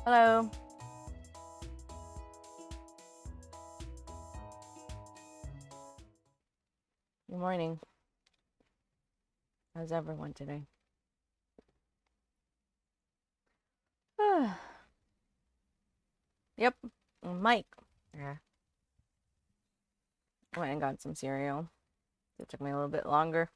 Hello. Good morning. How's everyone today? Yep. Mike. Yeah. Went and got some cereal. It took me a little bit longer.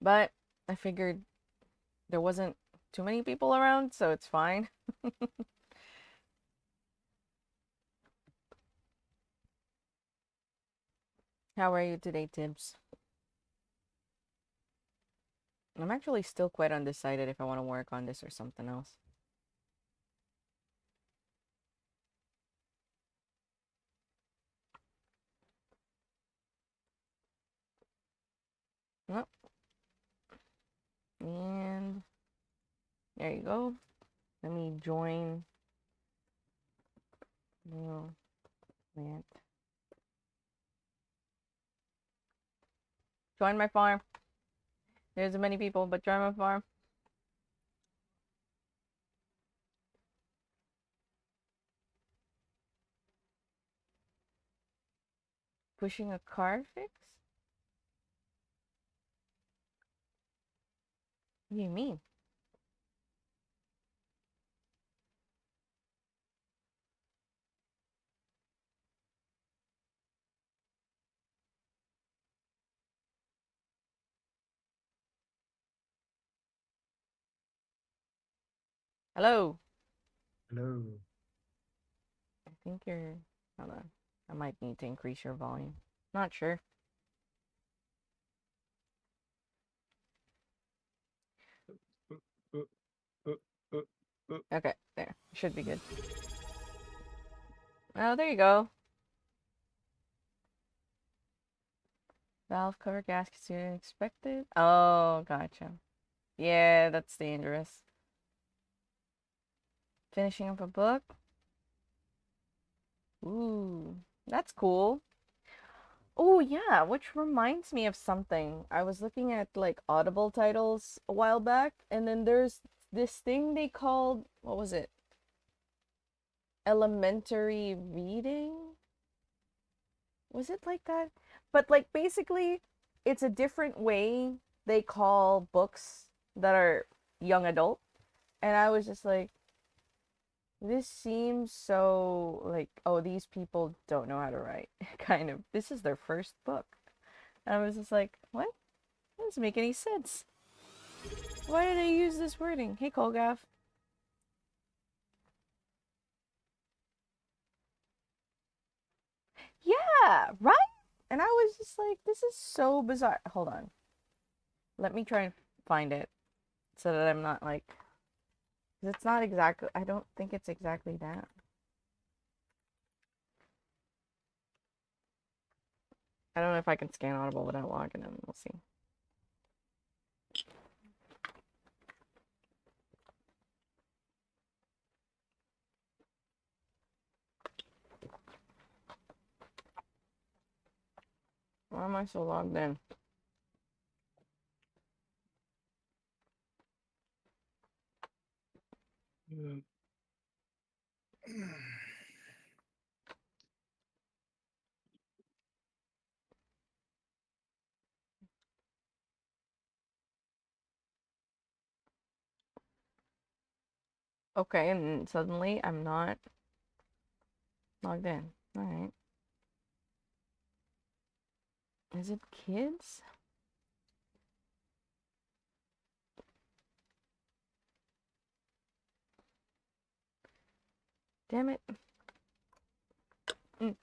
But I figured there wasn't too many people around, so it's fine. How are you today, Tibbs? I'm actually still quite undecided if I want to work on this or something else. Oh, and there you go. Let me join. No, plant. Join my farm. There's many people, but join my farm. Pushing a car fix? What do you mean? Hello. Hello. I think you're. Hold on. I might need to increase your volume. Not sure. Uh, uh, uh, uh, Okay, there. Should be good. Oh, there you go. Valve cover gasket sooner than expected. Oh, gotcha. Yeah, that's dangerous. Finishing up a book. Ooh, that's cool. Oh, yeah, which reminds me of something. I was looking at like Audible titles a while back, and then there's this thing they called, what was it? Elementary reading? Was it like that? But like basically, it's a different way they call books that are young adult. And I was just like, this seems so like, oh, these people don't know how to write. Kind of. This is their first book. And I was just like, what? That doesn't make any sense. Why did I use this wording? Hey, Colgaff. Yeah, right? And I was just like, this is so bizarre. Hold on. Let me try and find it so that I'm not like, 'cause it's not exactly, I don't think it's exactly that. I don't know if I can scan Audible without logging in. We'll see. Why am I so logged in? Okay, and suddenly I'm not logged in. All right. Is it kids? Damn it. Mm.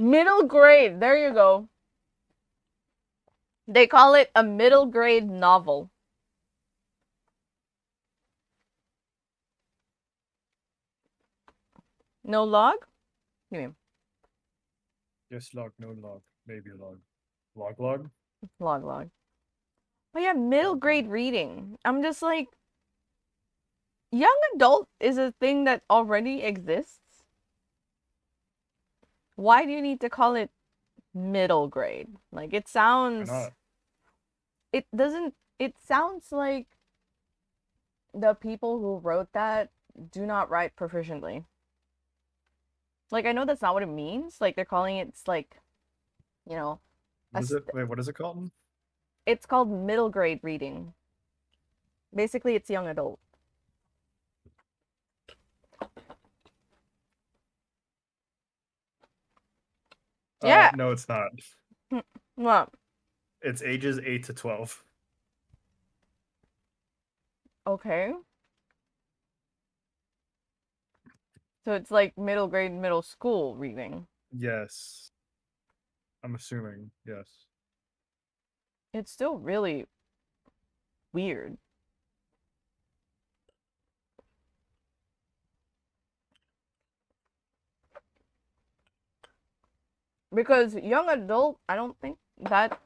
Middle grade. There you go. They call it a middle grade novel. No log? You mean Yes, log, no log, maybe log. Log? log. But yeah, middle Log. grade reading. I'm just like, young adult is a thing that already exists. Why do you need to call it middle grade? Like it Why sounds not? it doesn't it sounds like the people who wrote that do not write proficiently. Like I know that's not what it means. Like they're calling it it's like, you know, What is it? Wait, what is it called? it's called middle grade reading. Basically it's young adult. Yeah. No, it's not. Well, It's ages 8 to 12. okay. So it's like middle grade, middle school reading. Yes. I'm assuming, yes. It's still really weird. Because young adult, I don't think that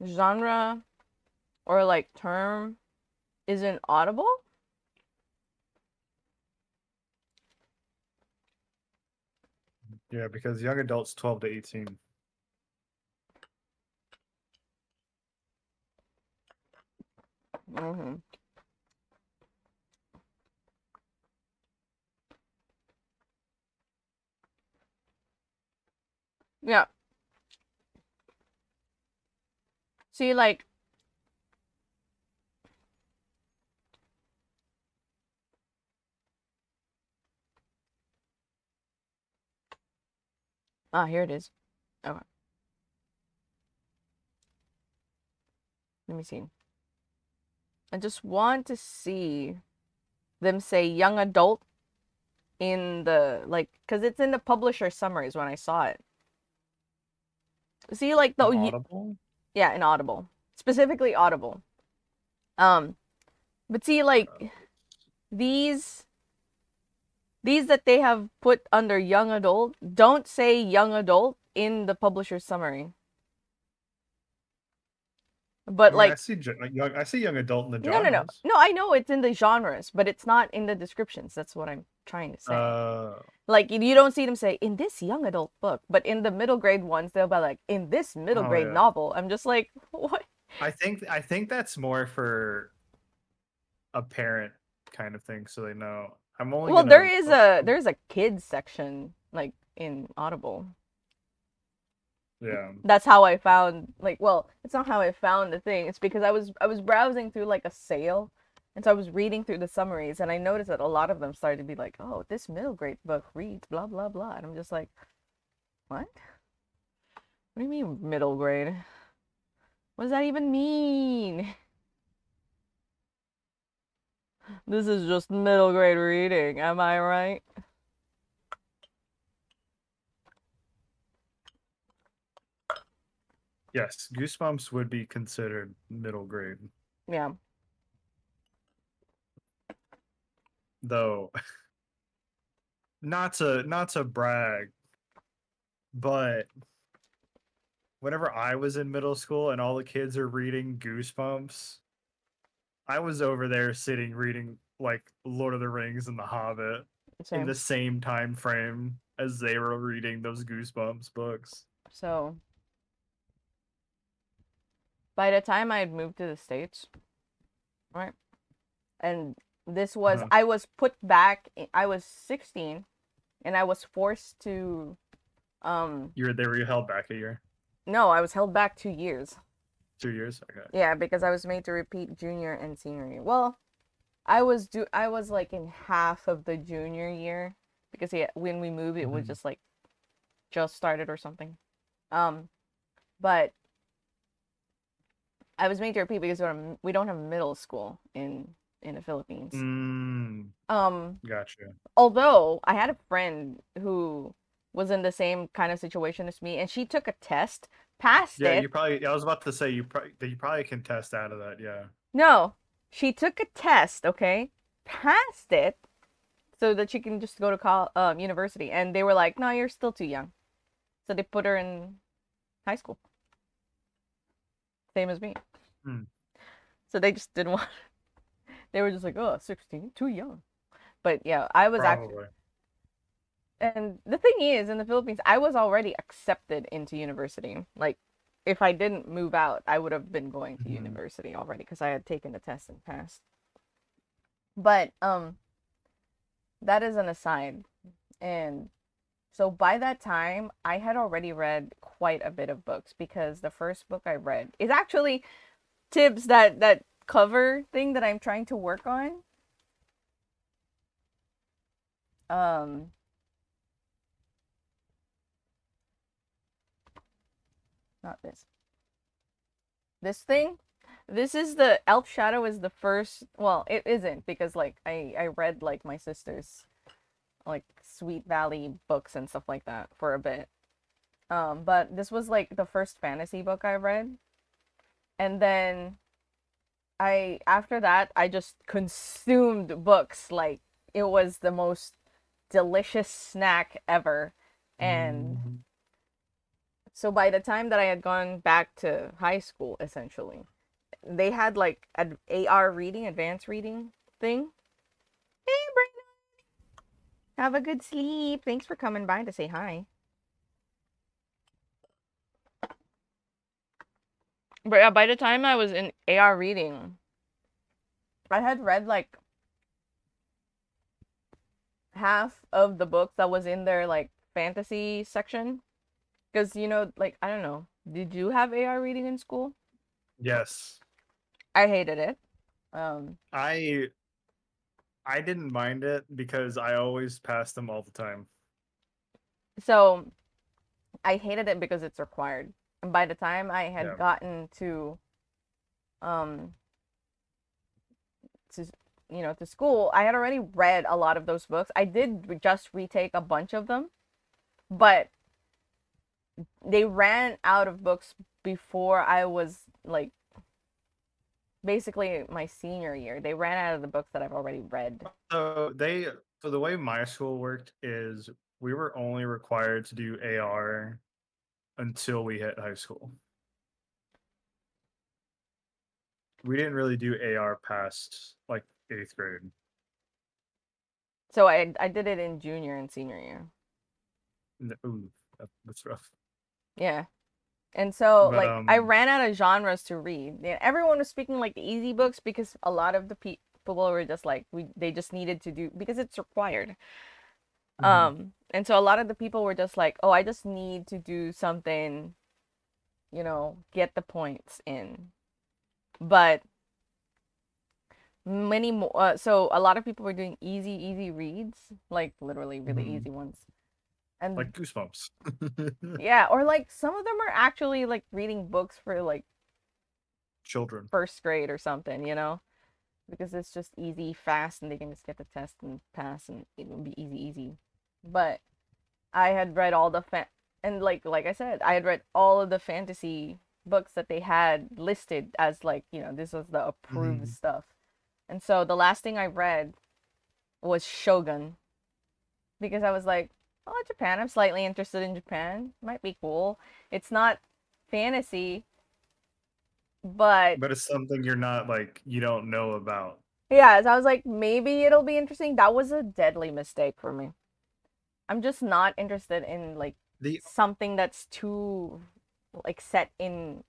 genre or like term isn't audible. Yeah, because young adults 12 to 18. Hmm. Yeah. See, like, here it is. Okay. Let me see. I just want to see them say young adult in the, like, because it's in the publisher summaries when I saw it. See, like, An Audible? yeah, in Audible. Specifically Audible. Um, but see, like, these these that they have put under young adult don't say young adult in the publisher's summary. I But mean, I like, see young. I see young adult in the no. genres. No, I know it's in the genres, but it's not in the descriptions. That's what I'm trying to say. Uh, Like, you don't see them say in this young adult book, but in the middle grade ones, they'll be like in this middle oh grade yeah. novel. I'm just like, what? I think that's more for a parent kind of thing, so they know. I'm only Well, gonna. there's a kids section like in Audible. Yeah. That's how I found, like, well, it's not how I found the thing. It's because I was browsing through like a sale, and so I was reading through the summaries, and I noticed that a lot of them started to be like, "Oh, this middle grade book reads blah blah blah," and I'm just like, "What? What do you mean middle grade? What does that even mean?" This is just middle grade reading, am I right? Yes, Goosebumps would be considered middle grade, Yeah. though. Not to brag, but whenever I was in middle school and all the kids are reading Goosebumps, I was over there sitting reading like Lord of the Rings and The Hobbit in Same. the same time frame as they were reading those Goosebumps books. So by the time I had moved to the States, right? And this was Uh-huh. I was put back I was 16 and I was forced to um They were held back a year. no, I was held back 2 years. 2 years. Okay. Yeah, because I was made to repeat junior and senior year. Well, I was like in half of the junior year because yeah, when we moved it was Mhm. just like just started or something. Um, but I was made to repeat because we don't have middle school in the Philippines. Mm, Um, gotcha. although I had a friend who was in the same kind of situation as me, and she took a test, passed Yeah, it. you probably. I was about to say you probably can test out of that. Yeah. No, she took a test, okay, passed it, so that she can just go to university, and they were like, "No, you're still too young," so they put her in high school, same as me. Hmm, So they just didn't want. They were just like, "Oh, 16, too young." But yeah, I was actually. probably. And the thing is, in the Philippines, I was already accepted into university. Like, if I didn't move out, I would have been going to Mhm. university already because I had taken the test and passed. But that is an aside. And so by that time, I had already read quite a bit of books because the first book I read is actually Tibbs, that cover thing that I'm trying to work on. Um, not this. This thing. This is the Elf Shadow is the first. Well, it isn't because like I read like my sister's like Sweet Valley books and stuff like that for a bit. But this was like the first fantasy book I read, and then I after that I just consumed books like it was the most delicious snack ever. And Mhm. so by the time that I had gone back to high school, essentially, they had like an AR reading, advanced reading thing. Hey, Brandon, have a good sleep. Thanks for coming by to say hi. But yeah, by the time I was in AR reading, I had read like half of the books that was in their like fantasy section. Because, like, I don't know, did you have AR reading in school? Yes. I hated it. Um, I I didn't mind it because I always passed them all the time. so I hated it because it's required. And by the time I had Yeah. gotten um, to to school, I had already read a lot of those books. I did just retake a bunch of them, but they ran out of books before I was like basically my senior year. They ran out of the books that I've already read. So the way my school worked is we were only required to do AR until we hit high school. We didn't really do AR past like 8th grade. So I did it in junior and senior year. Ooh, that's rough. Yeah. And so But like I ran out of genres to read. Yeah, everyone was speaking like the easy books because a lot of the people were just like they just needed to do because it's required. mhm, And so a lot of the people were just like, "Oh, I just need to do something, get the points in." But many more so a lot of people were doing easy reads, like literally really mhm, easy ones. And like Goosebumps. yeah, or like some of them are actually like reading books for like Children. first grade or something. Because it's just easy, fast, and they can just get the test and pass, and it will be easy. But I had read all the and like I said, I had read all of the fantasy books that they had listed as like this was the approved Mhm. stuff. And so the last thing I read was Shogun because I was like, oh, Japan, I'm slightly interested in Japan. Might be cool. It's not fantasy, but But it's something you're not like you don't know about. yeah, so I was like, maybe it'll be interesting. That was a deadly mistake for me. I'm just not interested in like The something that's too like set in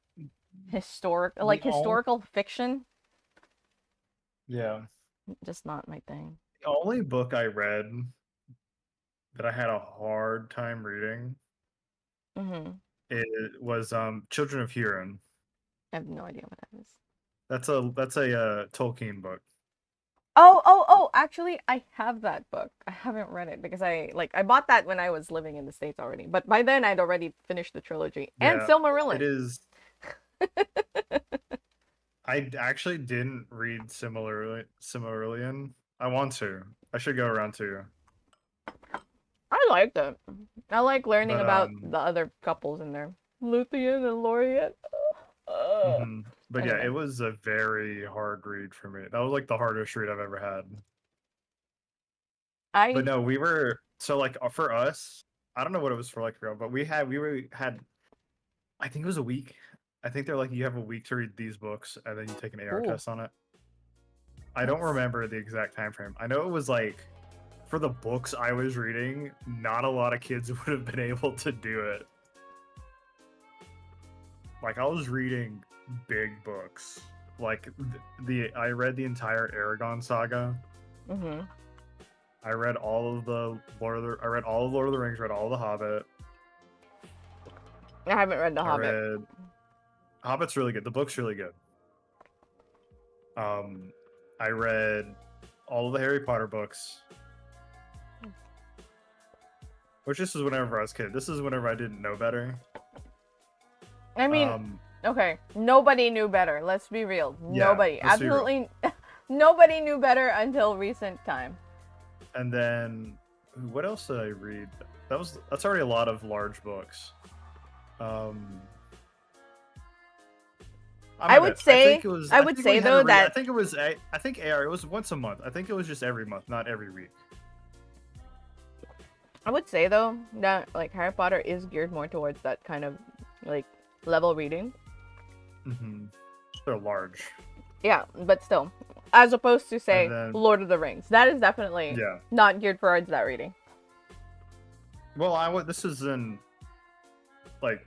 the only historical fiction. yeah, Just not my thing. the only book I read that I had a hard time reading Hmm. it was Children of Huron. I have no idea what that is. That's a Tolkien book. Oh, actually I have that book. I haven't read it because I bought that when I was living in the States already. But by then I'd already finished the trilogy and Yeah, it Silmarillion. is. I actually didn't read Silmarillion. I want to. I should go around to. I liked it. I like learning But about the other couples in there. Luthien and Lorien. mhm. But yeah, it Anyway, was a very hard read for me. That was like the hardest read I've ever had. But I no, we were so like for us, I don't know what it was for like real, but we had I think it was a week. I think they're like you have a week to read these books and then you take an AR ooh, test on it. I don't that's remember the exact time frame. I know it was like for the books I was reading, not a lot of kids would have been able to do it. Like I was reading big books. Like the I read the entire Aragon saga. mm-hmm. I read all of the I read all of Lord of the Rings, read all of the Hobbit. I haven't read The I Hobbit. read Hobbit's really good. The book's really good. I read all of the Harry Potter books. Which this is whenever I was a kid. This is whenever I didn't know better. I mean, okay, nobody knew better. Let's be real. Yeah, Nobody, let's be real. absolutely, nobody knew better until recent time. And then what else did I read? That's already a lot of large books. I'm I gonna. would say, I I would think we say had to though read. I that think it was. I think AR. It was once a month. I think it was just every month, not every week. I would say though that like Harry Potter is geared more towards that kind of like level reading. Mm-hmm. They're large. Yeah, but still, as opposed to And say then Lord of the Rings, that is definitely yeah. not geared towards that reading. Well, this is in like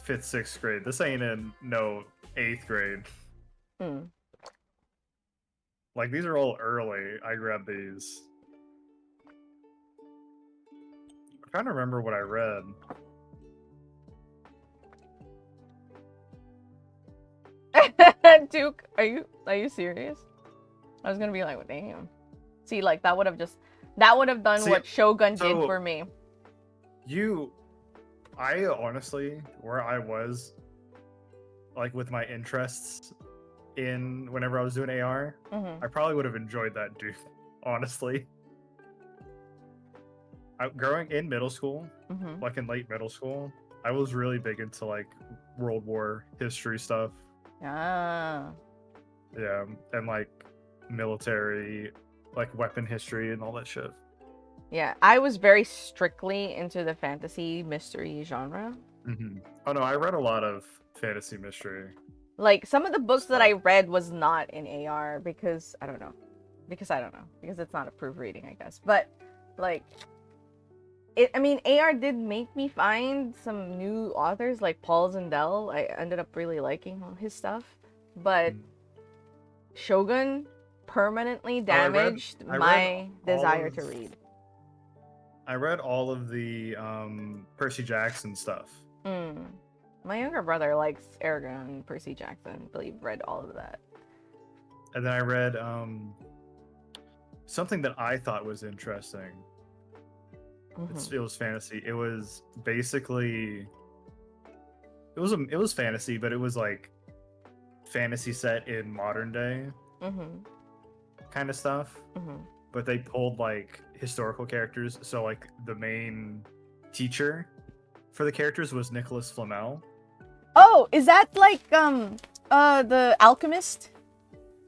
fifth, sixth grade. This ain't in no eighth grade. Hmm. Like these are all early. I grabbed these. I'm trying to remember what I read. Duke, are you serious? I was gonna be like, damn. See, like that would have done See, what Shogun did so for me. I honestly, where I was, like with my interests in whenever I was doing AR, Hmm. I probably would have enjoyed that, dude. Honestly, growing in middle school, Hmm. like in late middle school, I was really big into like World War history stuff. Ah. Yeah, and like military, like weapon history and all that shit. Yeah, I was very strictly into the fantasy mystery genre. Oh no, I read a lot of fantasy mystery Like some of the books that I stuff. read was not in AR because I don't know. Because it's not approved reading, I guess. But like I mean, AR did make me find some new authors like Paul Zindel. I ended up really liking his stuff. But Mm. Shogun permanently Oh, damaged I read my all desire of to read. I read all of the Percy Jackson stuff. Mm. My younger brother likes Aragon and Percy Jackson. I believe read all of that. And then I read something that I thought was interesting. Mm-hmm. It was fantasy. It was basically it was fantasy, but it was like fantasy set in modern day Mm-hmm. kind of stuff. Mm-hmm. But they pulled like historical characters. So like the main teacher for the characters was Nicholas Flamel. Oh, is that like the Alchemist?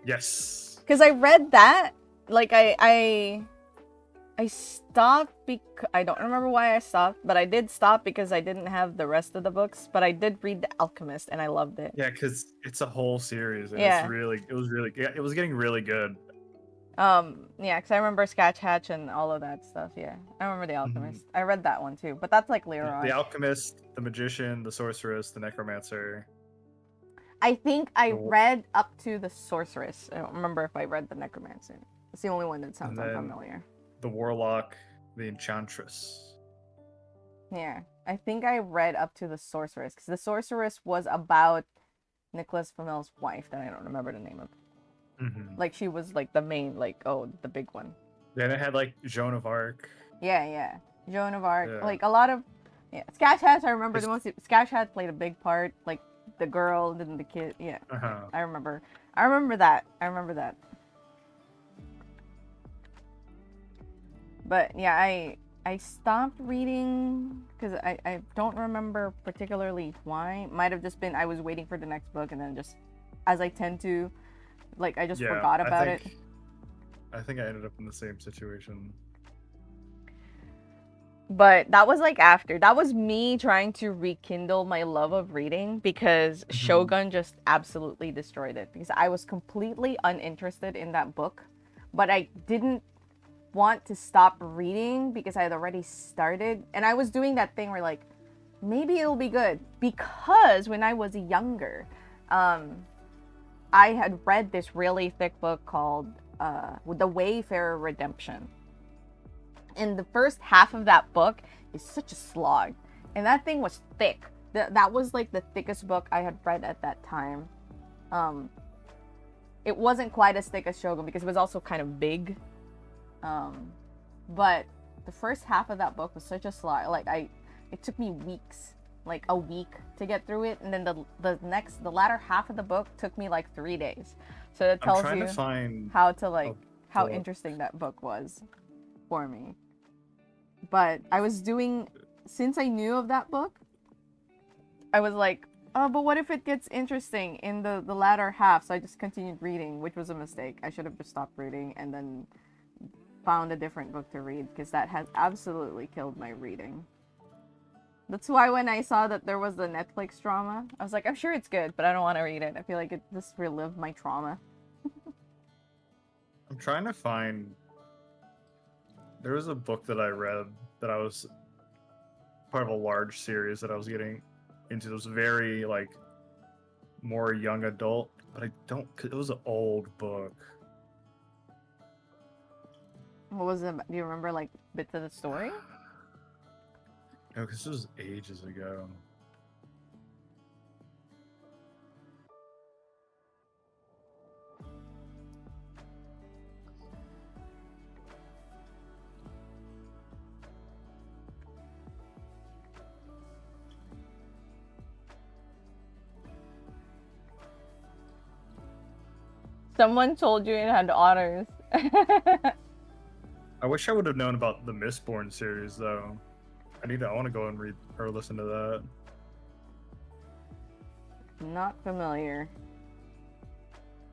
Yes. Because I read that. Like I stopped because I don't remember why I stopped, but I did stop because I didn't have the rest of the books. But I did read The Alchemist and I loved it. Yeah, because it's a whole series and Yeah. it was getting really good. Yeah, because I remember Sketch Hatch and all of that stuff. Yeah, I remember The Alchemist. I read that one too, but that's like later Yeah, on. the alchemist, the magician, the sorceress, the necromancer. I think I The, read up to the Sorceress. I don't remember if I read the Necromancer. It's the only one that sounds and then unfamiliar. the warlock, the enchantress. Yeah, I think I read up to the Sorceress because the Sorceress was about Nicholas Flamel's wife that I don't remember the name of. Mm-hmm. Like she was like the main, like, oh, the big one. Then it had like Joan of Arc. Yeah. Joan of Arc. Yeah. Like a lot of Sketch Hats. I remember It's- the most. Sketch Hats played a big part. Like the girl and the kid. Yeah, Uh-huh. I remember. I remember that. But yeah, I stopped reading because I don't remember particularly why. Might have just been I was waiting for the next book and then just, as I tend to, like I just Yeah, forgot about it. I think I ended up in the same situation. But that was like after. That was me trying to rekindle my love of reading because Mhm. Shogun just absolutely destroyed it. Because I was completely uninterested in that book. But I didn't want to stop reading because I had already started. And I was doing that thing where, like, maybe it'll be good. Because when I was younger, I had read this really thick book called The Wayfarer Redemption. And the first half of that book is such a slog. And that thing was thick. That was like the thickest book I had read at that time. It wasn't quite as thick as Shogun because it was also kind of big. But the first half of that book was such a slog. Like it took me weeks, like a week to get through it. And then the latter half of the book took me like 3 days. So that tells you to find how to like how book. interesting that book was for me. But I was doing, since I knew of that book, I was like, oh, but what if it gets interesting in the latter half? So I just continued reading, which was a mistake. I should have just stopped reading and then found a different book to read because that has absolutely killed my reading. That's why when I saw that there was the Netflix drama, I was like, I'm sure it's good, but I don't want to read it. I feel like it just relived my trauma. I'm trying to find. There was a book that I read that I was part of a large series that I was getting into. It was very like more young adult, but I don't. It was an old book. What was it? Do you remember like bits of the story? No, because it was ages ago. Someone told you it had otters. I wish I would have known about the Mistborn series though. I want to go and read or listen to that. Not familiar.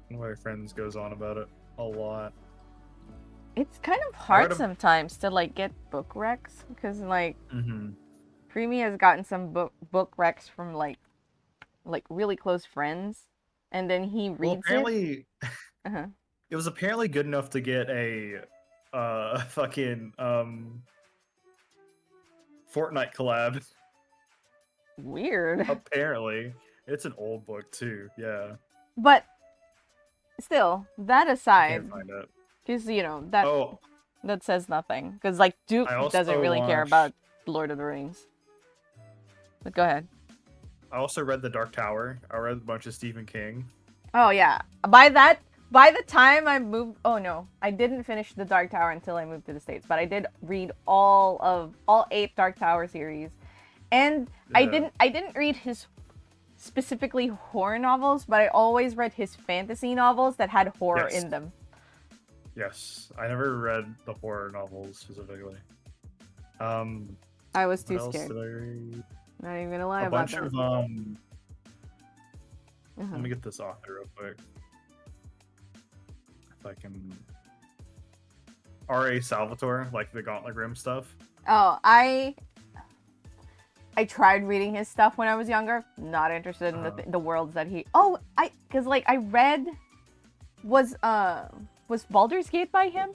One of my friends goes on about it a lot. It's kind of hard read a- sometimes to like get book recs because like Mm-hmm. Creamy has gotten some book recs from like really close friends, and then he Well, reads it. apparently, Uh-huh. it was apparently good enough to get a fucking Fortnite collab. Weird, Apparently, it's an old book too. Yeah, but still, that aside, can't find it. because you know that Oh, that says nothing. Because like Duke I also doesn't really care watched- about Lord of the Rings. But go ahead. I also read The Dark Tower. I read a bunch of Stephen King. Oh yeah. By the time I moved, oh no, I didn't finish the Dark Tower until I moved to the States, but I did read all 8 Dark Tower series. And Yeah. I didn't read his specifically horror novels, but I always read his fantasy novels that had horror Yes. in them. Yes, I never read the horror novels specifically. I was What too else scared. did I read? Not even gonna lie A about bunch that. of Uh-huh. Let me get this author real quick. If I can. R.A. Salvatore, like the Gauntlet Grim stuff. Oh, I tried reading his stuff when I was younger. Not interested in the worlds that he. Oh, because like I read was Baldur's Gate by him,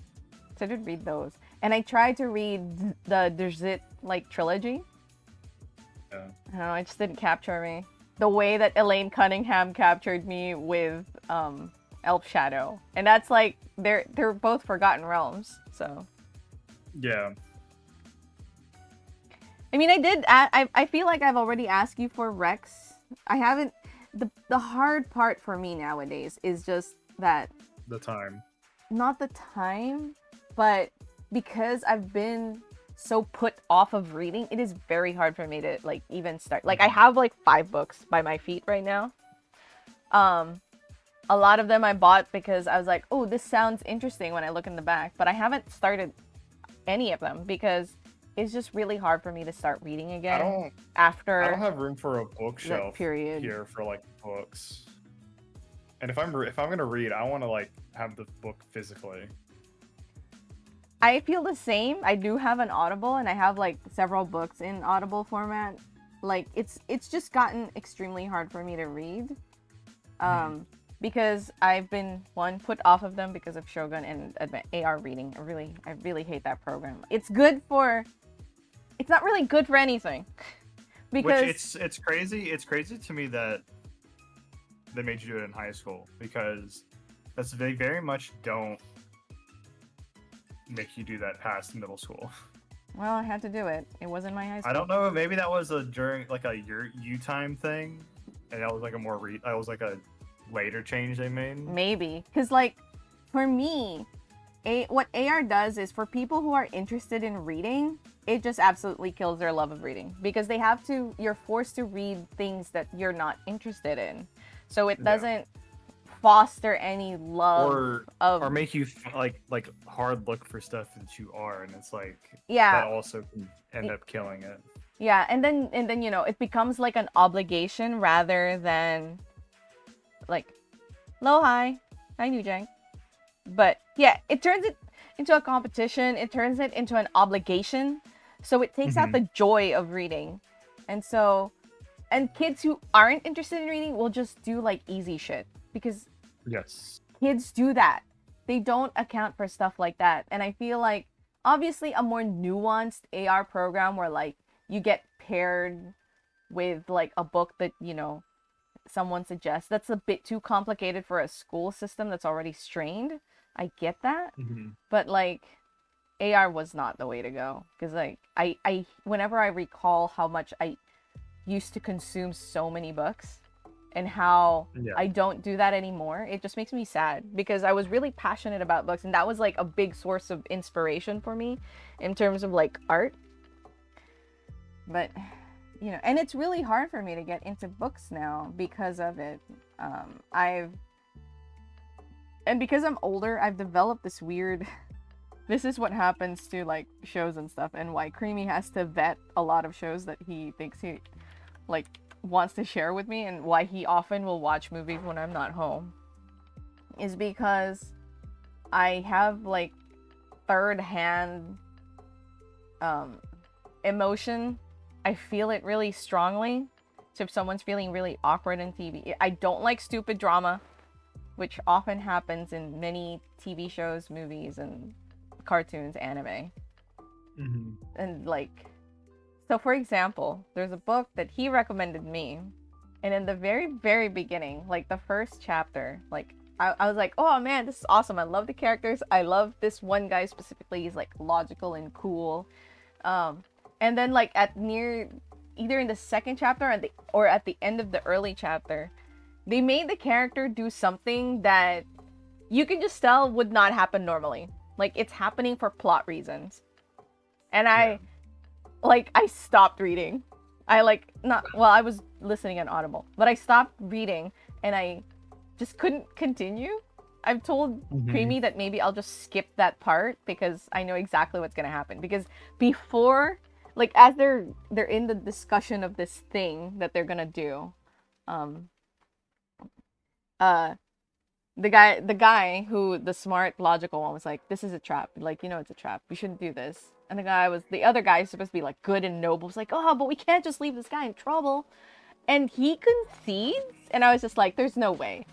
so I did read those, and I tried to read the Derzit like trilogy. Yeah. I don't know, it just didn't capture me the way that Elaine Cunningham captured me with Elf Shadow, and that's like they're both Forgotten Realms, so. Yeah. I mean, I did. I feel like I've already asked you for Rex. I haven't. the hard part for me nowadays is just that The time. not the time, but because I've been so put off of reading, it is very hard for me to like even start. Like I have like 5 books by my feet right now. Um, a lot of them I bought because I was like, oh, this sounds interesting when I look in the back, but I haven't started any of them because it's just really hard for me to start reading again I don't after have room for a that bookshelf period. here for like books. And if I'm gonna read, I want to like have the book physically. I feel the same. I do have an Audible and I have like several books in Audible format. Like it's just gotten extremely hard for me to read. Because I've been put off of them because of Shogun and AR reading. I really hate that program. It's not really good for anything. Because Which it's crazy. It's crazy to me that they made you do it in high school because they very much don't make you do that past middle school. well, I had to do it. It wasn't my high school. I don't know. Maybe that was during like a U time thing, and that was like a later change they made. Maybe. Because, like, for me, what AR does is for people who are interested in reading, it just absolutely kills their love of reading. Because you're forced to read things that you're not interested in. So it doesn't foster any love or make you like hard look for stuff that you are, and it's like yeah. that also can end up killing it. Yeah, and then it becomes like an obligation rather than like hi New Jang. But yeah, it turns it into a competition. It turns it into an obligation. So it takes out the joy of reading. And kids who aren't interested in reading will just do like easy shit because Yes. kids do that. They don't account for stuff like that. And I feel like obviously a more nuanced AR program where like you get paired with like a book that, someone suggests, that's a bit too complicated for a school system that's already strained. I get that. But like AR was not the way to go because like I whenever I recall how much I used to consume so many books and how I don't do that anymore, it just makes me sad because I was really passionate about books and that was like a big source of inspiration for me in terms of like art. But and it's really hard for me to get into books now because of it. Because I'm older, I've developed this weird this is what happens to like shows and stuff and why Creamy has to vet a lot of shows that he thinks he like wants to share with me and why he often will watch movies when I'm not home is because I have like third hand emotion. I feel it really strongly. So if someone's feeling really awkward in TV, I don't like stupid drama, which often happens in many TV shows, movies, and cartoons, anime. And like, so for example, there's a book that he recommended me, and in the very, very beginning, like the first chapter, like I was like, oh man, this is awesome. I love the characters. I love this one guy specifically. He's like logical and cool. And then like either in the second chapter or at the end of the early chapter, they made the character do something that you can just tell would not happen normally. Like it's happening for plot reasons. And I stopped reading. I was listening on Audible, but I stopped reading and I just couldn't continue. I've told Creamy that maybe I'll just skip that part because I know exactly what's gonna happen. Because before, like as they're in the discussion of this thing that they're gonna do, the guy who the smart logical one was like, this is a trap, like it's a trap, we shouldn't do this. And the other guy is supposed to be like good and noble, was like, oh, but we can't just leave this guy in trouble. And he concedes, and I was just like, there's no way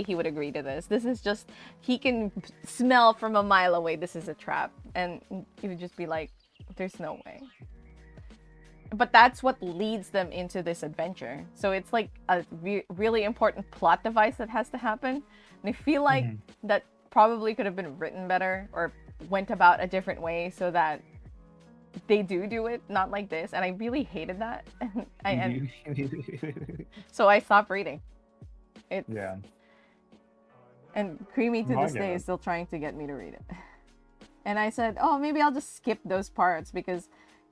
he would agree to this. This is just, he can smell from a mile away this is a trap. And he would just be like, there's no way. But that's what leads them into this adventure. So it's like a really important plot device that has to happen. And I feel like that probably could have been written better or went about a different way so that they do it not like this, and I really hated that. And so I stopped reading. It's Yeah. and Creamy to No, I this get day it. is still trying to get me to read it. And I said, oh, maybe I'll just skip those parts because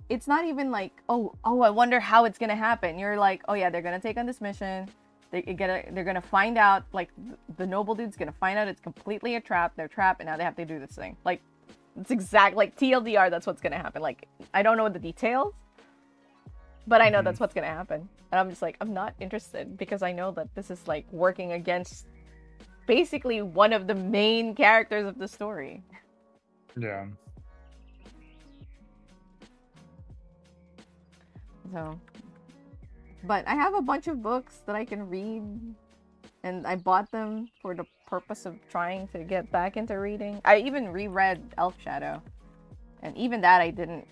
it's not even like, oh, I wonder how it's gonna happen. You're like, oh yeah, they're gonna take on this mission. They're gonna find out, like the noble dude's gonna find out it's completely a trap. They're trapped, and now they have to do this thing. Like, it's exact like TLDR. That's what's gonna happen. Like, I don't know the details, but I know Mhm. that's what's gonna happen. And I'm just like, I'm not interested because I know that this is like working against basically one of the main characters of the story. Yeah. So, but I have a bunch of books that I can read, and I bought them for the purpose of trying to get back into reading. I even reread Elf Shadow, and even that I didn't.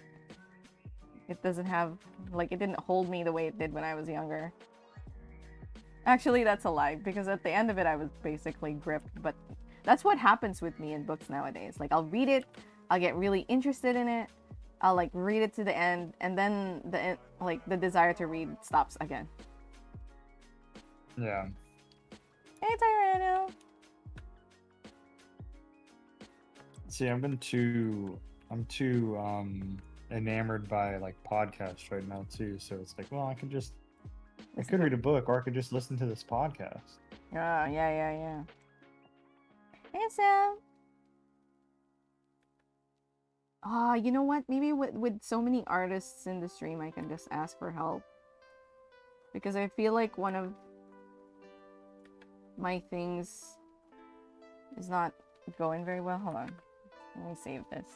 It doesn't have, like, it didn't hold me the way it did when I was younger. Actually, that's a lie, because at the end of it, I was basically gripped. But that's what happens with me in books nowadays. Like, I'll read it, I'll get really interested in it, I'll like read it to the end, and then the desire to read stops again. Yeah. Hey, Tyranno. See, I'm too enamored by like podcasts right now too. So it's like, well, I could read a book or I could just listen to this podcast. Yeah. Hey, Sam. You know what? Maybe with so many artists in the stream, I can just ask for help. Because I feel like one of my things is not going very well. Hold on. Let me save this.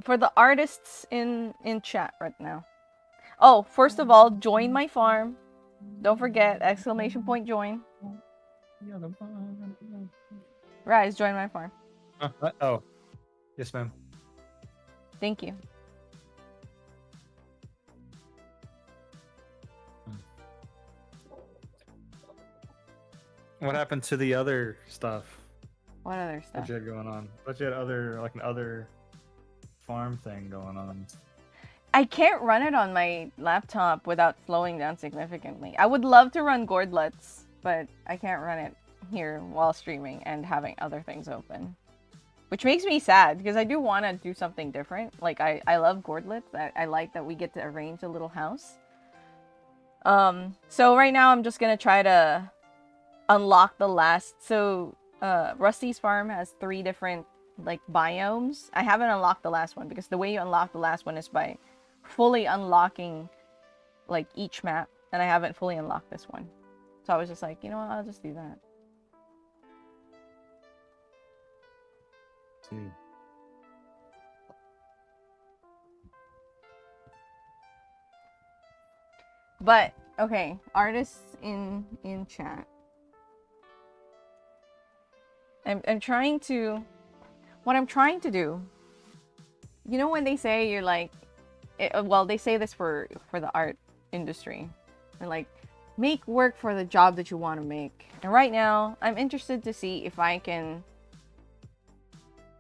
For the artists in chat right now. Oh, first of all, join my farm. Don't forget, ! Join. Rise, join my farm. Oh, yes, ma'am. Thank you. What happened to the other stuff What other that stuff? you had going on? But you had other farm thing going on. I can't run it on my laptop without slowing down significantly. I would love to run Gordlets, but I can't run it here while streaming and having other things open. Which makes me sad, because I do want to do something different. Like, I love Gordlets. I like that we get to arrange a little house. So right now I'm just gonna try to unlock the last... So, Rusty's farm has 3 different, like, biomes. I haven't unlocked the last one, because the way you unlock the last one is by fully unlocking like each map, and I haven't fully unlocked this one. So I was just like, you know what, I'll just do that. See. But okay, artists in chat. I'm trying to... What I'm trying to do... You know when they say you're like... well, they say this for the art industry. They're like, make work for the job that you want to make. And right now, I'm interested to see if I can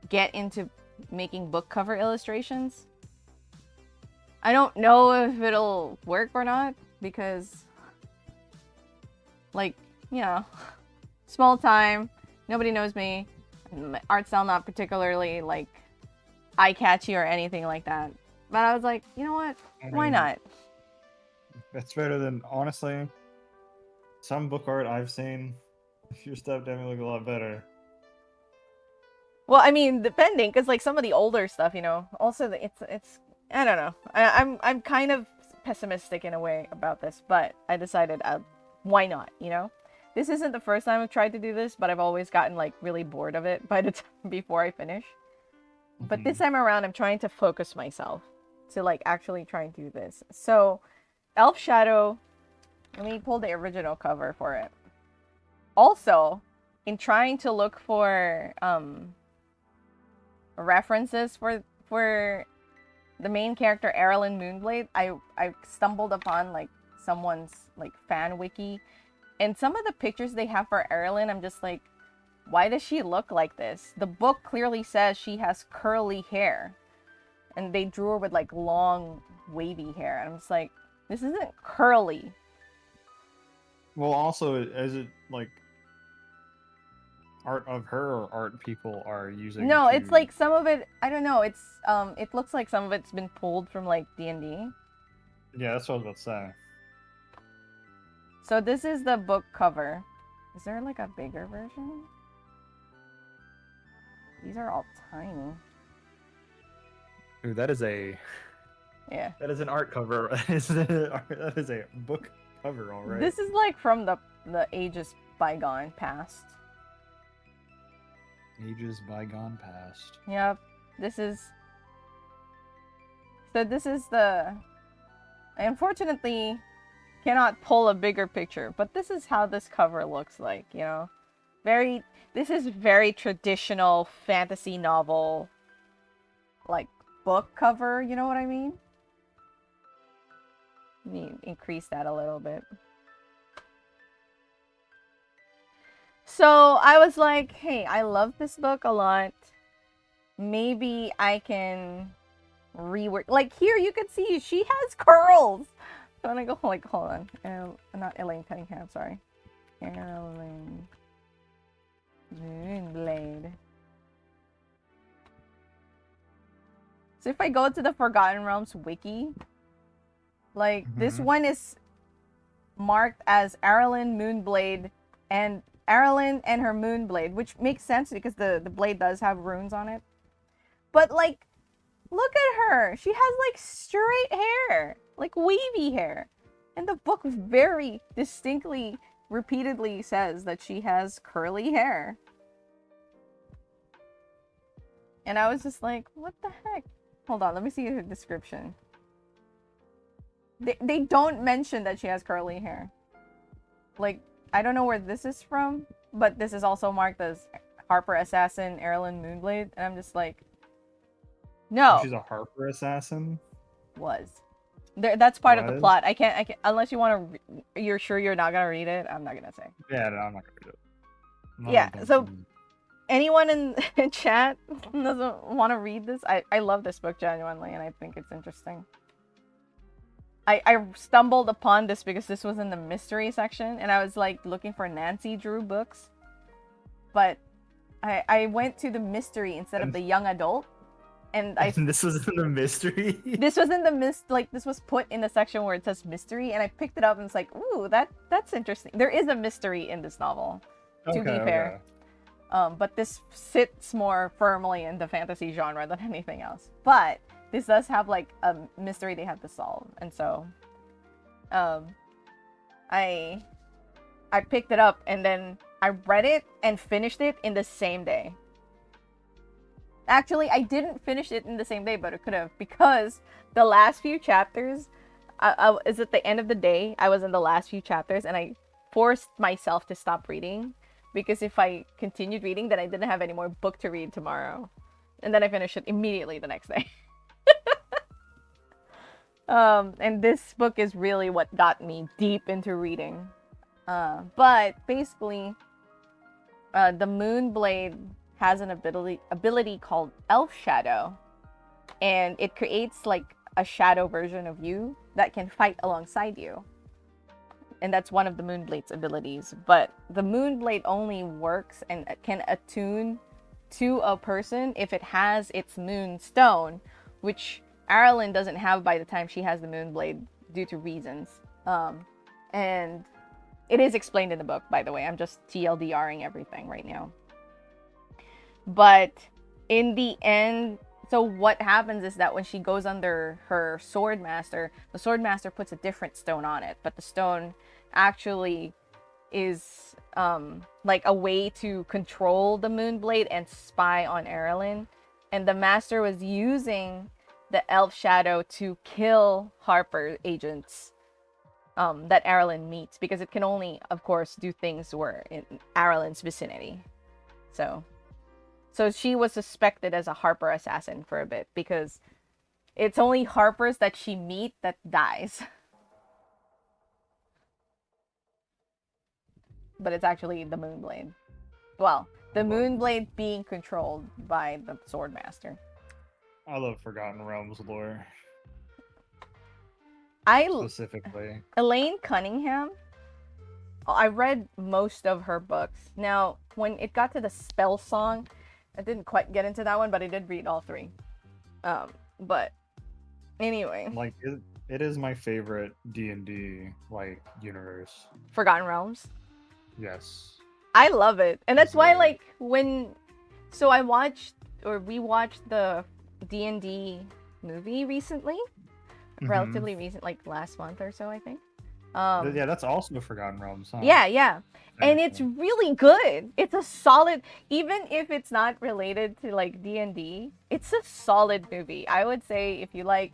get into making book cover illustrations. I don't know if it'll work or not, because, like, you know, small time, nobody knows me, my art style not particularly, like, eye-catchy or anything like that. But I was like, you know what? Why not? That's better than, honestly, some book art I've seen. Your stuff definitely look a lot better. Well, I mean, depending, because like some of the older stuff, you know, also it's I don't know. I'm kind of pessimistic in a way about this, but I decided, why not? You know, this isn't the first time I've tried to do this, but I've always gotten like really bored of it by the time before I finish. But this time around, I'm trying to focus myself to like actually try and do this. So, Elf Shadow. Let me pull the original cover for it. Also, in trying to look for references for the main character Erilyn Moonblade, I stumbled upon like someone's like fan wiki, and some of the pictures they have for Erilyn, I'm just like, why does she look like this? The book clearly says she has curly hair. and they drew her with like long, wavy hair. And I'm just like, this isn't curly. Well, also, is it like art of her or art people are using? No, to... it's like some of it. I don't know. It's it looks like some of it's been pulled from like D&D. Yeah, that's what I was about to say. So this is the book cover. Is there like a bigger version? These are all tiny. Ooh, that is a Yeah. that is an art cover. That is a book cover, all right. This is like from the ages bygone past. Ages bygone past. Yep. This is. So this is the. I unfortunately cannot pull a bigger picture, but this is how this cover looks like, you know? This is very traditional fantasy novel, like, book cover, you know what I mean? Let me increase that a little bit. So I was like, hey, I love this book a lot. Maybe I can rework. Like, here you can see she has curls. So I'm gonna go, like, hold on. Not Elaine Cunningham, sorry. Ellen Moonblade. So if I go to the Forgotten Realms wiki, like, this one is marked as Aralyn Moonblade and Aralyn and her Moonblade, which makes sense because the blade does have runes on it. But, like, look at her. She has, like, straight hair. Like, wavy hair. And the book very distinctly, repeatedly says that she has curly hair. And I was just like, what the heck? Hold on, let me see her description. They don't mention that she has curly hair. Like, I don't know where this is from, but this is also marked as Harper Assassin, Aralyn Moonblade. And I'm just like, no. She's a Harper assassin? Was. That's part of the plot. I can't, unless you want to, you're sure you're not going to read it? I'm not going to say. Yeah, no, I'm not going to read it. Yeah, so anyone in chat doesn't want to read this? I love this book genuinely, and I think it's interesting. I stumbled upon this because this was in the mystery section, and I was like looking for Nancy Drew books. But I went to the mystery instead of the young adult. And this was in the mystery? This was in the this was put in the section where it says mystery, and I picked it up and it's like, ooh, that's interesting. There is a mystery in this novel, to be fair. Okay. But this sits more firmly in the fantasy genre than anything else. But this does have like a mystery they have to solve, and so I picked it up and then I read it and finished it in the same day. Actually, I didn't finish it in the same day, but it could have, because the last few chapters, is at the end of the day, I was in the last few chapters, and I forced myself to stop reading, because if I continued reading, then I didn't have any more book to read tomorrow. And then I finished it immediately the next day. And this book is really what got me deep into reading. But basically, the Moonblade has an ability called Elf Shadow, and it creates like a shadow version of you that can fight alongside you. And that's one of the Moonblade's abilities. But the Moonblade only works and can attune to a person if it has its Moonstone, which Aralyn doesn't have by the time she has the Moonblade due to reasons. And it is explained in the book, by the way. I'm just TLDRing everything right now. But in the end, so what happens is that when she goes under her Swordmaster, the Swordmaster puts a different stone on it. But the stone actually is like a way to control the Moonblade and spy on Aralyn. And the Master was using the Elf Shadow to kill Harper agents that Aralyn meets, because it can only, of course, do things where in Aralyn's vicinity. So she was suspected as a Harper assassin for a bit, because it's only Harpers that she meets that dies. But it's actually the Moonblade. Well, the Moonblade being controlled by the Swordmaster. I love Forgotten Realms lore I specifically. Elaine Cunningham. I read most of her books. Now, when it got to the spell song, I didn't quite get into that one, but I did read all three. But anyway, Like it is my favorite D&D like universe. Forgotten Realms. Yes. I love it. And that's why Easily. like when so I watched or we watched the D&D movie recently, Mhm. relatively recent, like last month or so, I think. Yeah, that's also Forgotten Realms, huh? Yeah, yeah. And it's Technically. really good. It's a solid, even if it's not related to like D&D, it's a solid movie. I would say if you like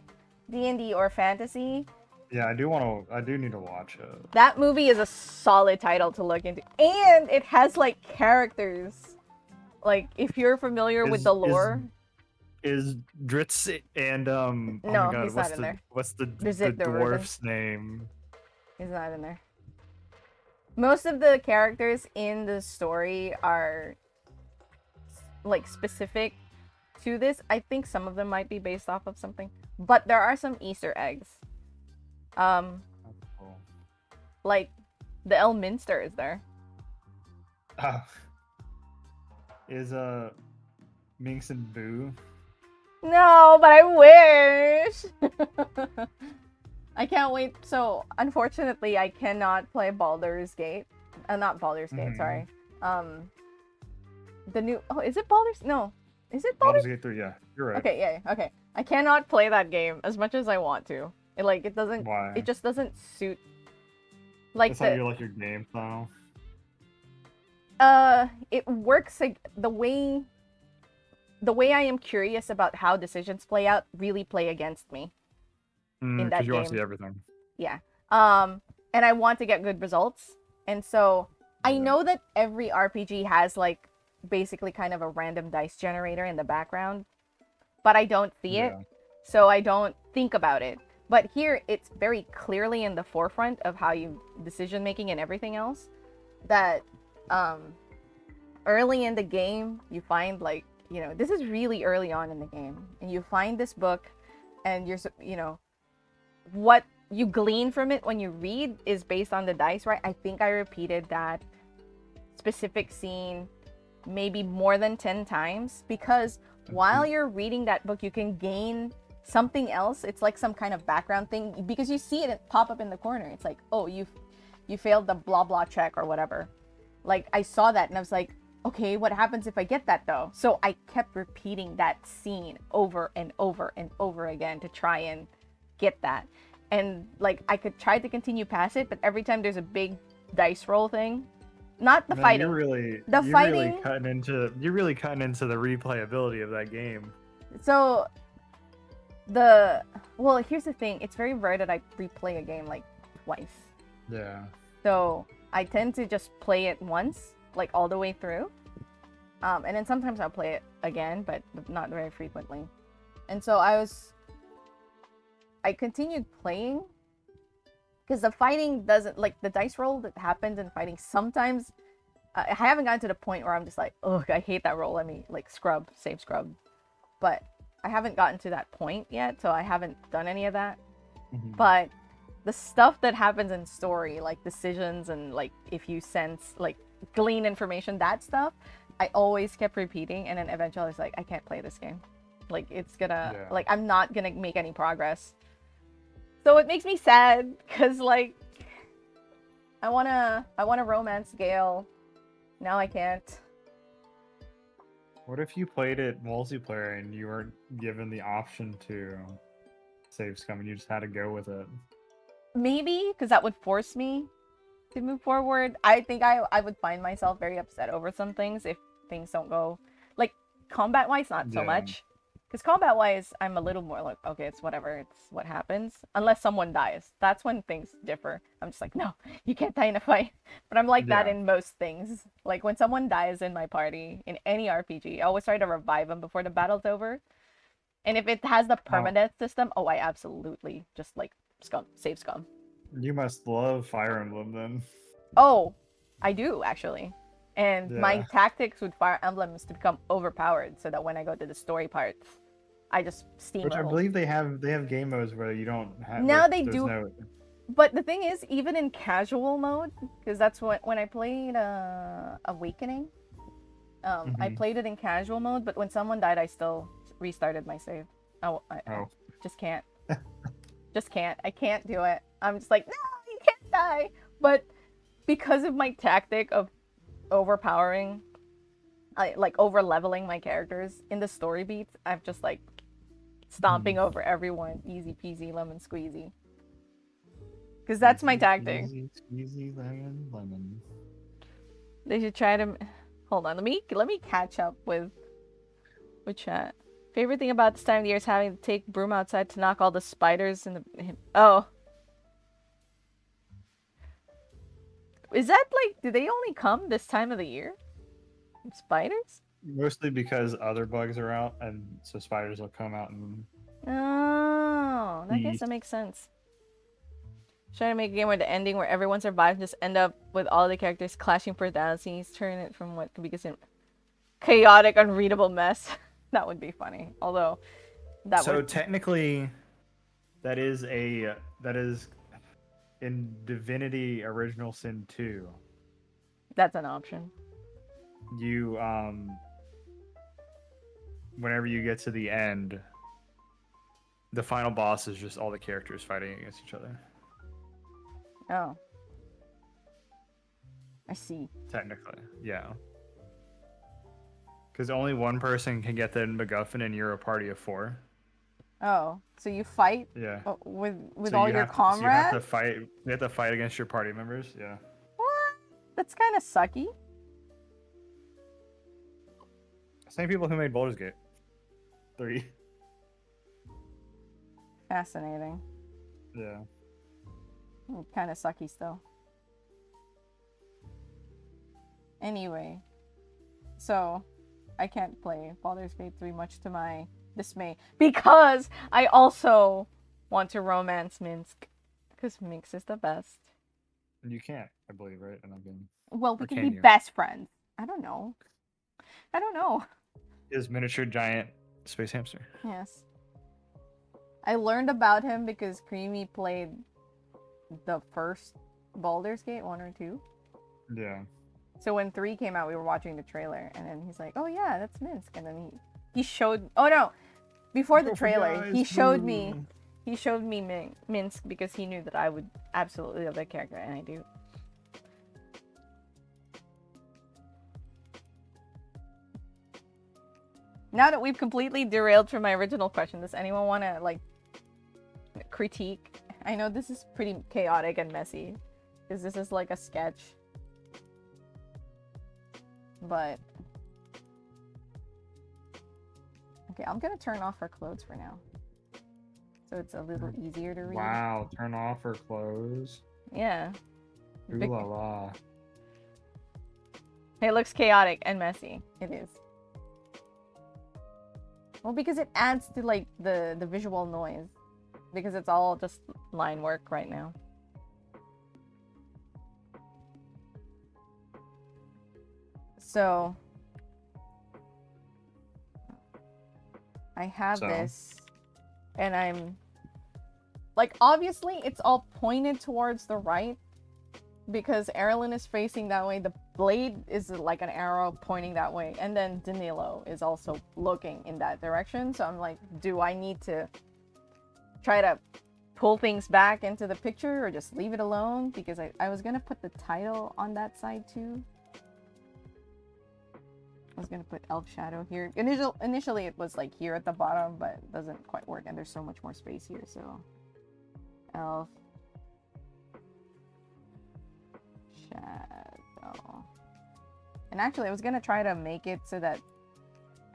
D&D or fantasy, Yeah, I do need to watch it. that movie is a solid title to look into. And it has like characters. Like if you're familiar with Is the is lore, is Dritz and oh my no, god, he's not in there. what's the Visit the Reuben. dwarf's name? He's not in there. Most of the characters in the story are like specific to this. I think some of them might be based off of something, but there are some Easter eggs. Um, Oh. like the Elminster is there. Ah, is Minx and Boo? No, but I wish. I can't wait. So, unfortunately, I cannot play Baldur's Gate. Not Baldur's Gate, Mhm. sorry. Um, the new. Oh, is it Baldur's? No, is it Baldur's Baldur's? Gate 3, yeah. You're right. Okay, yeah, okay. I cannot play that game as much as I want to. It doesn't. It Why? just doesn't suit. Like That's not your game style. it works like the way I am curious about how decisions play out really play against me in Because that you want to game. see everything. Yeah. And I want to get good results. And so I Yeah. know that every RPG has like basically kind of a random dice generator in the background, but I don't see it. Yeah. So I don't think about it. But here it's very clearly in the forefront of how you decision making and everything else that um early in the game you find like, this is really early on in the game and you find this book and what you glean from it when you read is based on the dice, right? I think I repeated that specific scene maybe more than 10 times because while you're reading that book, you can gain something else. It's like some kind of background thing because you see it pop up in the corner. It's like, oh, you failed the blah blah check or whatever. Like I saw that and I was like, okay, what happens if I get that though? So I kept repeating that scene over and over and over again to try and get that. And like I could try to continue past it, but every time there's a big dice roll thing, not the Man, fighting. The you're really fighting. cutting into the replayability of that game. So here's the thing. It's very rare that I replay a game like twice. Yeah. So I tend to just play it once, like all the way through. And then sometimes I'll play it again, but not very frequently. And so I continued playing because the fighting doesn't like the dice roll that happens in fighting. Sometimes I haven't gotten to the point where I'm just like, oh, I hate that roll. Let me like save scrub. But I haven't gotten to that point yet, so I haven't done any of that. Mhm. But the stuff that happens in story, like decisions and like if you sense like glean information, that stuff, I always kept repeating, and then eventually I was like, I can't play this game. Like it's gonna Yeah. like I'm not gonna make any progress. So it makes me sad because like I wanna romance Gale. Now I can't. What if you played it multiplayer and you weren't given the option to save scum and you just had to go with it? Maybe because that would force me to move forward. I think I would find myself very upset over some things if things don't go like combat wise, not so Yeah. much. Because combat wise, I'm a little more like, okay, it's whatever, it's what happens. Unless someone dies. That's when things differ. I'm just like, no, you can't die in a fight. But I'm like that Yeah. in most things. Like when someone dies in my party, in any RPG, I always try to revive them before the battle's over. And if it has the Oh, permadeath system, oh, I absolutely just like save scum. you must love Fire Emblem then. Oh, I do actually. And my Yeah. tactics with Fire Emblem is to become overpowered so that when I go to the story parts, I just Which I steamroll. believe they have game modes where you don't have. Now they There's do, no. but the thing is, even in casual mode, because that's when I played Awakening, I Mhm. played it in casual mode. But when someone died, I still restarted my save. I Oh. just can't. Just can't. I can't do it. I'm just like, no, you can't die. But because of my tactic of overpowering, like over leveling my characters in the story beats, I'm just like stomping over everyone, easy peasy, lemon squeezy. Because that's my tactic. Easy, squeezy, lemon, lemon. They should try to. Hold on. Let me catch up with chat. Favorite thing about this time of the year is having to take broom outside to knock all the spiders in the. Oh, is that like? Do they only come this time of the year? Spiders? Mostly because other bugs are out, and so spiders will come out and Oh, I guess eat. that makes sense. Trying to make a game where the ending where everyone survives and just end up with all the characters clashing personalities, turn it from what could be a chaotic, unreadable mess. That would be funny. Although that So would technically, that is in Divinity Original Sin 2. that's an option. You whenever you get to the end, the final boss is just all the characters fighting against each other. Oh. I see. Technically, yeah. Because only one person can get the MacGuffin, and you're a party of 4. Oh, so you fight Yeah. with So all you your have to, so you have to comrades? fight. You have to fight against your party members. Yeah. What? That's kind of sucky. Same people who made Baldur's Gate 3. Fascinating. Yeah. Kind of sucky still. Anyway, so I can't play Baldur's Gate 3 much to my dismay because I also want to romance Minsk because Minsk is the best. You can't, I believe, right? And again, Well, we or can can be you? best friends. I don't know. I don't know. His miniature giant space hamster. Yes. I learned about him because Creamy played the first Baldur's Gate 1 or 2. Yeah. So when 3 came out, we were watching the trailer, and then he's like, "Oh yeah, that's Minsk." And then he showed. Oh no, before the trailer, he showed me Minsk because he knew that I would absolutely love that character, and I do. Now that we've completely derailed from my original question, does anyone want to like critique? I know this is pretty chaotic and messy, because this is like a sketch. But okay, I'm gonna turn off her clothes for now, so it's a little easier to read. Wow, turn off her clothes. Yeah. Ooh la la. It looks chaotic and messy. It is. Well, because it adds to like the visual noise, because it's all just line work right now. So I have this, and I'm like, obviously it's all pointed towards the right because Erlen is facing that way. The blade is like an arrow pointing that way, and then Danilo is also looking in that direction. So I'm like, do I need to try to pull things back into the picture or just leave it alone? Because I was gonna put the title on that side too. I was gonna put Elf Shadow here. Initially it was like here at the bottom, but it doesn't quite work, and there's so much more space here. So Elf Shadow. And actually I was gonna try to make it so that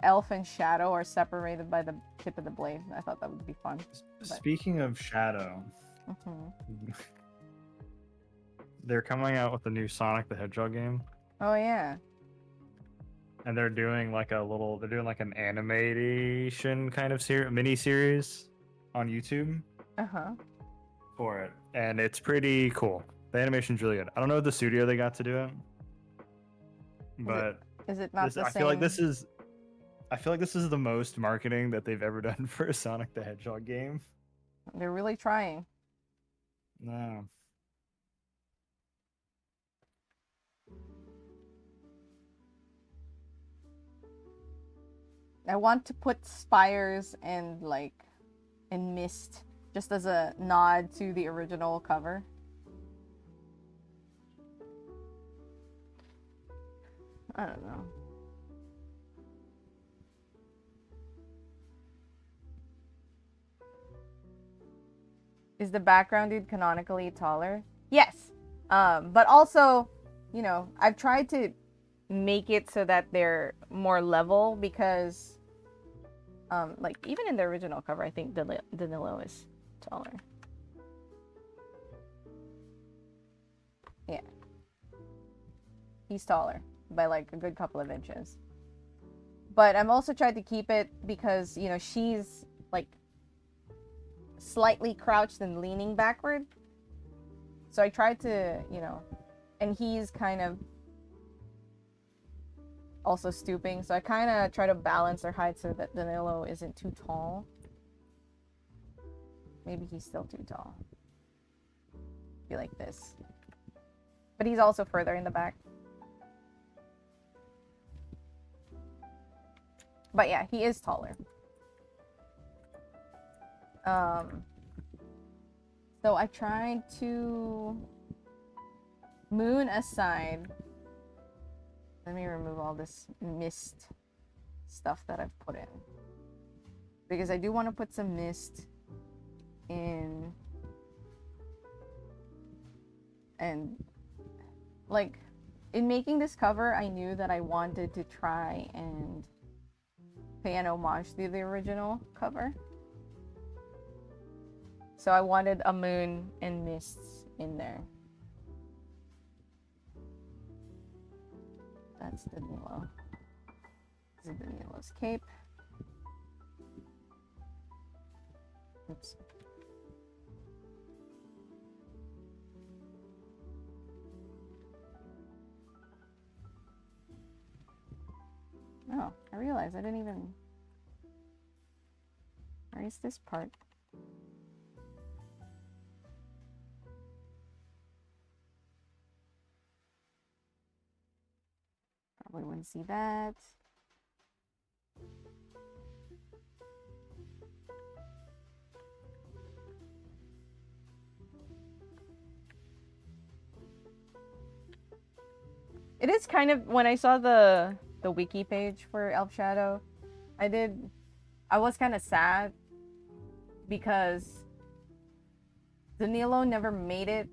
Elf and Shadow are separated by the tip of the blade. I thought that would be fun. Speaking of Shadow, Mm-hmm. they're coming out with the new Sonic the Hedgehog game. Oh yeah. And they're doing like an animation kind of mini series on YouTube Uh-huh. for it. And it's pretty cool. The animation's really good. I don't know the studio they got to do it. But Is it not the I same? feel like this is I feel like this is the most marketing that they've ever done for a Sonic the Hedgehog game. They're really trying. No. I want to put spires and mist just as a nod to the original cover. I don't know. Is the background dude canonically taller? Yes. But also, you know, I've tried to make it so that they're more level because, like, even in the original cover, I think Danilo is taller. Yeah. He's taller by like a good couple of inches. But I'm also trying to keep it because, you know, she's like slightly crouched and leaning backward. So I tried to, you know, and he's kind of also stooping. So I kind of try to balance their height so that Danilo isn't too tall. Maybe he's still too tall. Be like this. But he's also further in the back. But yeah, he is taller. So I tried to moon aside. Let me remove all this mist stuff that I've put in. Because I do want to put some mist in. And like in making this cover, I knew that I wanted to try and pay an homage to the original cover. So I wanted a moon and mists in there. That's Danilo. This is Danilo's cape. Oops. Oh, I realized I didn't even erase this part. Probably wouldn't see that. It is kind of, when I saw the wiki page for Elf Shadow, I was kind of sad because Danilo never made it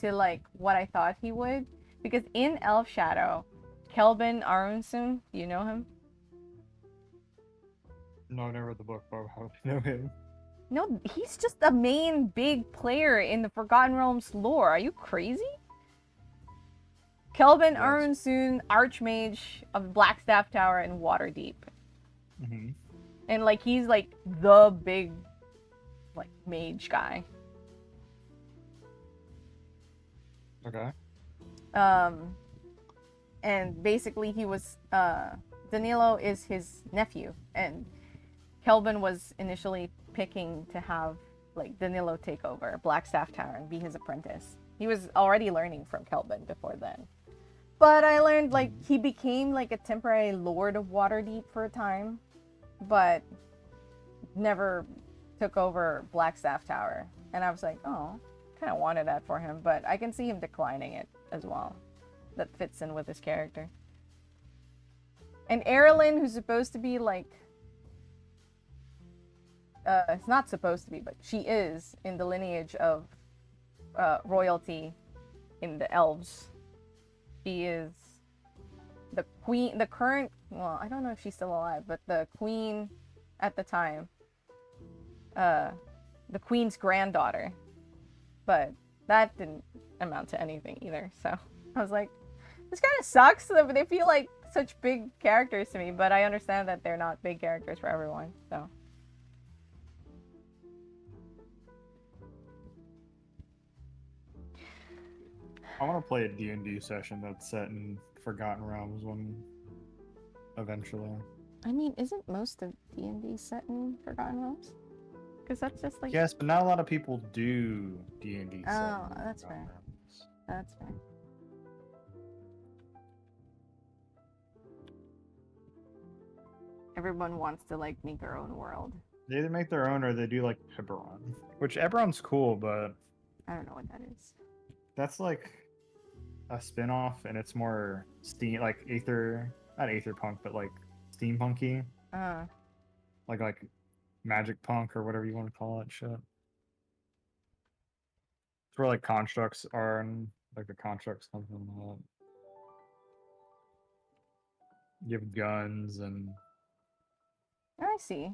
to like what I thought he would. Because in Elf Shadow, Kelvin Arunsun, do you know him? No, I never read the book, but how do you know him? No, he's just a main big player in the Forgotten Realms lore. Are you crazy? Kelvin Yes. Arunsun, Archmage of Blackstaff Tower and Waterdeep. Mm-hmm. And like he's like the big like mage guy. Okay. And basically he was Danilo is his nephew, and Kelvin was initially picking to have like Danilo take over Blackstaff Tower and be his apprentice. He was already learning from Kelvin before then. But I learned like he became like a temporary lord of Waterdeep for a time, but never took over Blackstaff Tower. And I was like, oh, kind of wanted that for him, but I can see him declining it as well. That fits in with his character. And Erilyn, who's supposed to be like, it's not supposed to be, but she is in the lineage of royalty in the elves. She is the queen, the current, well, I don't know if she's still alive, but the queen at the time, the queen's granddaughter. But that didn't amount to anything either. So I was like, this kind of sucks. They feel like such big characters to me, but I understand that they're not big characters for everyone. So I want to play a D&D session that's set in Forgotten Realms when eventually. I mean, isn't most of D&D set in Forgotten Realms? Because that's just like... Yes, but not a lot of people do D&D. Oh, that's fair. That's fair. Everyone wants to like make their own world. They either make their own or they do like Eberron, which Eberron's cool, but I don't know what that is. that's like a spin-off, and it's more steam, like not aether punk, but like steampunky, like magic punk or whatever you want to call it. Shit. It's where like constructs are, and like the constructs come from that. You have guns and I see.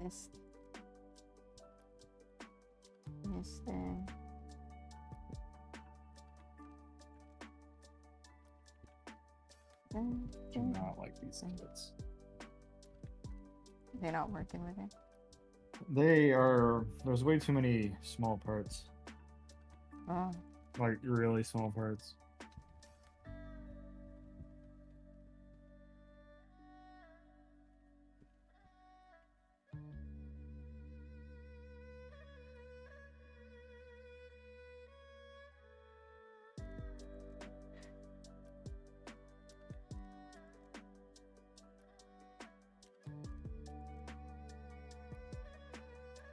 Mist. Then. do not like these bits. They're not working with it. There's way too many small parts. Oh. Like really small parts.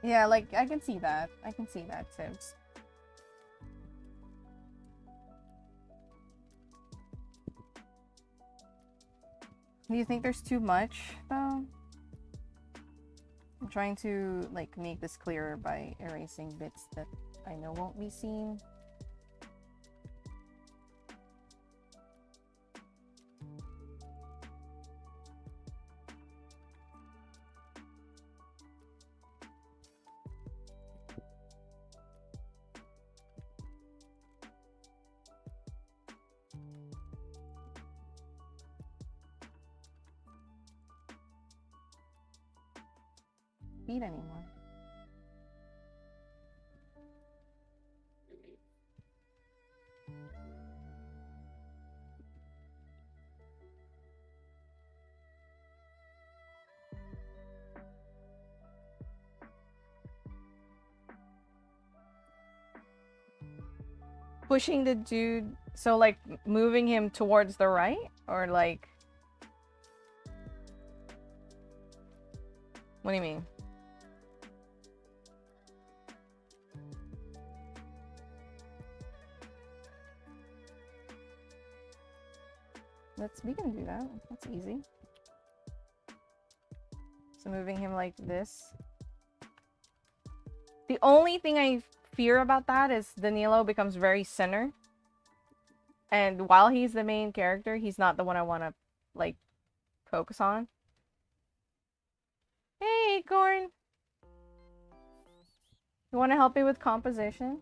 Yeah, like, I can see that. I can see that, Sibs. Do you think there's too much, though? I'm trying to, like, make this clearer by erasing bits that I know won't be seen. Feed anymore. Pushing the dude, so like moving him towards the right, or like, what do you mean? We can do that. That's easy. So moving him like this. The only thing I fear about that is Danilo becomes very center. And while he's the main character, he's not the one I want to, like, focus on. Hey, Acorn! You want to help me with composition?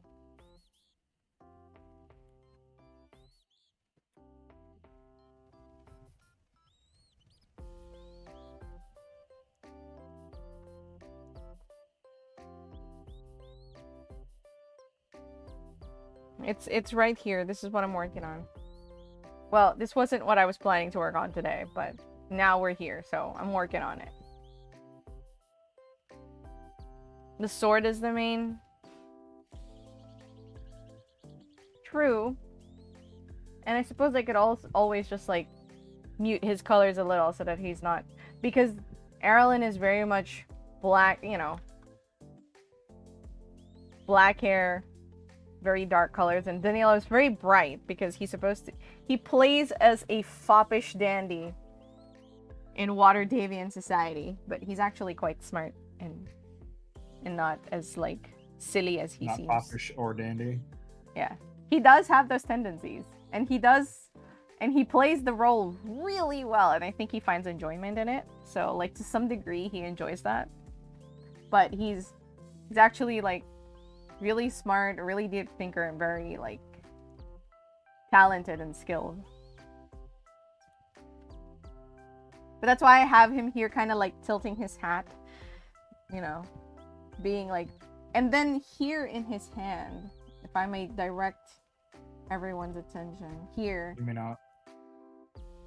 It's right here. This is what I'm working on. Well, this wasn't what I was planning to work on today, but now we're here, so I'm working on it. The sword is the main. True. And I suppose I could also always just like mute his colors a little so that he's not, because Arlen is very much black, you know, black hair, very dark colors, and Danilo is very bright because he plays as a foppish dandy in Water Davian society, but he's actually quite smart and and not as like silly as he Not seems. foppish or dandy. Yeah. He does have those tendencies. And he plays the role really well, and I think he finds enjoyment in it. So like to some degree he enjoys that. But he's actually like really smart, a really deep thinker, and very like talented and skilled. But that's why I have him here kind of like tilting his hat, you know, being like, and then here in his hand, if I may direct everyone's attention here. You may not.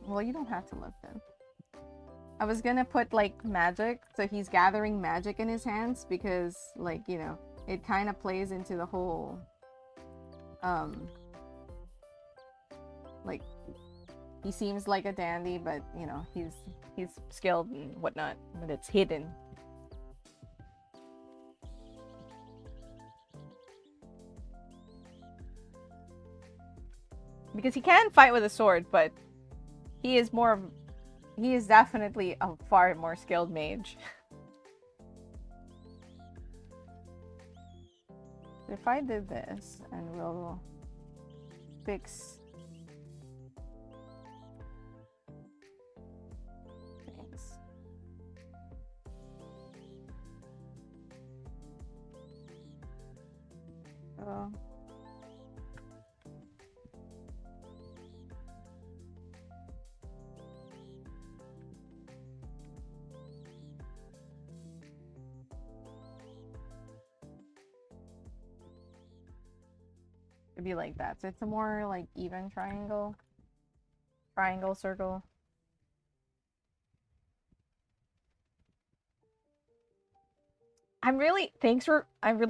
Well, you don't have to lift him. I was gonna put like magic, so he's gathering magic in his hands because, like, you know, it kind of plays into the whole, like, he seems like a dandy, but you know, he's skilled and whatnot, but it's hidden. Because he can fight with a sword, but he is definitely a far more skilled mage. If I did this, and we'll fix things. It'd be like that. So it's a more like even triangle, circle. I really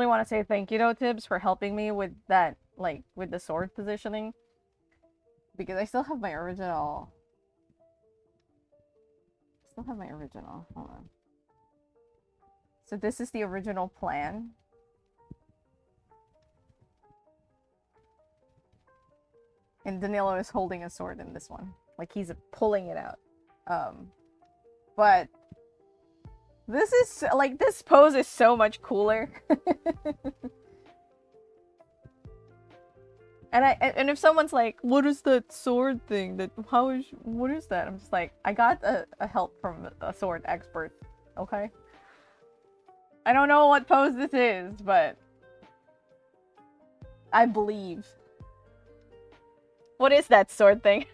want to say thank you though, Tibbs, for helping me with that, like with the sword positioning. Because I still have my original. Hold on. So this is the original plan. And Danilo is holding a sword in this one. Like he's pulling it out. But this is like, this pose is so much cooler. And if someone's like, what is that sword thing? What is that? I'm just like, I got a help from a sword expert. Okay? I don't know what pose this is, but I believe. What is that sword thing?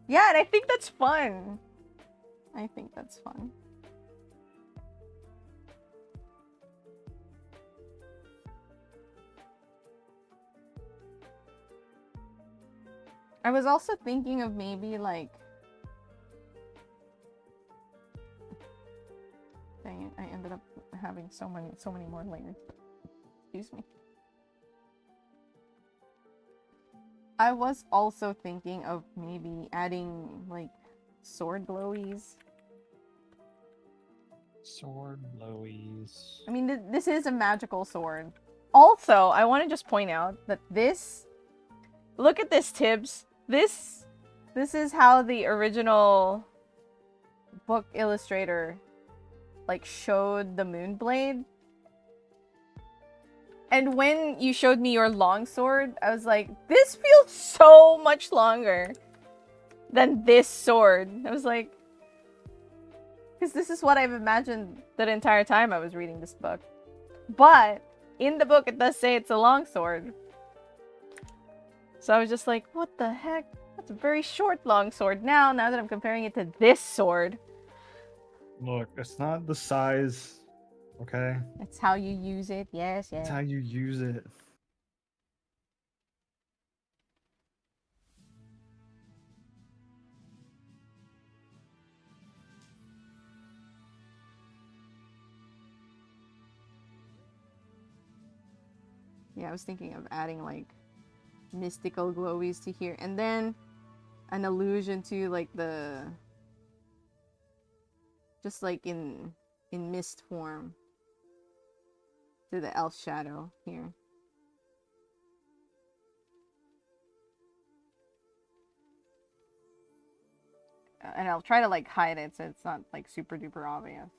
Yeah, and I think that's fun. I was also thinking of maybe like, dang it, I ended up having so many more layers. Excuse me. I was also thinking of maybe adding like sword glowies. Sword blowies. I mean, this is a magical sword. Also, I want to just point out that this. Look at this, Tibbs. This is how the original book illustrator like showed the Moonblade. And when you showed me your longsword, I was like, this feels so much longer than this sword. I was like, because this is what I've imagined the entire time I was reading this book. But in the book, it does say it's a longsword. So I was just like, what the heck? That's a very short longsword now that I'm comparing it to this sword. Look, it's not the size, okay? That's how you use it. Yes. It's how you use it. Yeah, I was thinking of adding like mystical glowies to here, and then an allusion to like the, just like in mist form, to the elf shadow here. and I'll try to like hide it so it's not like super duper obvious.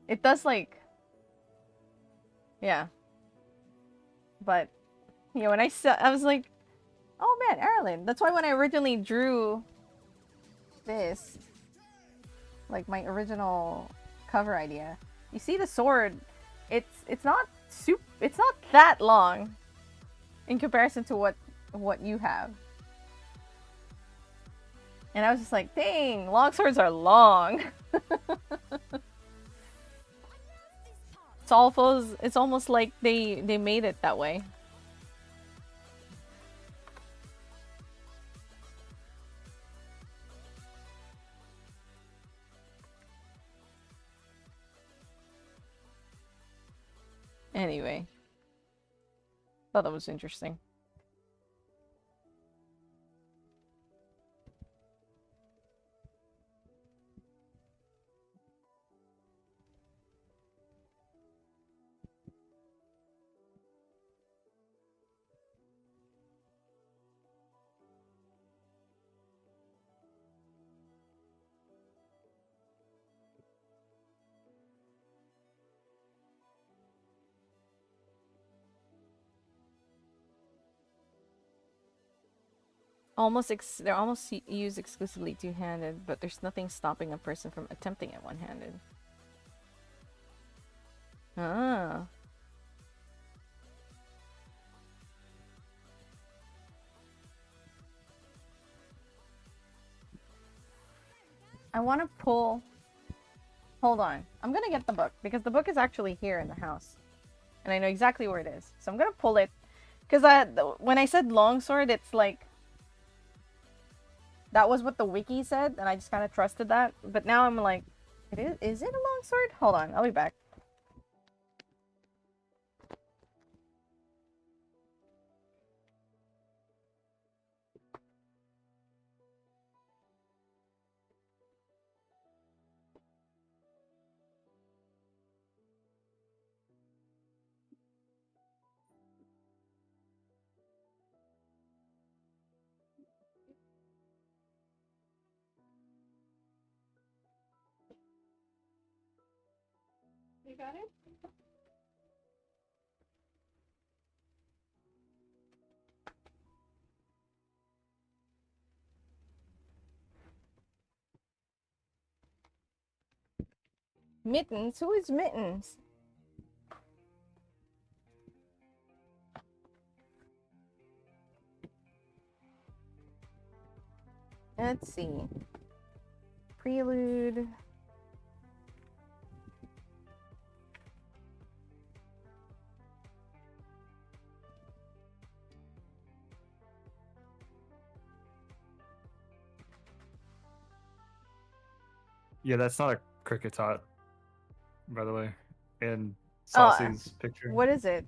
It does like, yeah. But yeah, when I saw, I was like, oh man, Erlen. That's why when I originally drew this, like my original cover idea, you see the sword, it's not it's not that long in comparison to what you have. And I was just like, dang, long swords are long. It's almost like they made it that way. Anyway, thought that was interesting. They're almost used exclusively two-handed, but there's nothing stopping a person from attempting it one-handed. Ah. I want to pull. Hold on. I'm gonna get the book because the book is actually here in the house, and I know exactly where it is. So I'm gonna pull it because when I said longsword, it's like that was what the wiki said, and I just kind of trusted that. But now I'm like, is it a longsword? Hold on, I'll be back. You got it? Mittens? Who is Mittens? Let's see. Prelude. Yeah, that's not a cricket tot, by the way. In Saucy's picture, What is it?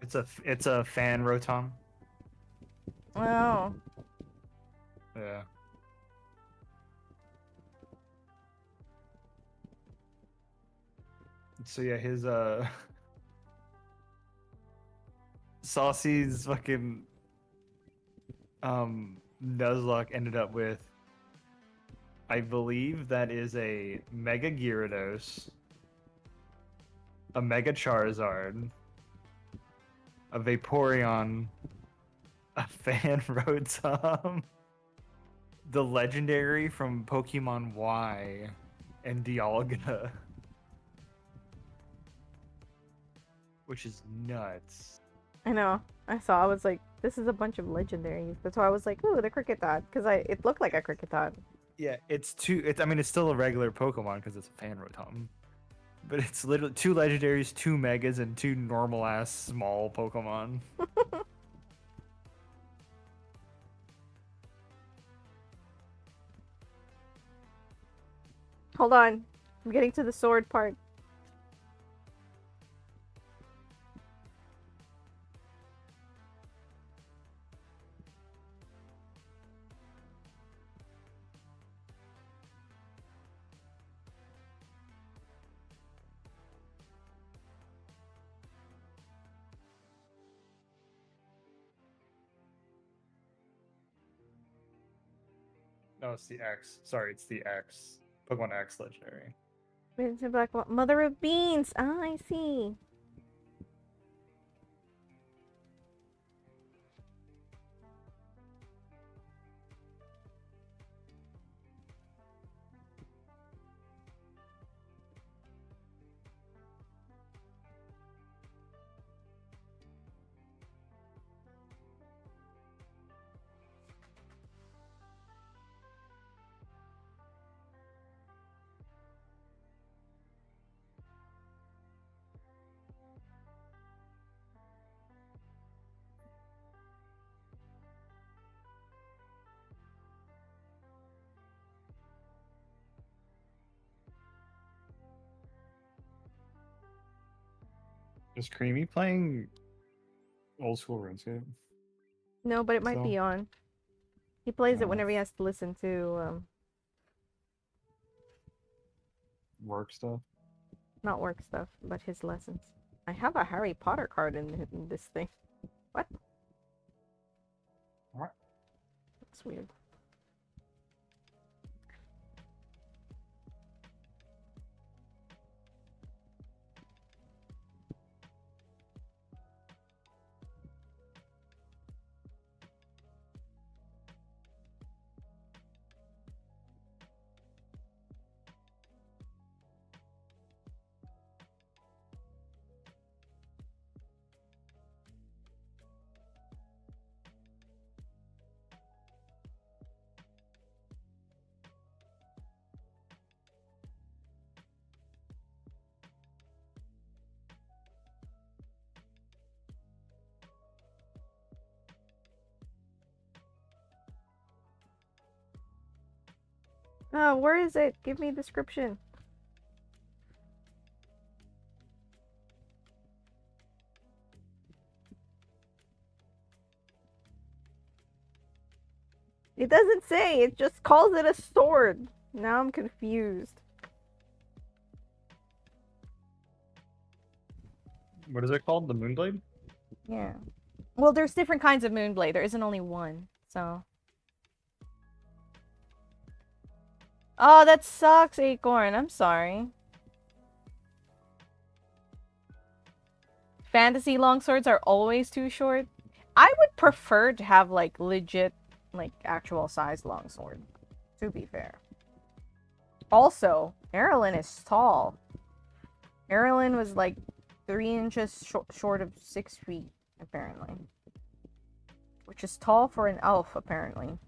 it's a fan rotom. Oh. Yeah. So yeah, his Saucy's fucking Nuzlocke ended up with, I believe that is a Mega Gyarados, a Mega Charizard, a Vaporeon, a Fan Rotom, the legendary from Pokemon Y, and Dialga. Which is nuts. I know. I saw. I was like, this is a bunch of legendaries. That's why I was like, ooh, the Kricketot, because it looked like a Kricketot. Yeah, I mean, it's still a regular Pokemon because it's a fan Rotom. But it's literally 2 legendaries, 2 megas, and 2 normal ass small Pokemon. Hold on. I'm getting to the sword part. No, it's the X. Sorry, it's the X. Pokemon X legendary. It's a black mother of beans. Ah, I see. Is Creamy playing old school RuneScape? No, but it might So, be on. He plays it no. whenever he has to listen to Work stuff. not work stuff, but his lessons. I have a Harry Potter card in this thing. What? What? That's weird. Oh, where is it? Give me a description. It doesn't say. It just calls it a sword. Now I'm confused. What is it called? The Moonblade? Yeah. Well, there's different kinds of Moonblade. There isn't only one, so. Oh, that sucks, Acorn. I'm sorry. Fantasy longswords are always too short. I would prefer to have, like, legit, like, actual size longsword. To be fair. Also, Erlen is tall. Erlen was, like, 3 inches short of 6 feet, apparently. Which is tall for an elf, apparently.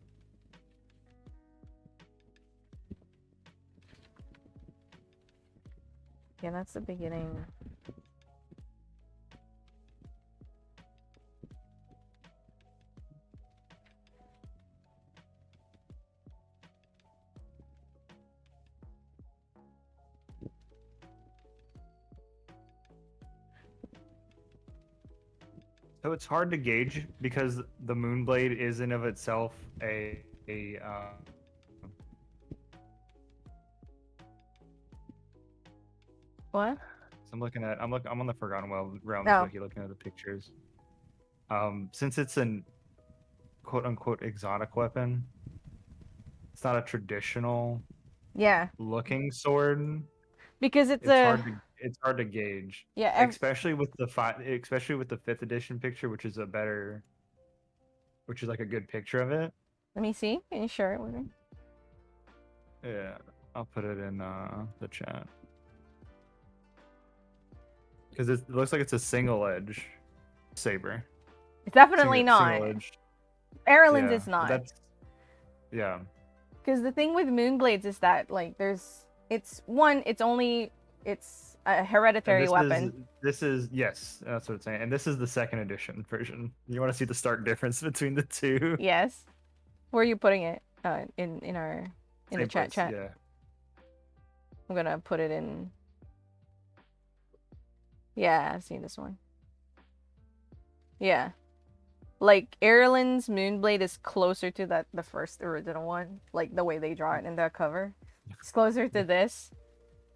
Yeah, that's the beginning. So it's hard to gauge because the Moonblade is in of itself a What? So I'm on the Forgotten Realms Oh. wiki looking at the pictures. Since it's an quote unquote exotic weapon, it's not a traditional Yeah. looking sword. Because it's It's hard to gauge. Yeah, Especially with the 5th edition picture, which is like a good picture of it. let me see. Can you share it with me? Yeah, I'll put it in the chat. Because it looks like it's a single edge saber. It's definitely not. Single edge. Erlen's Yeah, is not. That's yeah. Because the thing with Moonblades is that, like, it's a hereditary weapon. This is yes, that's what it's saying. And this is the 2nd edition version. You want to see the stark difference between the two? Yes. Where are you putting it? In the chat. Yeah. I'm gonna put it in. Yeah, I've seen this one. Yeah. Like, Erlen's Moonblade is closer to the first original one. Like, the way they draw it in the cover. It's closer to this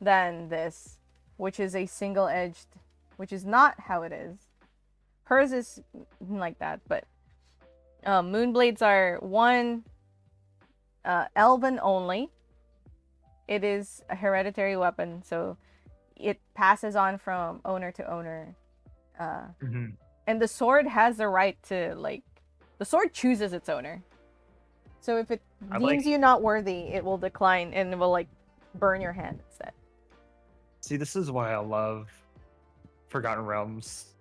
than this, which is a single-edged, which is not how it is. Hers is like that, but Moonblades are, one, elven only. It is a hereditary weapon, so it passes on from owner to owner. Hmm. And the sword has the right to like, the sword chooses its owner. So if it I deems like. you not worthy, it will decline and it will like burn your hand instead. See, this is why I love Forgotten Realms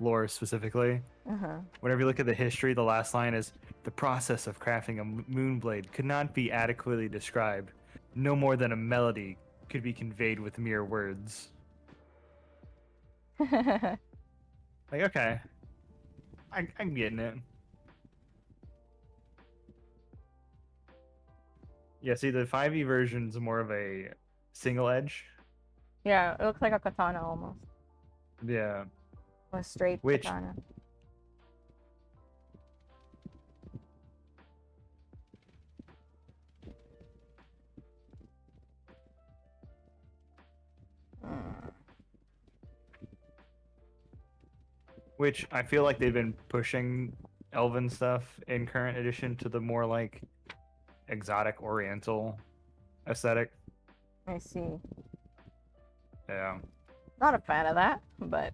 lore specifically. Uh-huh. Whenever you look at the history, the last line is the process of crafting a moonblade could not be adequately described. No more than a melody could be conveyed with mere words. Like, okay, I'm getting it. Yeah, see, the 5e version's more of a single edge. Yeah, it looks like a katana almost. Yeah, A straight which katana. Mm. which I feel like they've been pushing elven stuff in current edition to the more like exotic oriental aesthetic. I see. Yeah. Not a fan of that, but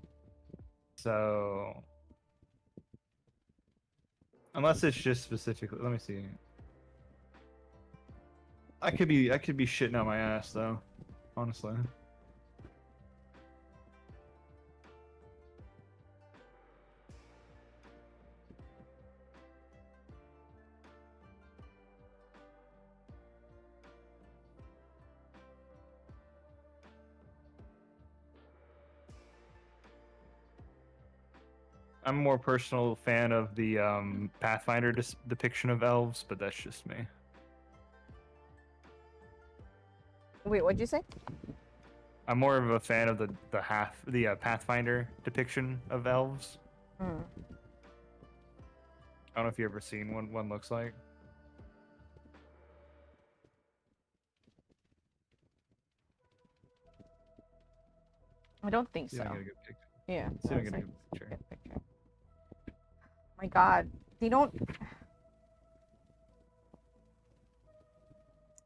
So unless it's just specifically, let me see. I could be shitting out my ass though, honestly. I'm a more personal fan of the Pathfinder depiction of elves, but that's just me. wait, what'd you say? I'm more of a fan of the Pathfinder depiction of elves. Hmm. I don't know if you ever seen one looks like. I don't think See if I so. can get a good picture. Yeah. See if I One can get a sec. good picture. Good picture. My God, they don't.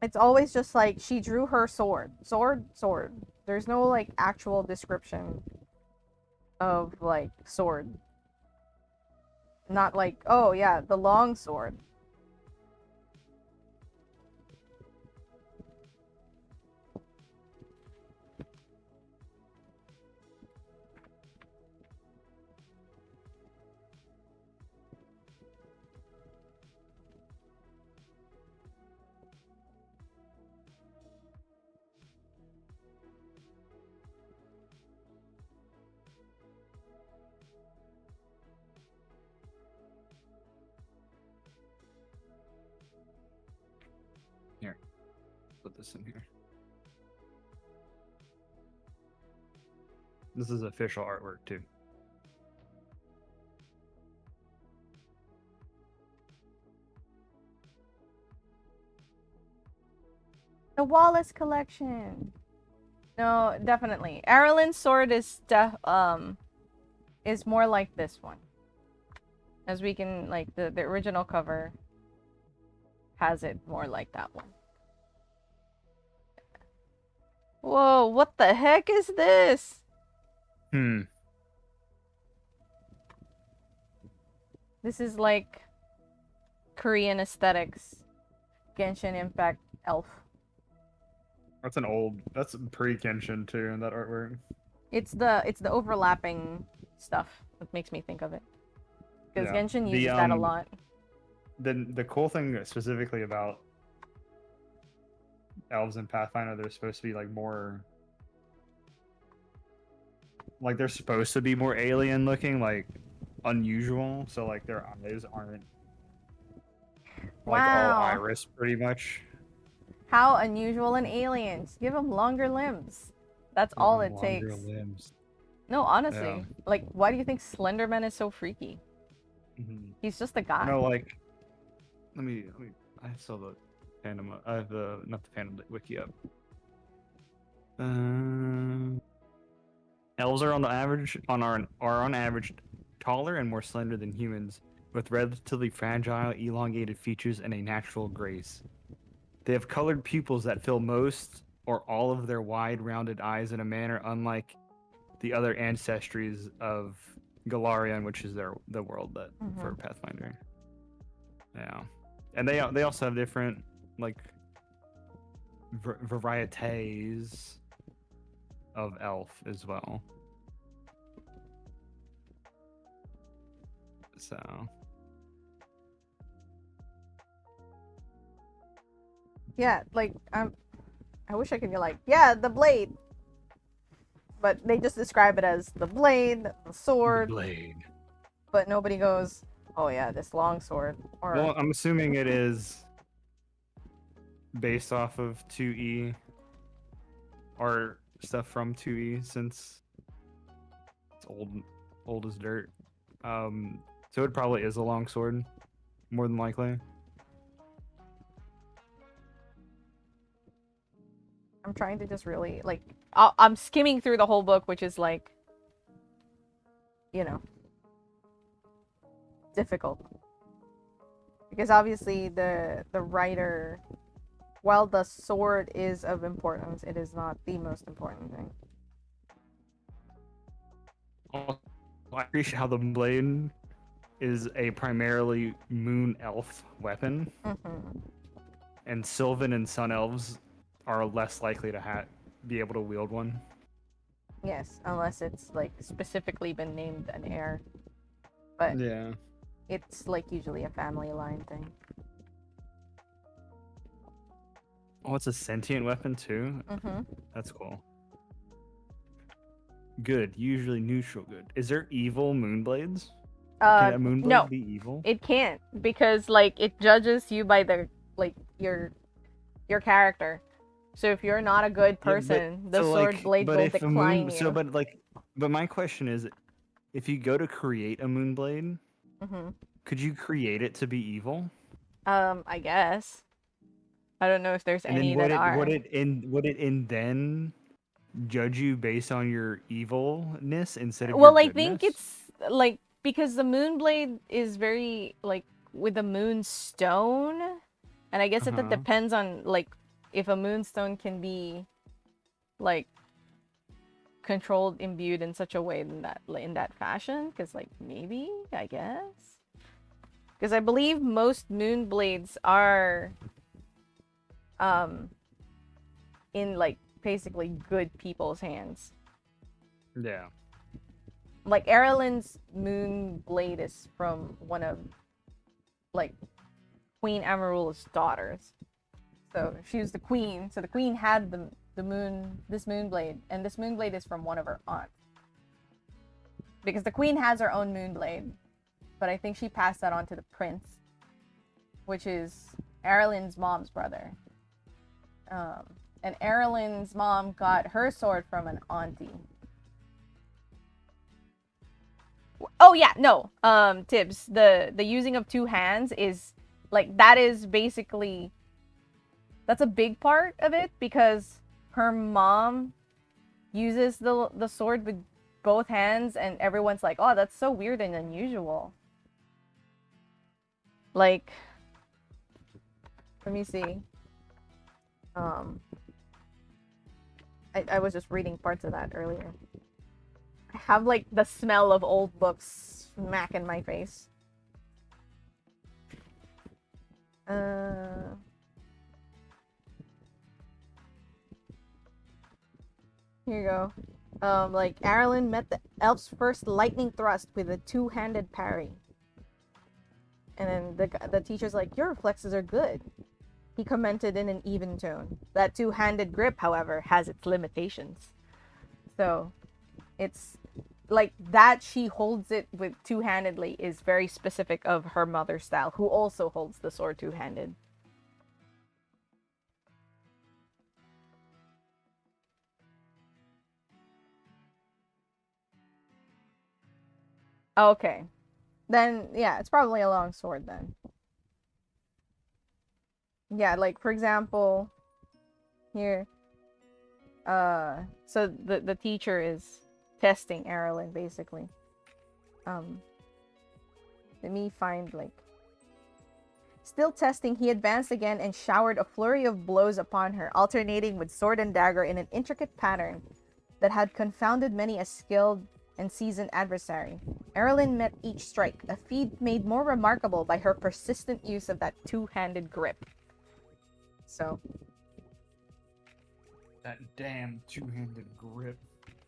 It's always just like she drew her sword, sword, sword. There's no like actual description of like sword. Not like, oh yeah, the long sword. Here, put this in here. This is official artwork too. The Wallace collection. No, definitely. Aerlin's sword is more like this one. As we can like the original cover has it more like that one. Whoa, what the heck is this? This is like Korean aesthetics. Genshin Impact elf. That's pre-Kenshin too in that artwork. It's the overlapping stuff that makes me think of it. Because Yeah. Genshin uses that a lot. The cool thing specifically about elves in Pathfinder, they're supposed to be like more like they're supposed to be more alien looking, like unusual. So like their eyes aren't like all Wow. iris pretty much. How unusual and aliens. Give them longer limbs. That's all it Longer takes. limbs. No, honestly. Yeah. Like, why do you think Slenderman is so freaky? Mm-hmm. He's just a guy. No, like let me I saw the fandom. I have the not the fandom the wiki up. Elves are on average taller and more slender than humans, with relatively fragile, elongated features and a natural grace. They have colored pupils that fill most or all of their wide, rounded eyes in a manner unlike the other ancestries of Galarian, which is the world that for Pathfinder. Yeah, and they also have different like varieties of elf as well. So Yeah, like I wish I could be like, yeah, the blade. But they just describe it as the blade, the sword, blade. but nobody goes, oh yeah, this long sword. Or Well, I'm assuming it is based off of 2E or stuff from 2E since it's old as dirt. So it probably is a long sword, more than likely. I'm trying to just really like I'm skimming through the whole book, which is like, you know, difficult because obviously the writer, while the sword is of importance, it is not the most important thing. Also, I appreciate how the blade is a primarily moon elf weapon, and Sylvan and Sun elves are less likely to be able to wield one. Yes, unless it's like specifically been named an heir, but Yeah. it's like usually a family line thing. Oh, it's a sentient weapon too? That's cool. Good. Usually neutral good. Is there evil moonblades? Can a moonblade No, be evil? it can't because like it judges you by the like your character. So if you're not a good person, the sword blade will decline you. But my question is, if you go to create a moonblade, could you create it to be evil? I guess. I don't know if there's And any then that are. would it then judge you based on your evilness instead of your Well, I goodness? think it's like because the moonblade is very like with the moonstone, and I guess that depends on like if a moonstone can be like controlled, imbued in such a way in that fashion. Because like maybe I guess because I believe most moonblades are in like basically good people's hands. Yeah. Like Erlin's moon blade is from one of like Queen Amarula's daughters. So she was the queen. So the queen had the moon this moon blade, and this moon blade is from one of her aunts. Because the queen has her own moon blade, but I think she passed that on to the prince, which is Erlin's mom's brother. And Erlin's mom got her sword from an auntie. Oh yeah, no. Tibbs, the using of two hands is like that is basically that's a big part of it because her mom uses the sword with both hands and everyone's like, "Oh, that's so weird and unusual." Like let me see. I was just reading parts of that earlier. I have like the smell of old books smack in my face. Here you go. Like Arlen met the elf's first lightning thrust with a two-handed parry. And then the teacher's like, "Your reflexes are good." He commented in an even tone. That two-handed grip, however, has its limitations. So, it's like that she holds it with two-handedly is very specific of her mother's style, who also holds the sword two-handed. Okay. Then, yeah, it's probably a long sword then. Yeah, like, for example, here, so the teacher is testing Erlen, basically. Let me find, like, Still testing, he advanced again and showered a flurry of blows upon her, alternating with sword and dagger in an intricate pattern that had confounded many a skilled and seasoned adversary. Erlyn met each strike, a feat made more remarkable by her persistent use of that two-handed grip. So, That damn two-handed grip.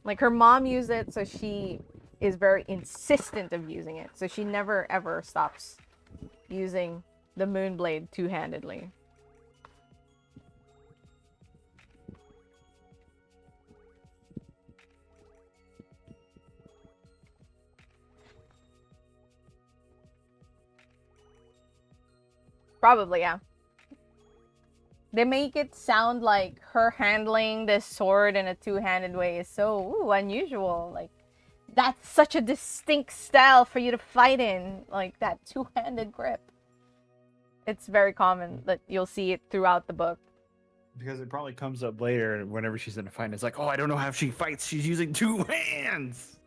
like, her mom used it, so she is very insistent of using it. So she never ever stops using the Moonblade two-handedly. Probably, yeah. They make it sound like her handling this sword in a two-handed way is so unusual. Like, that's such a distinct style for you to fight in. Like, that two-handed grip. It's very common that you'll see it throughout the book. Because it probably comes up later whenever she's in a fight. It's like, oh, I don't know how she fights. She's using two hands.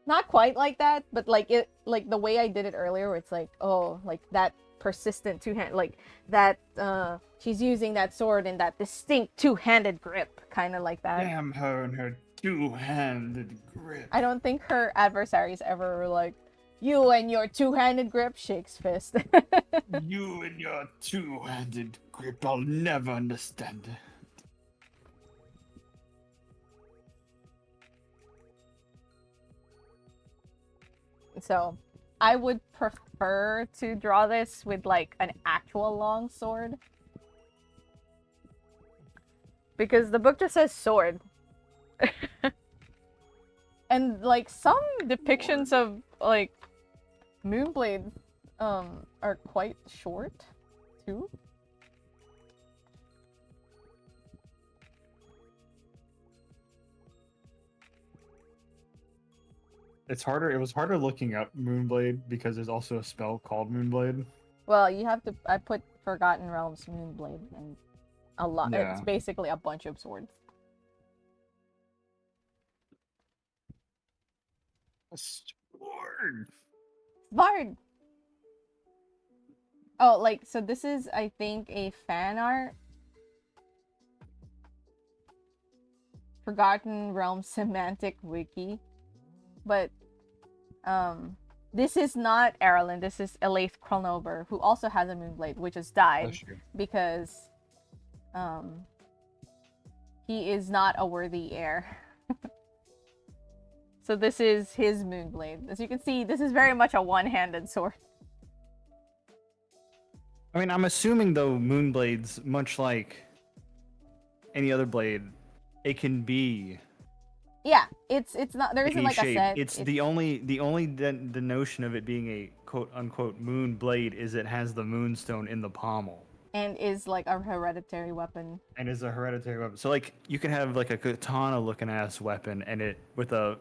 Not quite like that, but like it, like the way I did it earlier, where it's like, oh, like that persistent two-hand, like that. She's using that sword in that distinct two-handed grip, kind of like that. Damn her and her two-handed grip. I don't think her adversaries ever were like, you and your two-handed grip, shakes fist. You and your two-handed grip, I'll never understand. So, I would prefer to draw this with like an actual long sword. Because the book just says sword. And like some depictions of like Moonblade are quite short too. It's harder. It was harder looking up Moonblade because there's also a spell called Moonblade. Well, you have to. I put Forgotten Realms Moonblade and a lot. Yeah. It's basically a bunch of swords. A sword. Bard. Oh, like so. This is, I think, a fan art. Forgotten Realms semantic wiki, but this is not Erlyn. This is Elaith Chronover, who also has a Moonblade, which has died because he is not a worthy heir. So this is his Moonblade. As you can see, this is very much a one-handed sword. I mean, I'm assuming though Moonblades, much like any other blade, it can be Yeah, it's not. There isn't any like shape. a set. It's the only the notion of it being a quote unquote moon blade is it has the moonstone in the pommel. And is like a hereditary weapon. And is a hereditary weapon. So like you can have like a katana looking ass weapon and it with a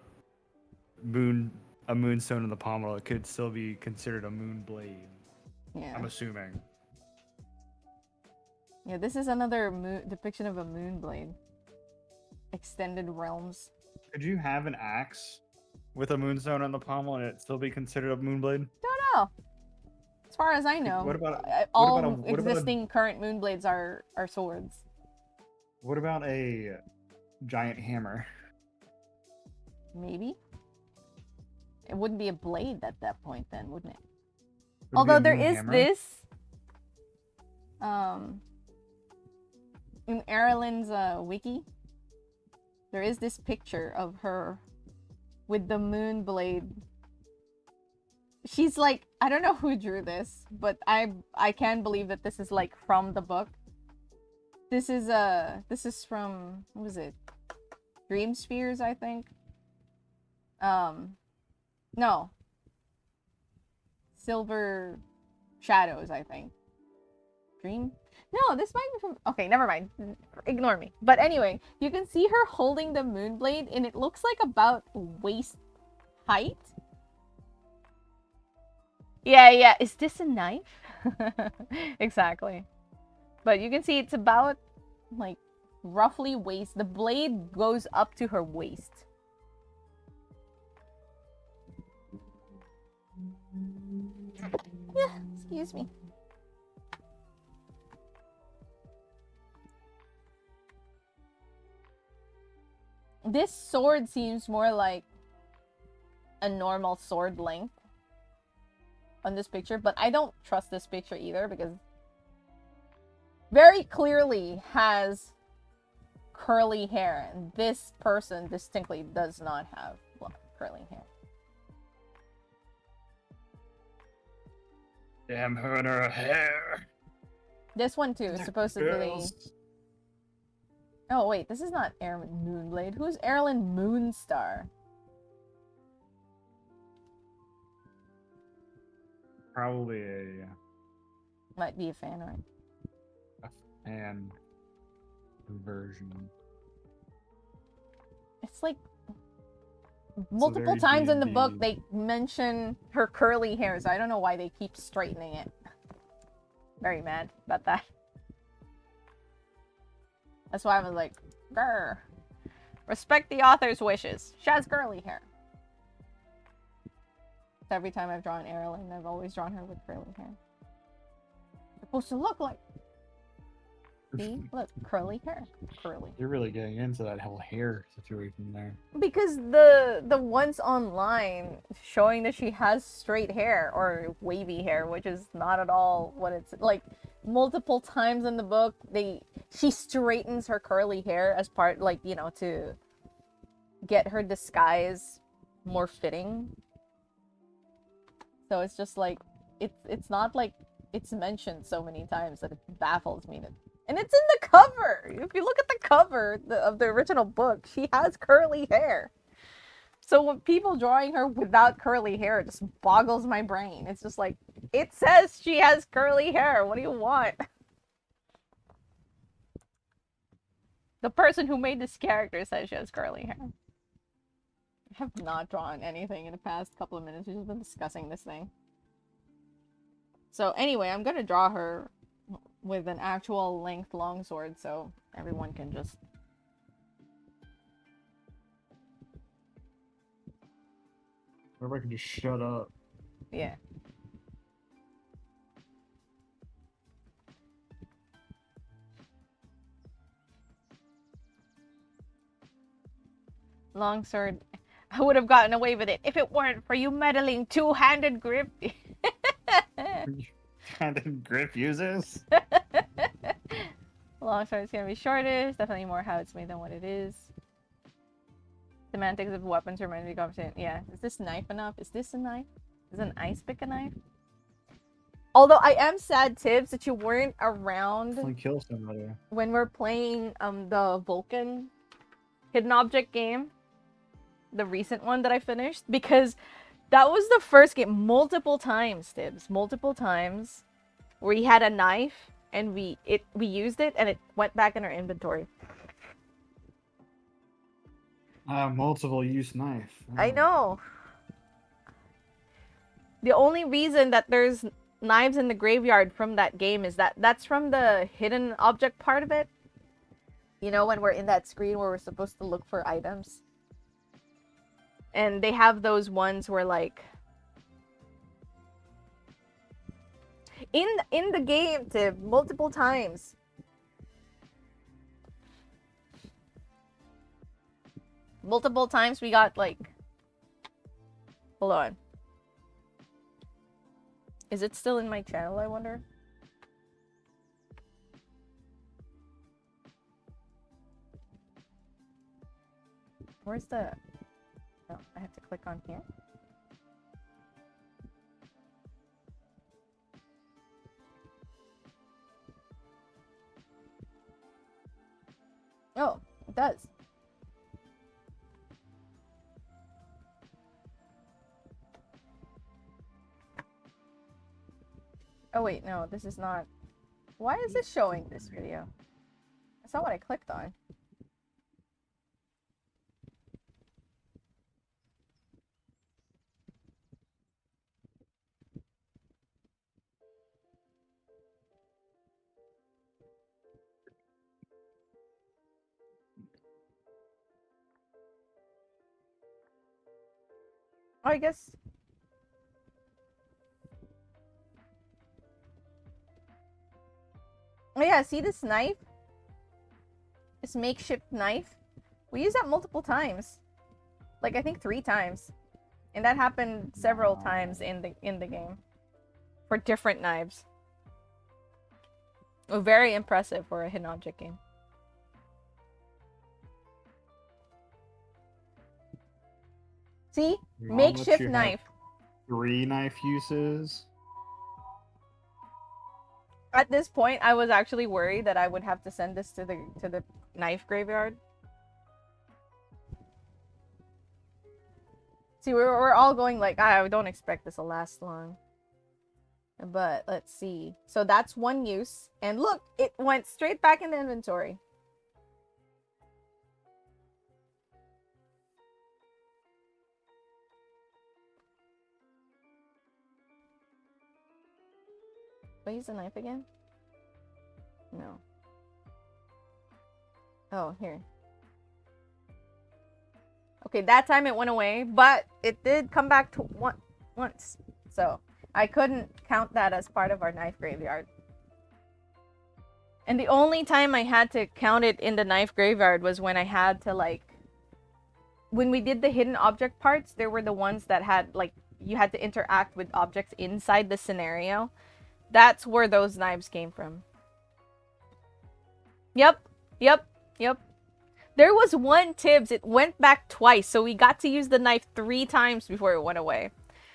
moonstone in the pommel, it could still be considered a moon blade. Yeah. I'm assuming. Yeah, this is another depiction of a Moonblade. Extended Realms. Could you have an axe with a moonstone on the pommel and it still be considered a moonblade? Don't know. As far as I know, What about all existing current Moonblades are swords. What about a giant hammer? Maybe. It wouldn't be a blade at that point then, wouldn't it? Would it be Although a there moon is hammer? this in Erlyn's wiki, there is this picture of her with the Moonblade. She's like, I don't know who drew this, but I can believe that this is like from the book. This is from, what was it? Dream Spheres, I think. No. Silver Shadows, I think. Dream? No, this might be from... Okay, never mind. Ignore me. But anyway, you can see her holding the Moonblade, and it looks like about waist height. Yeah. Is this a knife? Exactly. But you can see it's about, like, roughly waist. The blade goes up to her waist. Yeah, excuse me. This sword seems more like a normal sword length on this picture, but I don't trust this picture either because very clearly has curly hair, and this person distinctly does not have curly hair. Damn her hair. This one too is supposedly. Girls. Oh wait, this is not Erlen Moonblade. Who's Erlen Moonstar? Probably a Might be a fan art. fan version. It's like multiple very times in the book D&D. they mention her curly hair, so I don't know why they keep straightening it. Very mad about that. That's why I was like, grr. Respect the author's wishes. She has curly hair. Every time I've drawn Erlen, I've always drawn her with curly hair. It's supposed to look like. See? Look, curly hair. Curly. You're really getting into that whole hair situation there. Because the ones online showing that she has straight hair or wavy hair, which is not at all what it's like. Multiple times in the book, she straightens her curly hair as part, like, you know, to get her disguise more fitting. So it's just like it's not like it's mentioned so many times that it baffles me. And it's in the cover. If you look at the cover of the original book, she has curly hair. So when people drawing her without curly hair, it just boggles my brain. It's just like, it says she has curly hair. What do you want? The person who made this character says she has curly hair. I have not drawn anything in the past couple of minutes. We've just been discussing this thing. So anyway, I'm gonna draw her with an actual length longsword so everyone can just... Everybody can just shut up. Yeah. Longsword. I would have gotten away with it if it weren't for you meddling two-handed grip. Handed grip users? Longsword is gonna be shorter. It's definitely more how it's made than what it is. Semantics of weapons remind me of conversation. Yeah. Is this knife enough? Is this a knife? Is an ice pick a knife? Although I am sad, Tibbs, that you weren't around Definitely kill somebody. when we're playing the Vulcan hidden object game, the recent one that I finished, because that was the first game multiple times, Tibbs, multiple times, where we had a knife and we used it and it went back in our inventory. Multiple use knife. I know. The only reason that there's knives in the graveyard from that game is that that's from the hidden object part of it. You know, when we're in that screen where we're supposed to look for items. And they have those ones where, like, in the game, Tib, multiple times. Multiple times we got, like... Hold on. Is it still in my channel, I wonder? Where's the... Oh, I have to click on here. Oh, it does. Oh wait, no, this is not... Why is this showing this video? That's not what I clicked on. Oh, I guess... Oh yeah, see this knife? This makeshift knife? We used that multiple times. Like I think 3 times. And that happened several times in the game. For different knives. Oh, very impressive for a hidden object game. See? How much Makeshift you have? knife. 3 knife uses. At this point, I was actually worried that I would have to send this to the knife graveyard. See, we're all going like, I don't expect this to last long. But let's see. So that's 1 use. And look, it went straight back in the inventory. Do I use the knife again? No. Oh, here. Okay, that time it went away, but it did come back to once. So I couldn't count that as part of our knife graveyard. And the only time I had to count it in the knife graveyard was when I had to like... When we did the hidden object parts, there were the ones that had like... You had to interact with objects inside the scenario. That's where those knives came from. Yep. There was 1 Tibbs. It went back twice, so we got to use the knife 3 times before it went away.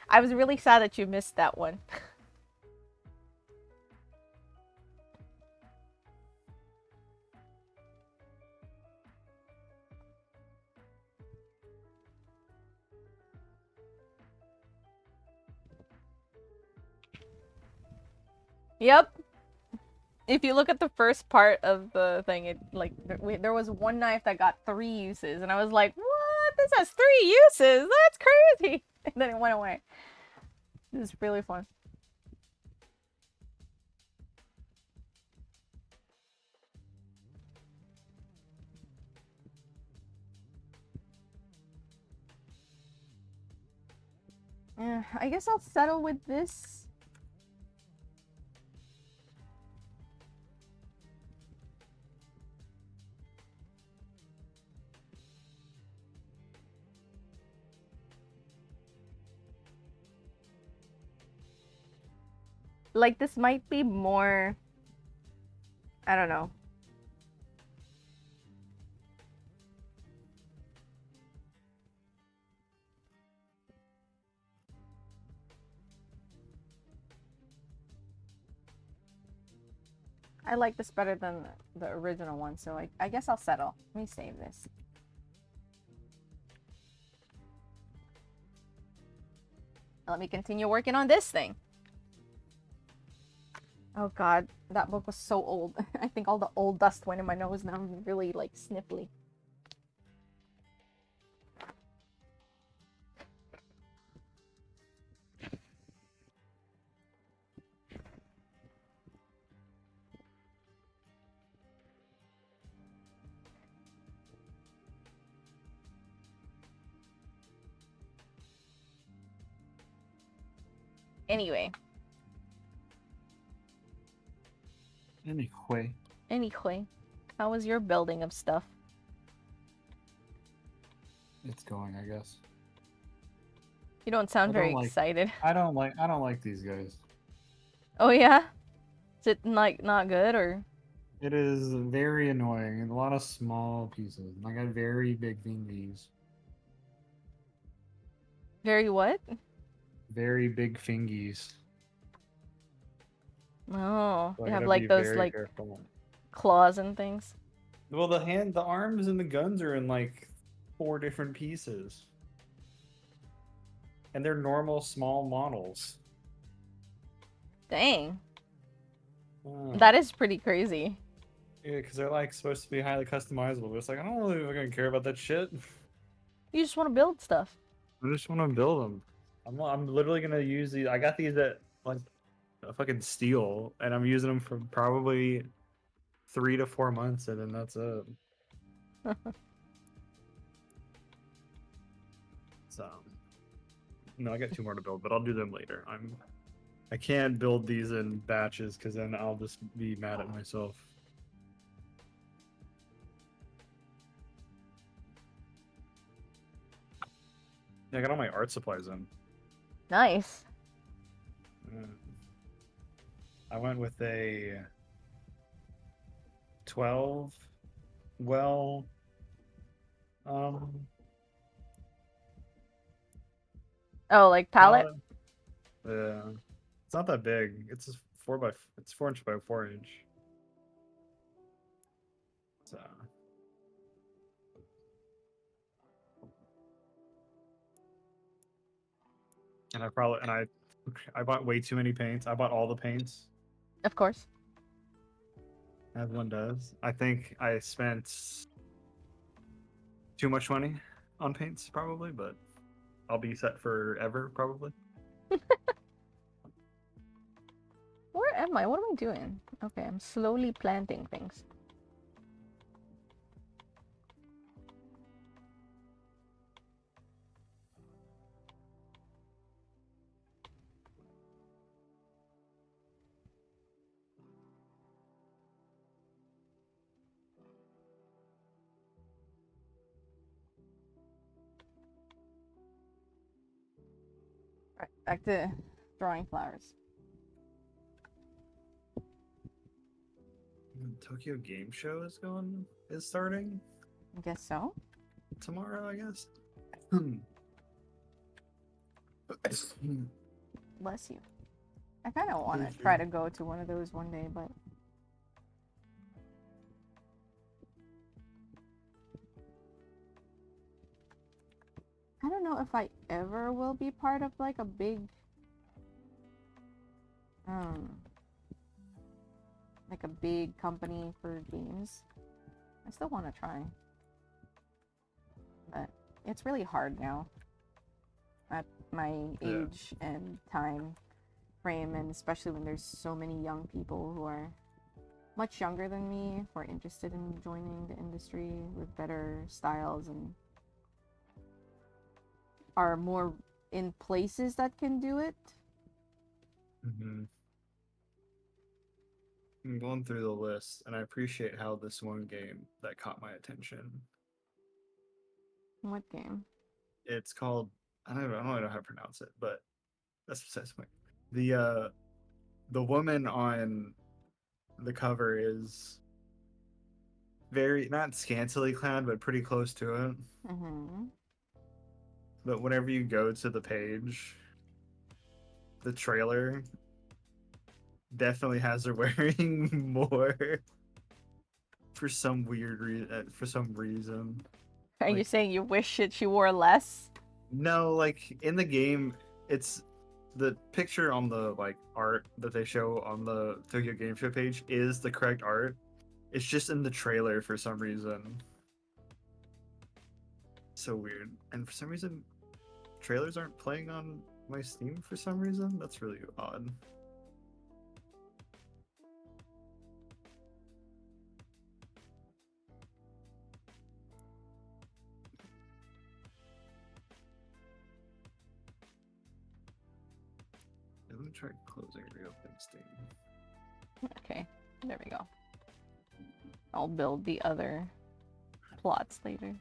I was really sad that you missed that one. Yep. If you look at the first part of the thing, it like there was 1 knife that got 3 uses, and I was like, "What? This has 3 uses? That's crazy!" And then it went away. It was really fun. Yeah, I guess I'll settle with this. Like, this might be more... I don't know. I like this better than the original one, so I guess I'll settle. Let me save this. Let me continue working on this thing. Oh god, that book was so old. I think all the old dust went in my nose now. I'm really, like, sniffly. Anyway. Anyway. How was your building of stuff? It's going, I guess. You don't sound very excited. I don't like these guys. Oh yeah? Is it like not good or? It is very annoying and a lot of small pieces. I got very big fingies. Very what? Very big fingies. Oh, So I you have gotta like be those very like careful. claws and things. Well, the arms, and the guns are in like 4 different pieces, and they're normal small models. Dang, Oh. that is pretty crazy. Yeah, because they're like supposed to be highly customizable, but it's like I don't really fucking care about that shit. You just want to build stuff. I just want to build them. I'm literally gonna use these. I got these at like a fucking steal, and I'm using them for probably 3 to 4 months, and then that's it. So, no, I got 2 more to build, but I'll do them later. I can't build these in batches because then I'll just be mad at myself. I got all my art supplies in. Nice. Mm. I went with a 12 well um Oh, like palette? palette. Yeah. It's not that big. It's just it's 4 inch by 4 inch. So and I bought way too many paints. I bought all the paints, Of course. as one does. I think I spent too much money on paints probably, but I'll be set forever probably. Where am I? What am I doing? Okay, I'm slowly planting things. Right, back to drawing flowers. Tokyo Game Show is starting I guess so. tomorrow, I guess. Bless you. I kind of want Thank to you. try to go to one of those one day, but I don't know if I ever will be part of like a big, like a big company for games. I still want to try, but it's really hard now at my Yeah. age and time frame, and especially when there's so many young people who are much younger than me who are interested in joining the industry with better styles and are more in places that can do it. Hmm. I'm going through the list, and I appreciate how this one game that caught my attention. What game? It's called I don't really know how to pronounce it, but that's besides the point. The woman on the cover is very not scantily clad, but pretty close to it. Mm-hmm. But whenever you go to the page, the trailer definitely has her wearing more for some for some reason. Are you Like, saying you wish that she wore less? no, like in the game, it's the picture on the like art that they show on the Tokyo Game Show page is the correct art. It's just in the trailer for some reason. So weird. And for some reason, trailers aren't playing on my Steam for some reason. That's really odd. Let me try closing and reopening Steam. Okay, there we go. I'll build the other plots later.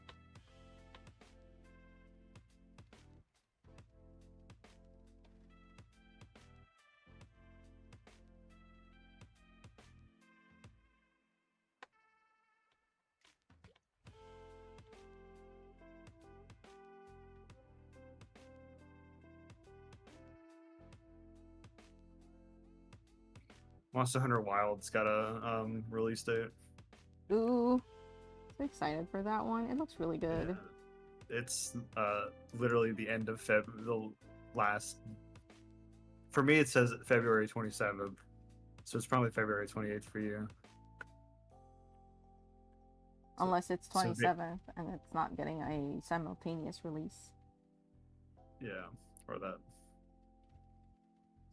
Monster Hunter Wild's got a release date. Ooh, so excited for that one. It looks really good. Yeah. It's literally the end of the last. For me, it says February 27th, so it's probably February 28th for you. Unless it's so they- 27th and it's not getting a simultaneous release. Yeah, or that.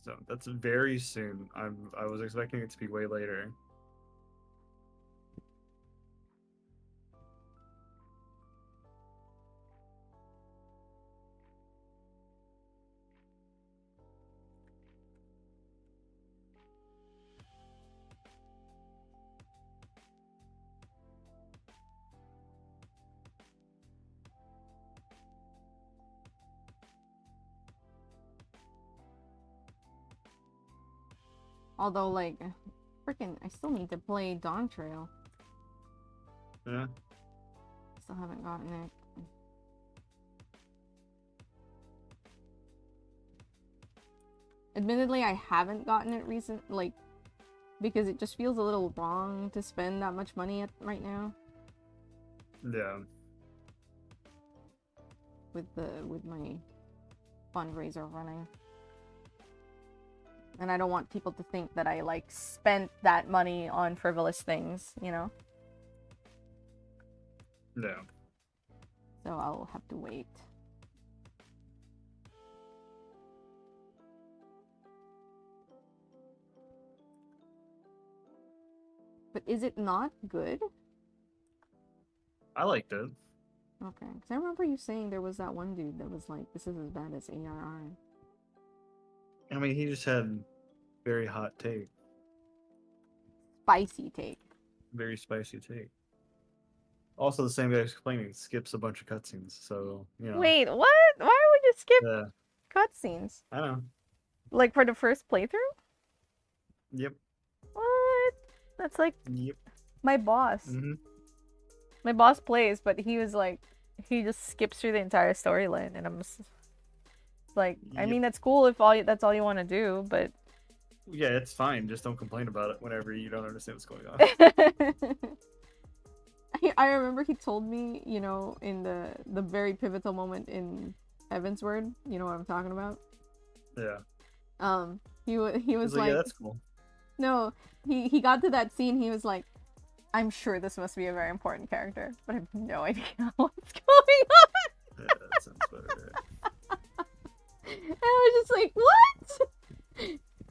So that's very soon. I was expecting it to be way later. Although, like, freaking, I still need to play Dawn Trail. Yeah. Still haven't gotten it. Admittedly, I haven't gotten it because it just feels a little wrong to spend that much money right now Yeah. with my fundraiser running. And I don't want people to think that I like spent that money on frivolous things, you know? Yeah. So I'll have to wait. But is it not good? I liked it. Okay, because I remember you saying there was that one dude that was like, this is as bad as ARR. I mean, he just had very hot take, Spicy take. very spicy take. Also, the same guy who's complaining skips a bunch of cutscenes, so you know. Wait, what? Why would you skip Yeah, cutscenes? I know. Like for the first playthrough? Yep. What? That's like Yep. my boss. Mm-hmm. My boss plays, but he was like, he just skips through the entire storyline, and I'm just like, I Yep. mean, that's cool if that's all you want to do, but Yeah, it's fine. Just don't complain about it whenever you don't understand what's going on. I remember he told me, you know, in the very pivotal moment in Heavensward, you know what I'm talking about? Yeah. He was He's like, like, yeah, that's cool. no, he got to that scene, he was like, I'm sure this must be a very important character, but I have no idea what's going on. Yeah, that sounds better. And I was just like, what?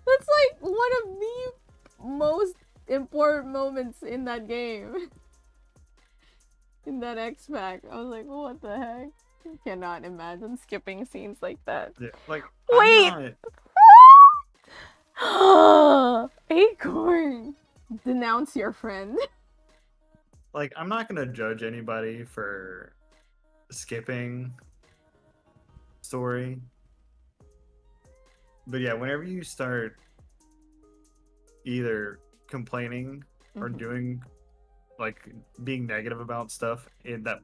That's like one of the most important moments in that game. In that X-Pack. I was like, what the heck? I cannot imagine skipping scenes like that. Yeah, like Wait! I'm not, Acorn! Denounce your friend. I'm not gonna judge anybody for skipping story. But yeah, whenever you start either complaining or Mhm. doing being negative about stuff that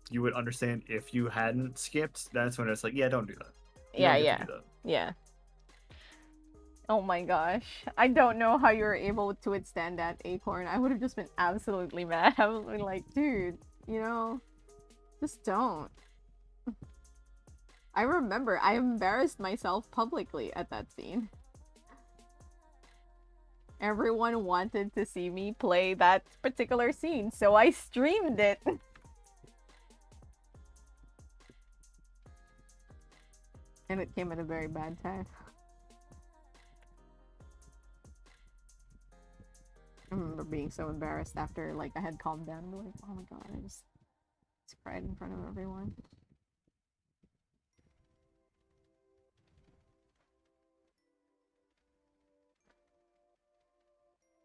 you would understand if you hadn't skipped, that's when it's like, yeah, don't do that. You Yeah, don't get yeah. to do that. Yeah. Oh my gosh. I don't know how you were able to withstand that, Acorn. I would have just been absolutely mad. I would have been like, dude, you know, just don't. I remember I embarrassed myself publicly at that scene. Everyone wanted to see me play that particular scene, so I streamed it. And it came at a very bad time. I remember being so embarrassed after I had calmed down and be like, oh my god, I just cried in front of everyone.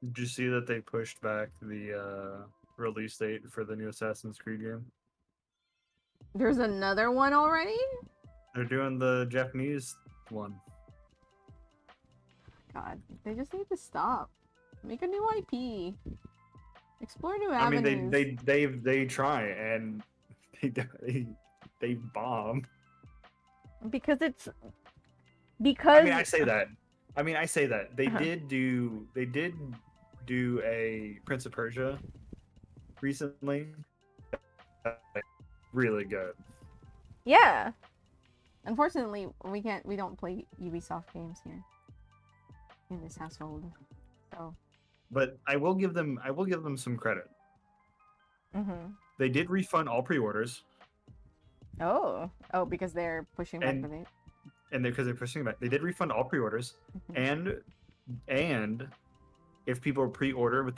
Did you see that they pushed back the release date for the new Assassin's Creed game? There's another one already? They're doing the Japanese one. God, they just need to stop. Make a new IP. Explore new I mean, avenues. they try and they bomb. Because it's I mean, I say that. They Uh-huh. did do a Prince of Persia recently. Really good. Yeah. Unfortunately, we don't play Ubisoft games here in this household. So, But I will give them some credit. They did refund all pre-orders, Oh, because they're pushing back the date. and because they're pushing back, they did refund all pre-orders, Mhm. and if people pre-order with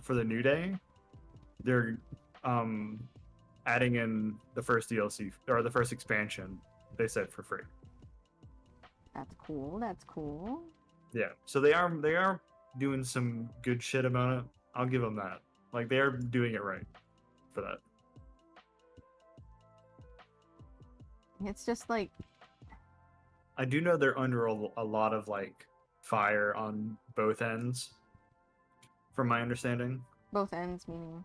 for the new day, they're adding in the first DLC or the first expansion. They said for free. That's cool. That's cool. Yeah, so they are doing some good shit about it. I'll give them that. Like they are doing it right for that. It's just like, I do know they're under a lot of fire on both ends, from my understanding. Both ends meaning.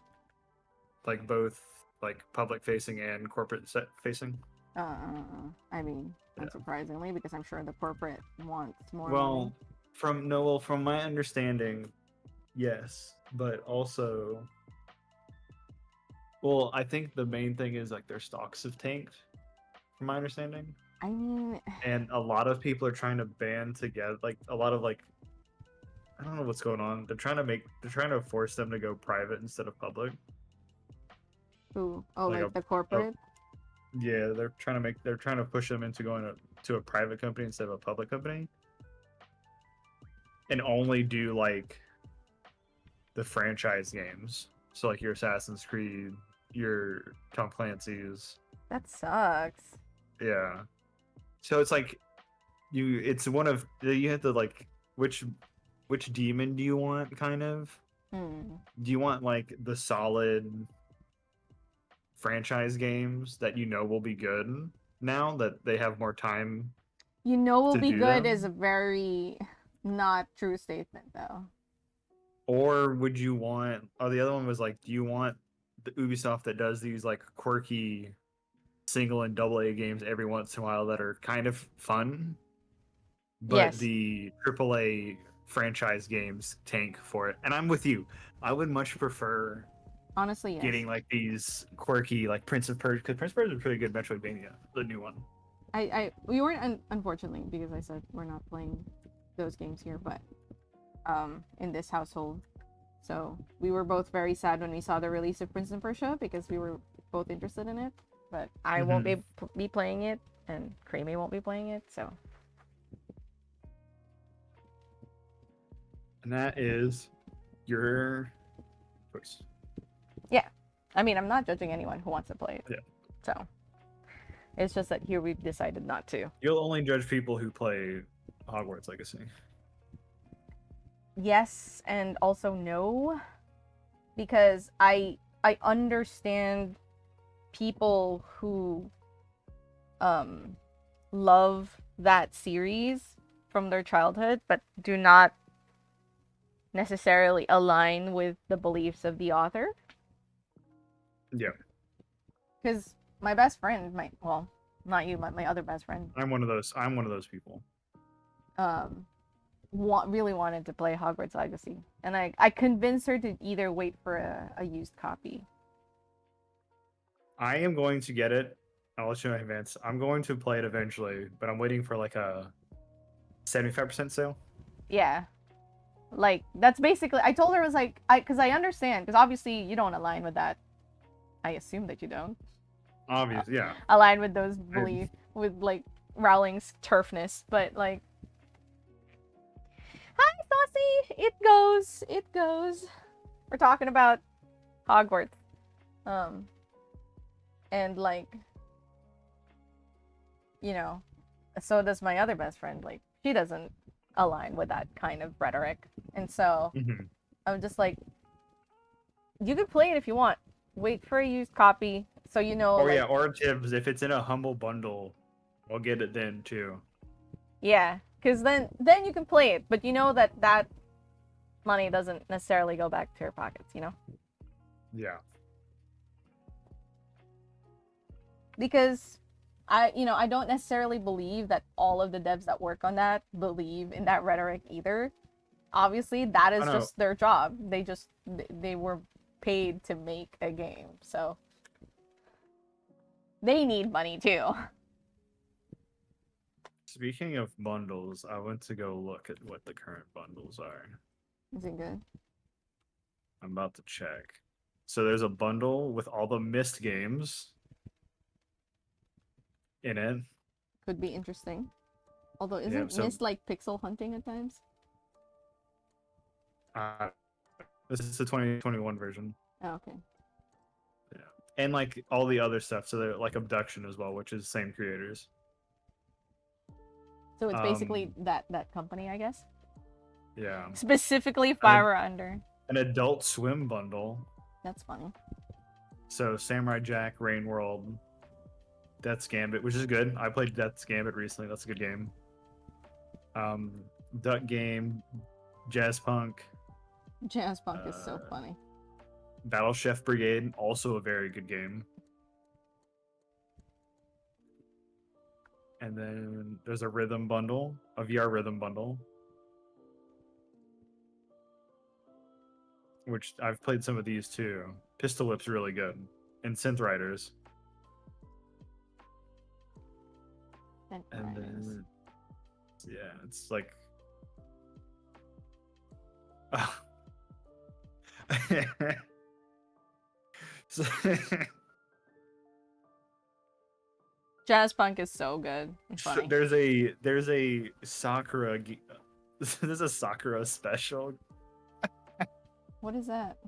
Like both like public facing and corporate set facing. I mean, Yeah. unsurprisingly, because I'm sure the corporate wants more Well, money. from my understanding, yes, but also, well, I think the main thing is like their stocks have tanked, from my understanding, I mean, and a lot of people are trying to band together, like a lot of like, I don't know what's going on. They're trying to force them to go private instead of public. who? Oh, Like like the corporate? Yeah, they're trying to push them into going to a private company instead of a public company, and only do like the franchise games. So like your Assassin's Creed, your Tom Clancy's. That sucks. Yeah. So it's like it's one of you have to like which demon do you want kind of? Hmm. Do you want like the solid franchise games that you know will be good now that they have more time You know, will to be do good them? is a very not true statement, though. Or would you want the other one was like, do you want the Ubisoft that does these like quirky single and double A games every once in a while that are kind of fun, but Yes. the AAA franchise games tank for it? And I'm with you. I would much prefer Honestly, yes. getting like these quirky like Prince of Persia, because Prince of Persia is a pretty good Metroidvania, the new one. We weren't unfortunately, because I said we're not playing those games here, but in this household. So we were both very sad when we saw the release of Prince of Persia because we were both interested in it. But I won't be playing it, and Creamy won't be playing it. So And that is your choice. I mean, I'm not judging anyone who wants to play it. Yeah. So it's just that here we've decided not to. You'll only judge people who play Hogwarts Legacy. Yes, and also no, because I understand people who love that series from their childhood but do not necessarily align with the beliefs of the author. Yeah. Because my best friend, well, not you, my other best friend, I'm one of those people. really wanted to play Hogwarts Legacy, and I convinced her to either wait for a used copy. I am going to get it. I'll let you know in advance. I'm going to play it eventually, but I'm waiting for like a 75% sale. Yeah. Like, that's basically, I told her, I was like, because I understand, because obviously you don't align with that. I assume that you don't Obvious, yeah. align with those beliefs, with like Rowling's turfness, but like, hi Saucy, it goes. We're talking about Hogwarts, and like, you know, so does my other best friend. Like, she doesn't align with that kind of rhetoric, and so Mhm. I'm just like, you can play it if you want. Wait for a used copy, so you know. Oh like, yeah, or Tibbs, if it's in a humble bundle, I'll get it then too. Yeah, because then you can play it, but you know that money doesn't necessarily go back to your pockets, you know? Yeah. Because I don't necessarily believe that all of the devs that work on that believe in that rhetoric either. Obviously, that is just their job. They were paid to make a game, so they need money too. Speaking of bundles, I went to go look at what the current bundles are. Is it good? I'm about to check. So there's a bundle with all the Myst games in it. Could be interesting. Although, isn't so- Myst like pixel hunting at times? This is the 2021 version. Oh, okay. And like all the other stuff. So they're like Abduction as well, which is same creators. So it's basically that company, I guess. Yeah. Specifically Fire Under. An Adult Swim bundle. That's funny. So Samurai Jack, Rain World, Death's Gambit, which is good. I played Death's Gambit recently. That's a good game. Duck Game, Jazz Punk, Jazz Punk is so Uh, funny. Battle Chef Brigade, also a very good game. And then there's a rhythm bundle, a VR rhythm bundle, which I've played some of these too. Pistol Whip's really good, and Synth Riders. And then, yeah, it's like, So- Jazz Punk is so good and funny. there's a Sakura. There's a Sakura special. What is that?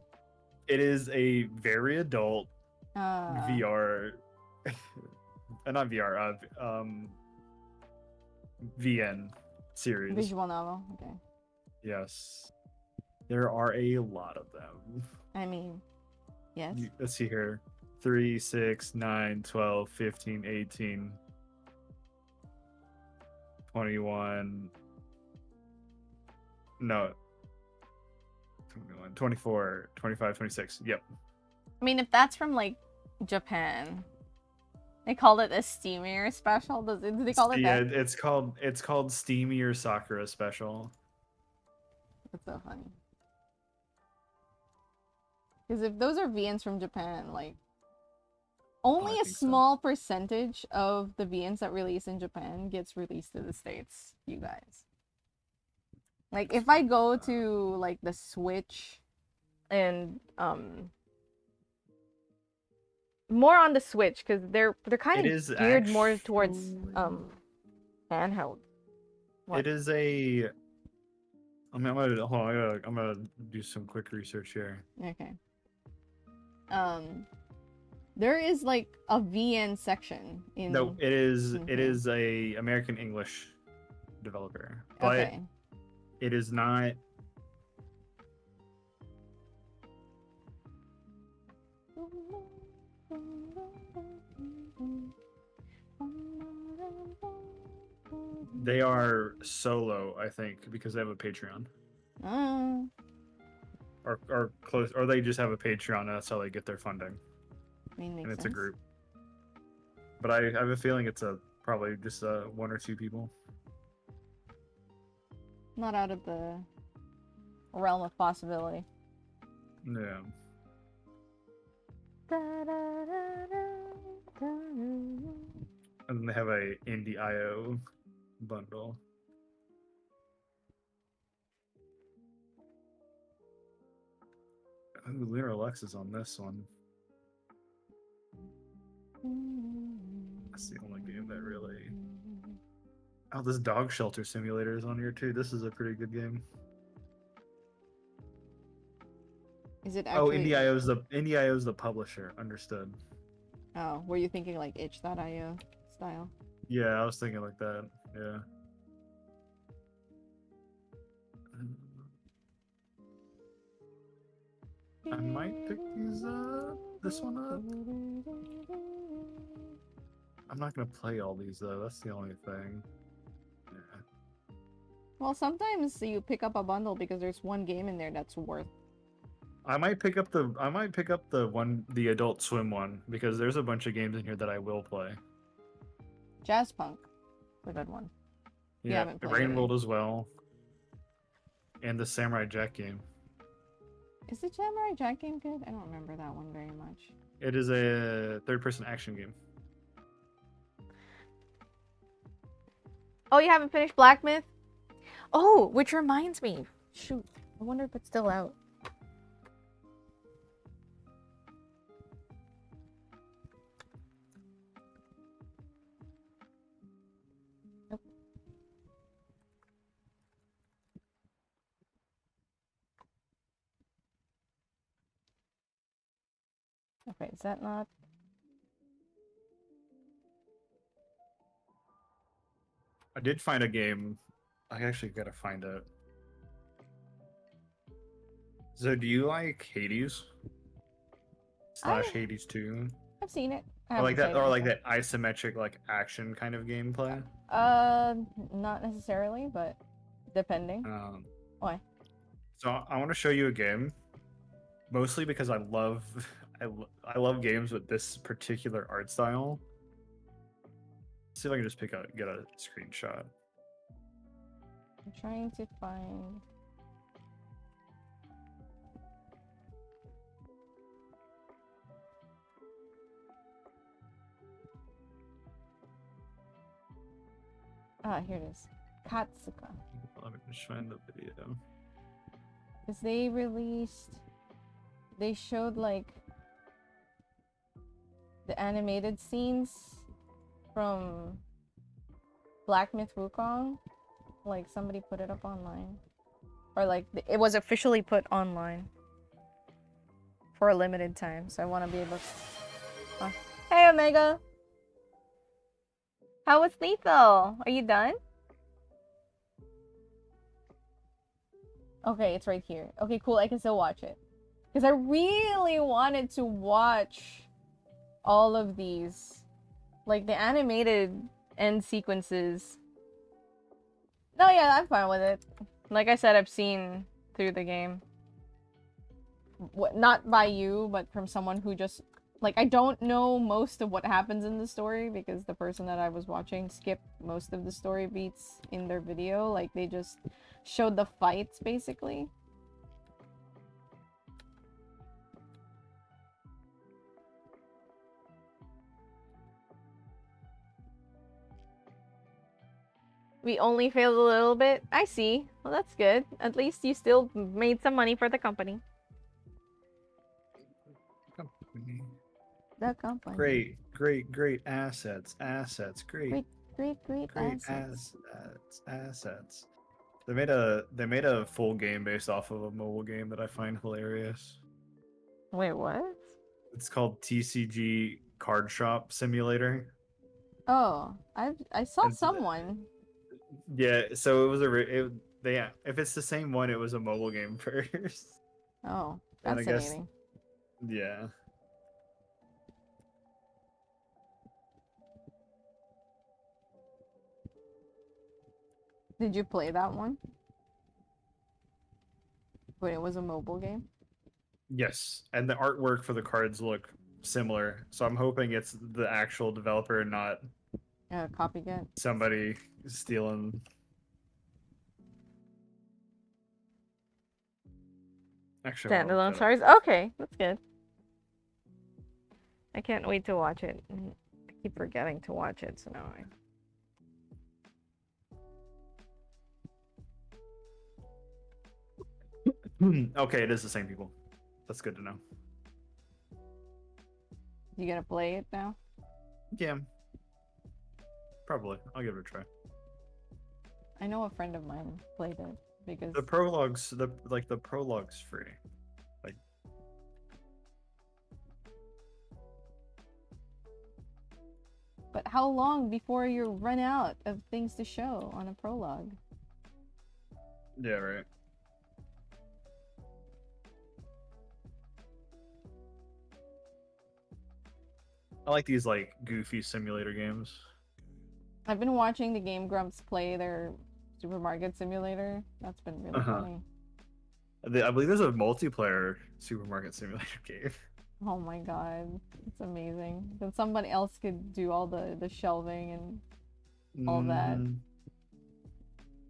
It is a very adult VR, not VR, VN series. Visual novel. Okay. Yes, there are a lot of them. I mean, yes. Let's see here. 3, 6, 9, 12, 15, 18, 21. No. 21, 24, 25, 26. Yep. I mean, if that's from like Japan, they called it a steamier special. Do they call it Yeah, that? it's called Steamier Sakura Special. That's so funny. Because if those are VNs from Japan, like only I a think so. small percentage of the VNs that release in Japan gets released to the States, you guys. Like if I go to like the Switch and more on the Switch because they're kind It of is geared more towards actually- handheld. What? It is a. I'm gonna hold on. I'm gonna do some quick research here. Okay. There is like a VN section in. No, it is Mhm. a American English developer, but Okay. it is not. They are solo, I think, because they have a Patreon, Uh, or close, or they just have a Patreon. And that's how they get their funding, I mean, makes and it's sense. a group. But I have a feeling it's probably just one or two people. Not out of the realm of possibility. Yeah. And then they have a Indie.io bundle. Ooh, Lunar Lux is on this one. That's the only game that really. Oh, this Dog Shelter Simulator is on here too. This is a pretty good game. Is it Oh, actually? Indie.io's the publisher. Understood. Oh, were you thinking like itch.io style? Yeah, I was thinking like that. Yeah. I might pick these up. This one up. I'm not gonna play all these though. That's the only thing. Yeah. Well, sometimes you pick up a bundle because there's one game in there that's worth. I might pick up the Adult Swim one because there's a bunch of games in here that I will play. Jazz Punk, a good one. You Yeah, haven't the played Rain it. World as well, and the Samurai Jack game. Is the Samurai Jack game good? I don't remember that one very much. It is a third-person action game. Oh, you haven't finished Black Myth? Oh, which reminds me. Shoot, I wonder if it's still out. Nope. Okay, is that not? I did find a game. I actually gotta find it. So, do you like Hades? Slash Hades 2? I've seen it. I Or like haven't that, played or it like myself. that isometric, like action kind of gameplay? Not necessarily, but Depending. Why? So I want to show you a game, mostly because I love I love games with this particular art style. See if I can just get a screenshot. I'm trying to find. Ah, here it is. Katsuka. Let me just find the video. Because they showed like the animated scenes from Black Myth Wukong. Like somebody put it up online. Or like it was officially put online for a limited time. So I want to be able to... Oh. Hey Omega! How was Lethal? Are you done? Okay, it's right here. Okay, cool. I can still watch it. Because I really wanted to watch all of these. Like, the animated end sequences. No, yeah, I'm fine with it. Like I said, I've seen through the game. Not by you, but from someone who just... Like, I don't know most of what happens in the story because the person that I was watching skipped most of the story beats in their video. Like, they just showed the fights, basically. We only failed a little bit. I see. Well, that's good. At least you still made some money for the company. The company. Great assets. Great assets. They made a full game based off of a mobile game that I find hilarious. Wait, what? It's called TCG Card Shop Simulator. Oh, I saw It's- someone. Yeah, so it was if it's the same one, it was a mobile game first. Oh, And I guess fascinating. yeah. Did you play that one? When it was a mobile game? Yes, and the artwork for the cards look similar, so I'm hoping it's the actual developer and not Copycat. somebody stealing. Actually, I wanna look Standalone that up. stars. Okay, that's good. I can't wait to watch it. I keep forgetting to watch it, so now Okay, it is the same people. That's good to know. You gonna play it now? Yeah, probably. I'll give it a try. I know a friend of mine played it because The prologue's the prologue's free. But how long before you run out of things to show on a prologue? Yeah, right. I like these like goofy simulator games. I've been watching the Game Grumps play their Supermarket Simulator. That's been really funny. I believe there's a multiplayer supermarket simulator game. Oh my god, it's amazing. Then somebody else could do all the shelving and all that.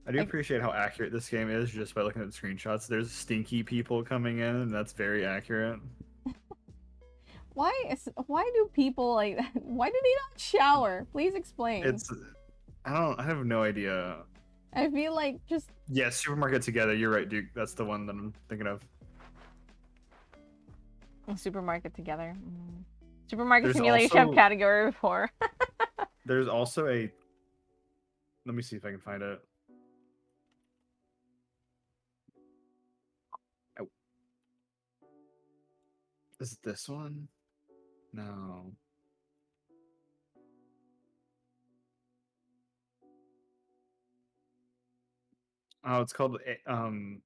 I do Like- appreciate how accurate this game is just by looking at the screenshots. There's stinky people coming in, and that's very accurate. Why do people like that? Why do they not shower? Please explain. I have no idea. I feel like just Yeah, Supermarket Together. You're right, Duke. That's the one that I'm thinking of. a supermarket together. Supermarket There's simulation also- category before. There's also a. Let me see if I can find it. Oh. Is it this one? No. Oh, it's called Alan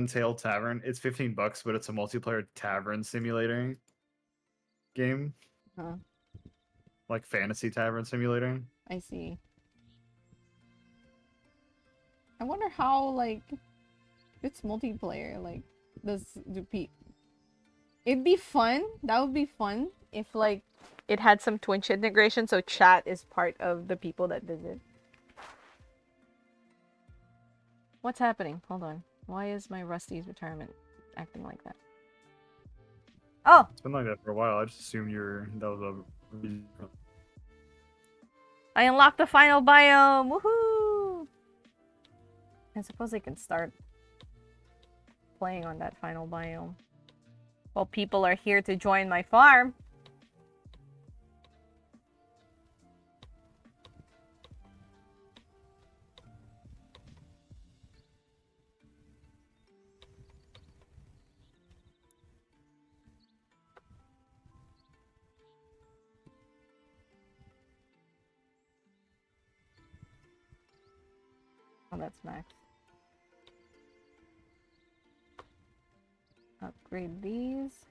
Tail Tavern. It's $15, but it's a multiplayer tavern simulator game. Huh. Like fantasy tavern simulator. I see. I wonder how, like, it's multiplayer, like, it'd be fun. That would be fun if, like, it had some Twitch integration, so chat is part of the people that visit. What's happening? Hold on. Why is my Rusty's retirement acting like that? Oh! It's been like that for a while. I just assumed that was a reason. I unlocked the final biome! Woohoo! I suppose I can start playing on that final biome. Well, people are here to join my farm. Oh, that's max. Upgrade these.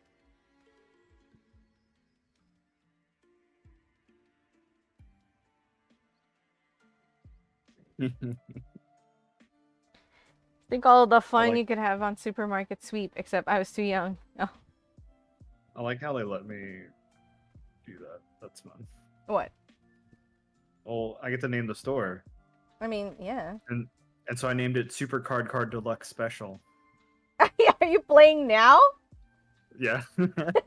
Think all the fun you could have on Supermarket Sweep, except I was too young. Oh. I like how they let me do that. That's fun. What? Well, I get to name the store. I mean, yeah. And so I named it Super Card Deluxe Special. Are you playing now? Yeah. That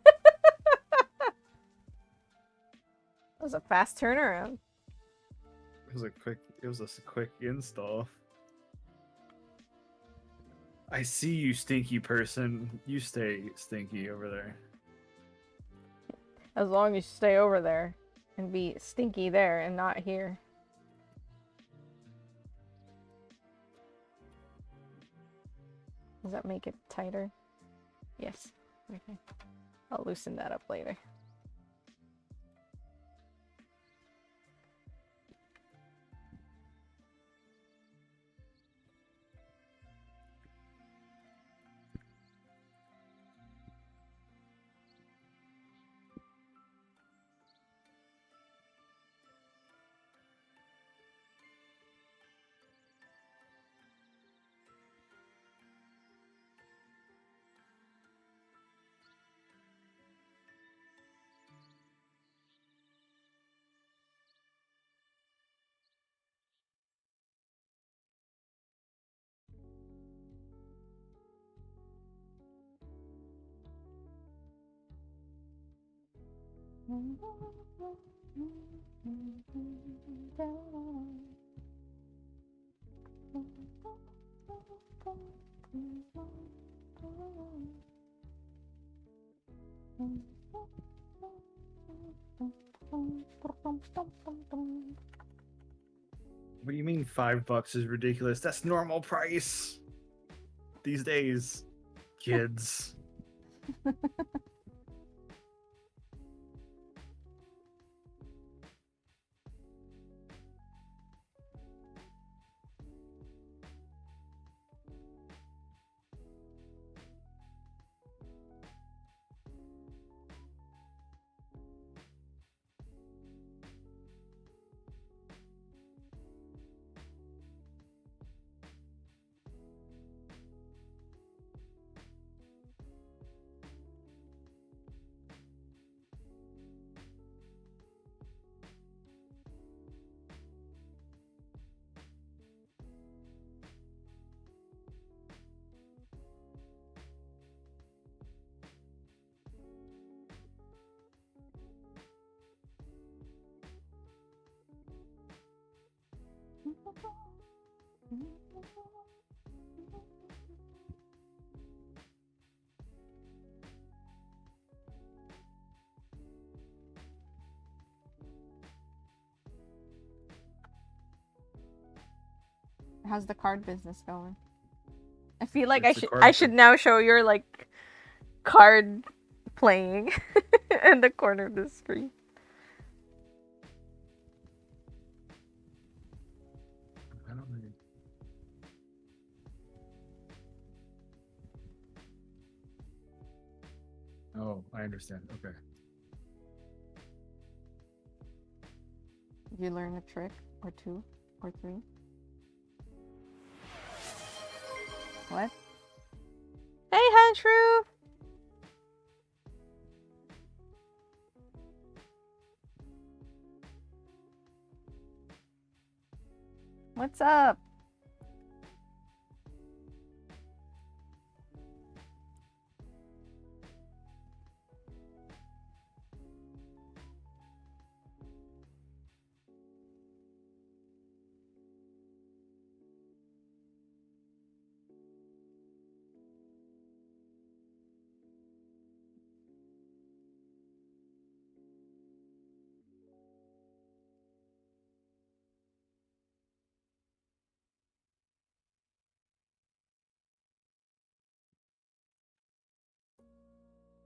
was a fast turnaround. It was a quick install. I see you, stinky person. You stay stinky over there. As long as you stay over there and be stinky there and not here. Does that make it tighter? Yes. Okay. I'll loosen that up later. What do you mean $5 is ridiculous? That's normal price these days, kids. How's the card business going? I feel like It's the I card should now show your like card playing in the corner of the screen. I don't know. Oh, I understand. Okay. Did you learn a trick or two or three? What? Hey, Hunshrew! What's up?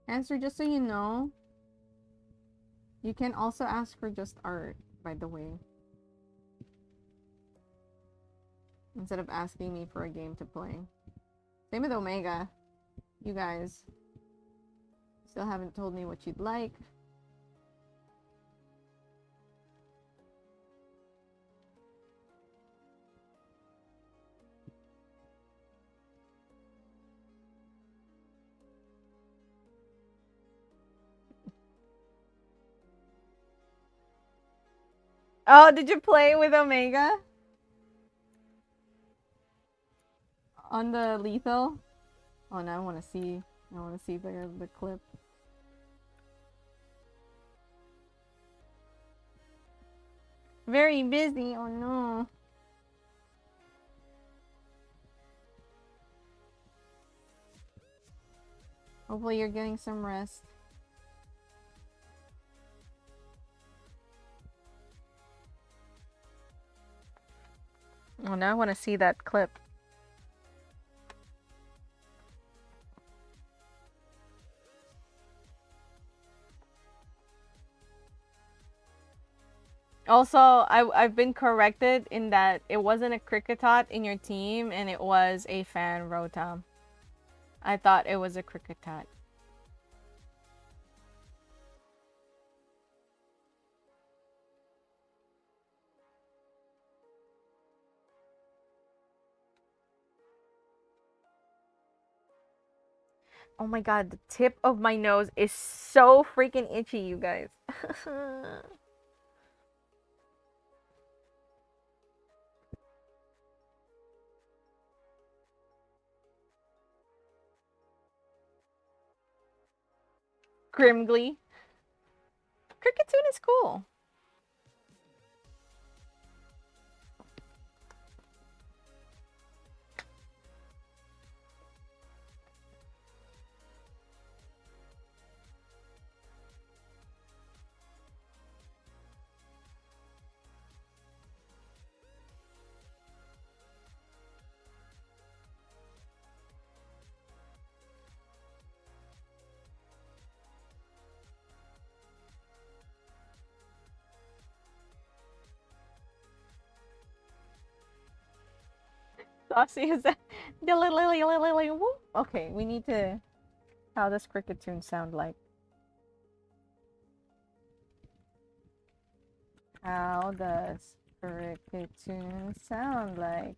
Answer, just so you know, you can also ask for just art, by the way. Instead of asking me for a game to play. Same with Omega. You guys still haven't told me what you'd like. Oh, did you play with Omega? On the lethal? Oh, now I want to see. I want to see the clip. Very busy. Oh no. Hopefully you're getting some rest. Oh, now I want to see that clip. Also, I've been corrected in that it wasn't a Kricketot in your team and it was a fan Rotom. I thought it was a Kricketot. Oh my god, the tip of my nose is so freaking itchy, you guys. Grimgly. Cricketune is cool. Saucy is that? Okay, we need to. How does Cricketune sound like? How does Cricketune sound like?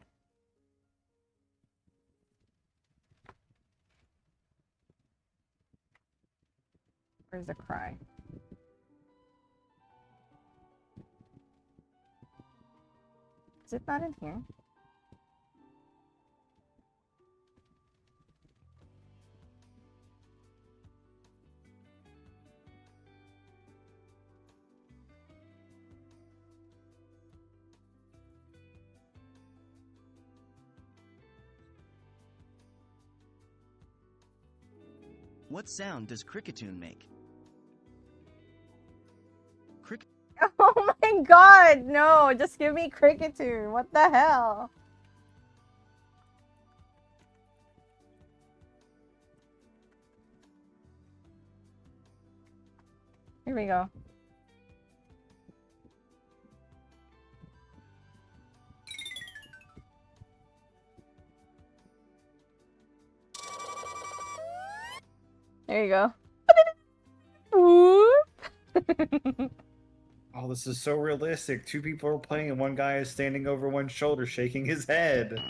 Where's the cry? Is it not in here? What sound does Cricketune make? Oh my god, no, just give me Cricketune. What the hell? Here we go. There you go. Whoop. Oh, this is so realistic. Two people are playing and one guy is standing over one shoulder shaking his head.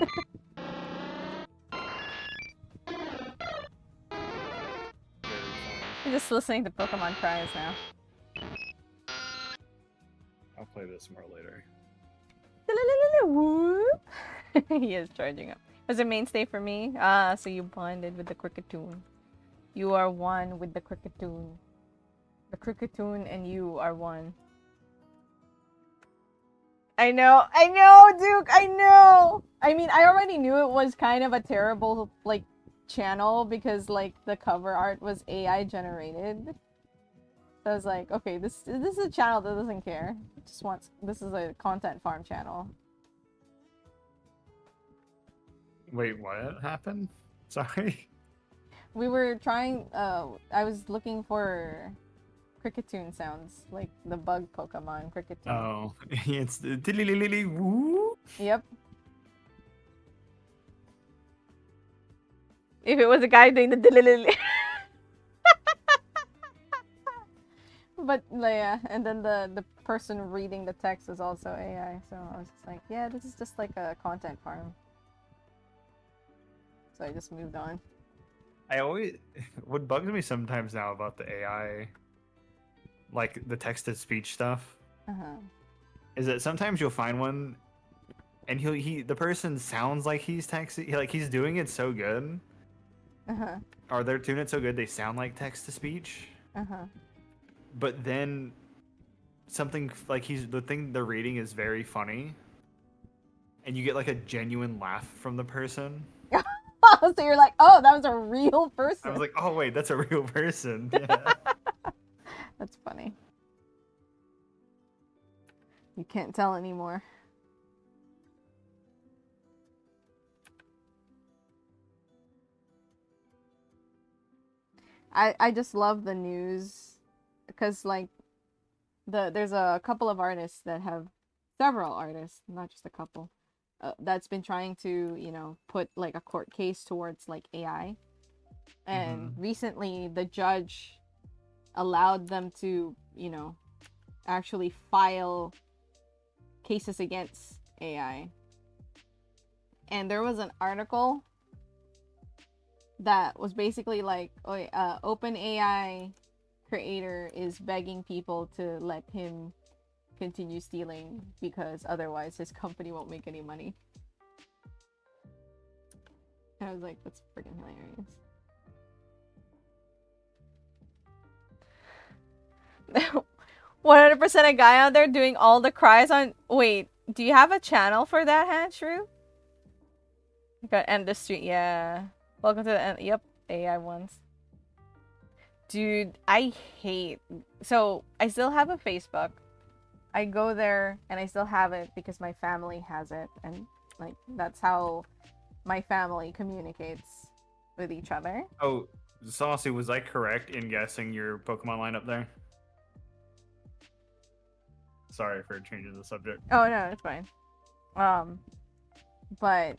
just listening to Pokemon cries now. I'll play this more later. Whoop. He is charging up. It was a mainstay for me. Ah, so you bonded with the Cricketune. You are one with the Cricketune. The Cricketune and you are one. I know, Duke, I know! I mean, I already knew it was kind of a terrible, like, channel because, like, the cover art was AI generated. So I was like, okay, this is a channel that doesn't care. It just wants, this is a content farm channel. Wait, what happened? Sorry. We were trying, I was looking for Cricketune sounds, like the bug Pokemon Cricketune. Oh, it's the tilly woo. Yep. If it was a guy doing the dililili. But yeah, and then the person reading the text is also AI, so I was just like, yeah, this is just like a content farm. So I just moved on. I always what bugs me sometimes now about the AI, like the text-to-speech stuff, Uh-huh. is that sometimes you'll find one, and the person sounds like he's texting, like he's doing it so good, Uh-huh. or they're doing it so good they sound like text-to-speech, Uh-huh. but then something like the thing they're reading is very funny, and you get like a genuine laugh from the person. So you're like, oh, that was a real person. I was like, oh wait, that's a real person. Yeah. That's funny. You can't tell anymore. I just love the news because like there's a couple of artists that have several artists, not just a couple, that's been trying to, you know, put like a court case towards like AI. And recently the judge allowed them to, you know, actually file cases against AI. And there was an article that was basically like, OpenAI creator is begging people to let him continue stealing because otherwise his company won't make any money. And I was like, that's freaking hilarious. 100% a guy out there doing all the cries on. Wait, do you have a channel for that, Hatchru? You got end the street, yeah. Welcome to the end. Yep, AI ones. Dude, I hate. So I still have a Facebook. I go there and I still have it because my family has it, and like that's how my family communicates with each other. Oh, Saucy, was I correct in guessing your Pokemon lineup there? Sorry for changing the subject. Oh no, it's fine. But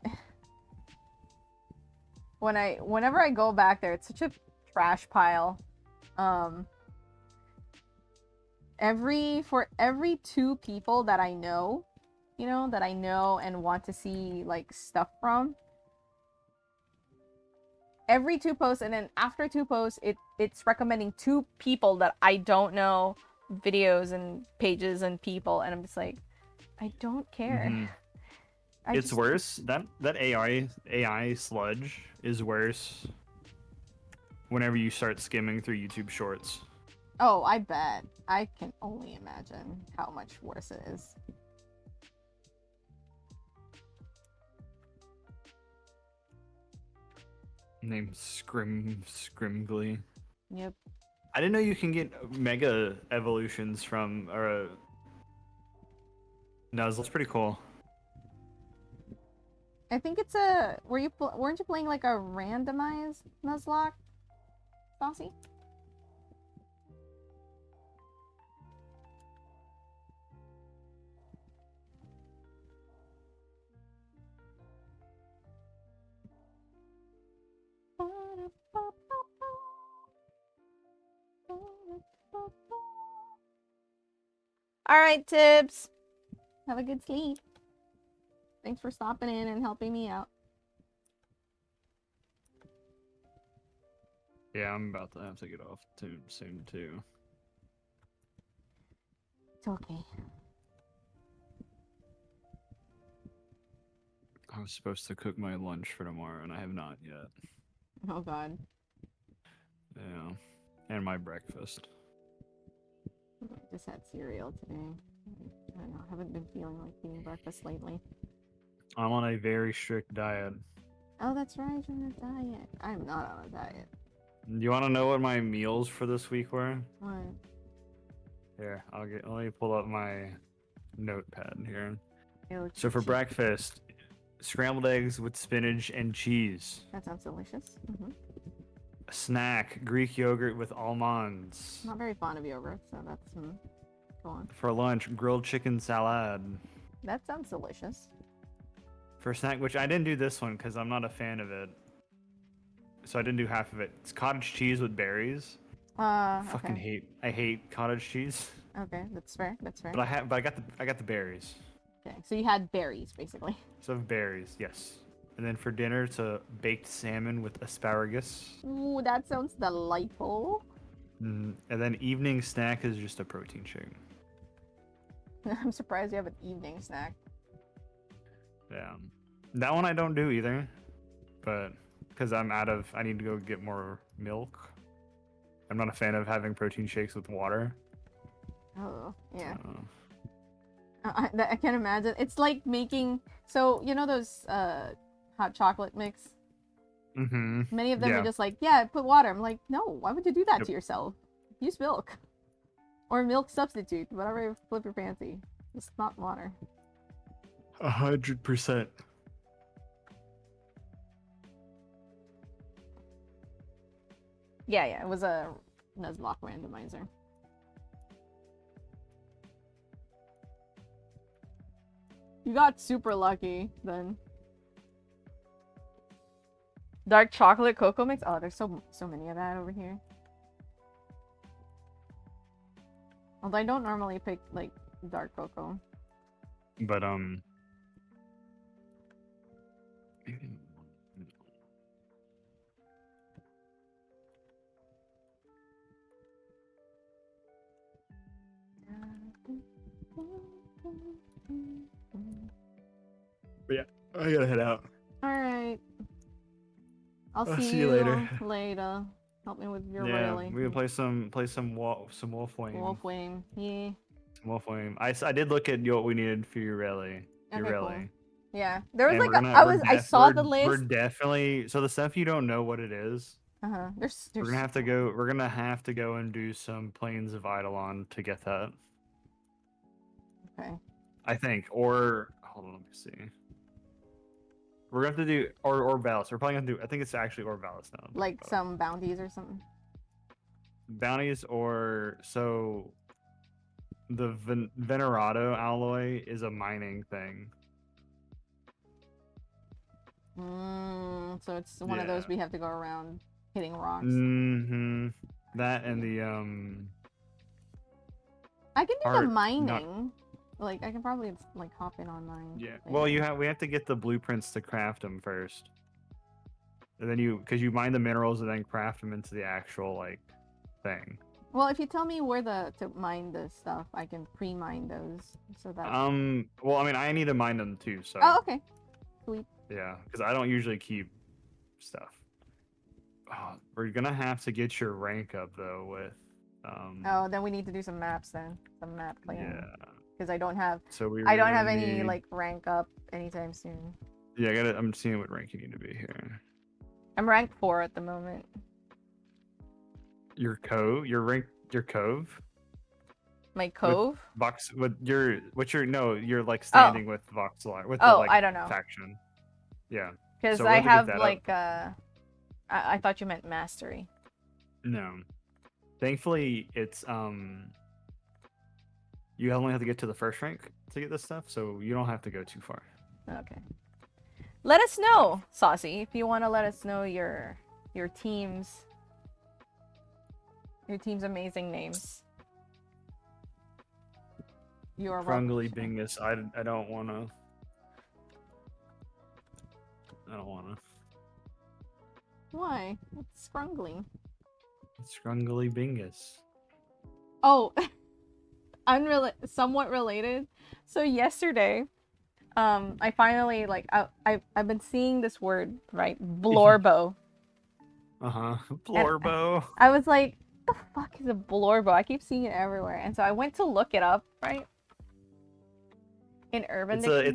whenever I go back there, it's such a trash pile. For every 2 people that I know, you know, that I know and want to see like stuff from, every 2 posts, and then after 2 posts, it's recommending 2 people that I don't know, videos and pages and people, and I'm just like, I don't care. It's worse. That AI sludge is worse whenever you start skimming through YouTube Shorts. Oh, I bet. I can only imagine how much worse it is. Named Scrimgly. Yep. I didn't know you can get mega evolutions from Nuzzle. It's pretty cool. I think it's a. Weren't you playing like a randomized Nuzlocke, Saucy? All right, Tibbs. Have a good sleep. Thanks for stopping in and helping me out. Yeah, I'm about to have to get off soon too. It's okay. I was supposed to cook my lunch for tomorrow, and I have not yet. Oh god. Yeah, and my breakfast. I just had cereal today. I don't know. I haven't been feeling like eating breakfast lately. I'm on a very strict diet. Oh, that's right. You're on a diet. I'm not on a diet. Do you want to know what my meals for this week were? What? Here, let me pull up my notepad here. Ew, So for cheese. breakfast, scrambled eggs with spinach and cheese. That sounds delicious. Snack, Greek yogurt with almonds. Not very fond of yogurt, so that's go on. For lunch, grilled chicken salad. That sounds delicious. For snack, which I didn't do this one because I'm not a fan of it. So I didn't do half of it. It's cottage cheese with berries. Okay. I hate cottage cheese. Okay, that's fair. That's fair. But I got the berries. Okay, so you had berries, basically. So I have berries, yes. And then for dinner, it's a baked salmon with asparagus. Ooh, that sounds delightful. And then evening snack is just a protein shake. I'm surprised you have an evening snack. Yeah. That one I don't do either. But because I need to go get more milk. I'm not a fan of having protein shakes with water. Oh, yeah. So, I can't imagine. It's like making, so you know those hot chocolate mix? Many of them are Yeah. just like, yeah, put water. I'm like, no, why would you do that Yep. to yourself? Use milk. Or milk substitute, whatever you flip your fancy. It's not water. 100%. Yeah, it was a Nuzlocke randomizer. You got super lucky then. Dark chocolate cocoa mix. Oh, there's so many of that over here. Although I don't normally pick like dark cocoa. But yeah, I gotta head out. All right. I'll I'll see see you later. later. Help me with your Yeah, rally. we can play some Wolfwing. Wolfwing. Yeah. Wolfwing. I did look at what we needed for your rally. Your Okay, cool. rally. Yeah. There was And like we're a, gonna- I we're was I def- saw we're- the list. We're definitely the stuff you don't know what it is. There's We're gonna have to go. We're gonna have to go and do some Plains of Eidolon to get that. Okay. I think. Or hold on, let me see. We're gonna have to do Orvalis. We're probably gonna do. I think it's actually Orvalis now. Like some bounties or something. Bounties or so. The Venerado alloy is a mining thing. So it's one of those Yeah. we have to go around hitting rocks. That and the I can do the Art, not- mining. Like I can probably like hop in on mine. Yeah. later. Well, we have to get the blueprints to craft them first, and then because you mine the minerals and then craft them into the actual like thing. Well, if you tell me where to mine the stuff, I can pre-mine those so that. Well, I mean, I need to mine them too, so Oh, okay. yeah, because I don't usually keep stuff. Oh, we're gonna have to get your rank up though with. Oh, then we need to do some maps then. Some map playing. Yeah. Because I don't have So we. I don't have really any need- like rank up anytime soon. Yeah, I'm seeing what rank you need to be here. I'm rank 4 at the moment. Your cove, your cove. My cove? Vox, you're like standing with Voxelar with the Oh, like I don't know. faction. Yeah. Because So we I have to get have that up. like I thought you meant mastery. No. Thankfully, it's you only have to get to the first rank to get this stuff, so you don't have to go too far. Okay. Let us know, Saucy, if you want to let us know your team's amazing names. You are welcome. Krungly Bingus, I don't wanna. I don't wanna. Why? It's scrungly. Scrungly Bingus. Oh, somewhat related. So yesterday, I finally like I've been seeing this word, right? Blorbo. Uh-huh. And Blorbo. I was like, what the fuck is a blorbo? I keep seeing it everywhere. And so I went to look it up, right? In Urban Dictionary.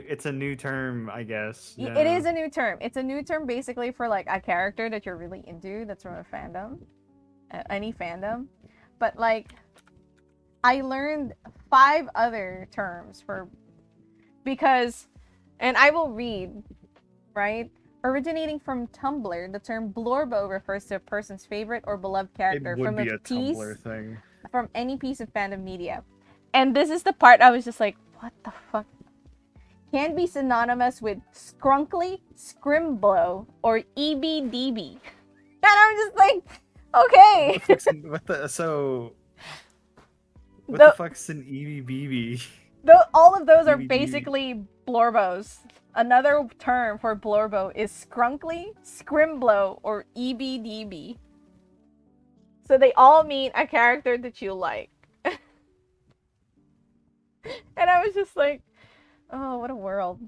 It's a new term, I guess. It Yeah. is a new term. It's a new term basically for like a character that you're really into that's from a fandom. Any fandom. But like I learned 5 other terms for because and I will read, right? Originating from Tumblr, the term blorbo refers to a person's favorite or beloved character It would from be a a piece Tumblr thing. from any piece of fandom media. And this is the part I was just like, what the fuck? Can be synonymous with scrunkly, scrimblow, or EBDB. And I'm just like, okay. What The- the fuck's an EBBB? All of those are EBDB. basically blorbos. Another term for blorbo is scrunkly, scrimblow, or EBDB. So they all mean a character that you like. And I was just like, oh, what a world.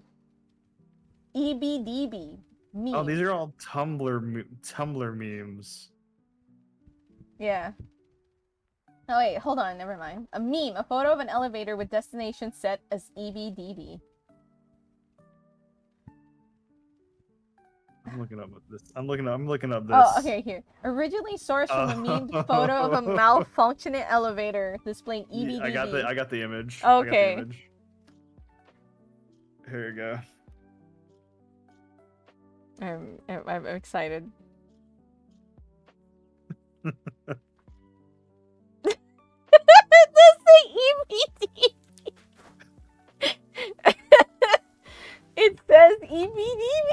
EBDB. Meme. Oh, these are all Tumblr memes. Yeah. Oh wait, hold on, never mind. A meme, a photo of an elevator with destination set as EBDB. I'm looking up this. I'm looking up this. Oh, okay, here. Originally sourced from a meme photo of a malfunctioning elevator displaying EBDB. I got the image. Okay. I got the image. Here you go. I'm excited. It does say EBDB. It says EBDB.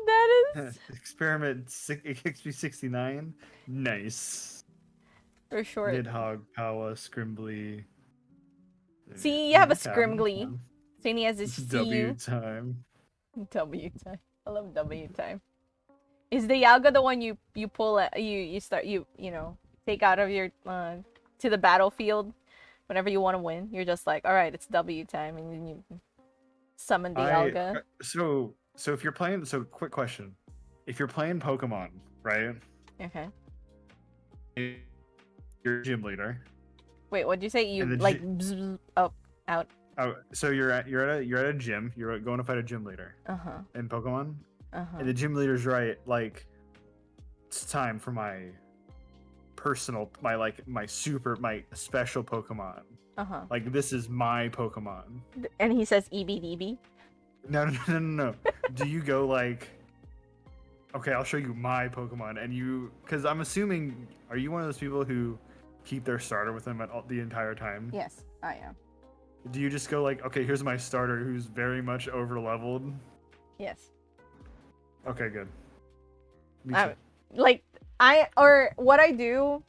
That is Experiment XP69. Nice. for short. Nidhogg, Powa, Scrimbly. See, you have a Okay, Scrimbly. Sini has a W CU. time. W time. I love W time. Is the Yalga the one you pull at you start you know take out of your to the battlefield whenever you want to win? You're just like, all right, it's W time, and then you summon the Yalga. So if you're playing, quick question: if you're playing Pokemon, right? Okay. You're a gym leader. Wait, what'd you say? You And the like gy- bzz, up out? Oh, so you're at a gym. You're going to fight a gym leader Uh huh. in Pokemon, Uh huh. and the gym leader's right. Like, it's time for my special Pokemon. Uh huh. Like, this is my Pokemon. And he says EBDB. No. Do you go like, okay, I'll show you my Pokemon, and because I'm assuming, are you one of those people who keep their starter with them the entire time? Yes, I am. Do you just go like, okay, here's my starter who's very much over leveled? Yes. Okay, good. Me Um, too. like what I do.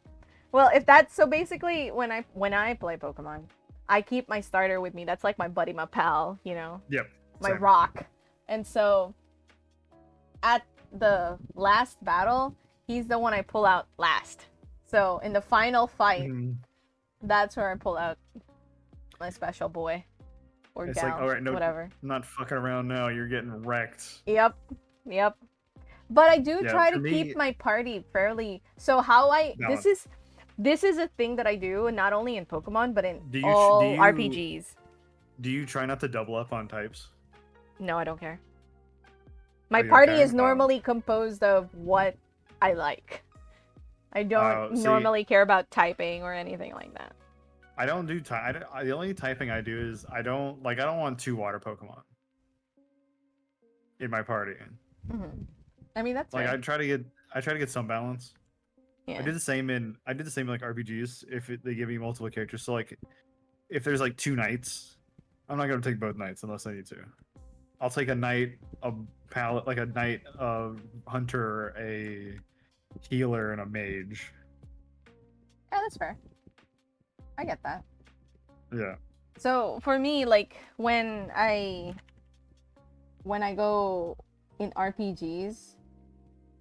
Well, if that's so basically when I play Pokemon, I keep my starter with me. That's like my buddy, my pal, you know. Yep. My same. rock. And so at the last battle, he's the one I pull out last. So in the final fight, Mhm. that's where I pull out my special boy or It's gal, like, all right, no, whatever. I'm not fucking around now. You're getting wrecked. Yep. But I do Yeah, try for to keep me- my party fairly. So how Balance. this is a thing that I do not only in Pokemon but in Do you- all do you- RPGs. Do you try not to double up on types? No, I don't care. My you party okay? is Oh. normally composed of what I like. I don't See- normally care about typing or anything like that. I don't do the only typing I do is I don't want 2 water Pokemon in my party. Hmm. I mean that's Like fair. I try to get some balance. Yeah. I did the same in like RPGs if they give me multiple characters. So like if there's like 2 knights, I'm not gonna take both knights unless I need to. I'll take a knight, a knight, a hunter, a healer, and a mage. Yeah, that's fair. I get that. Yeah. So for me, like when I when I go in RPGs,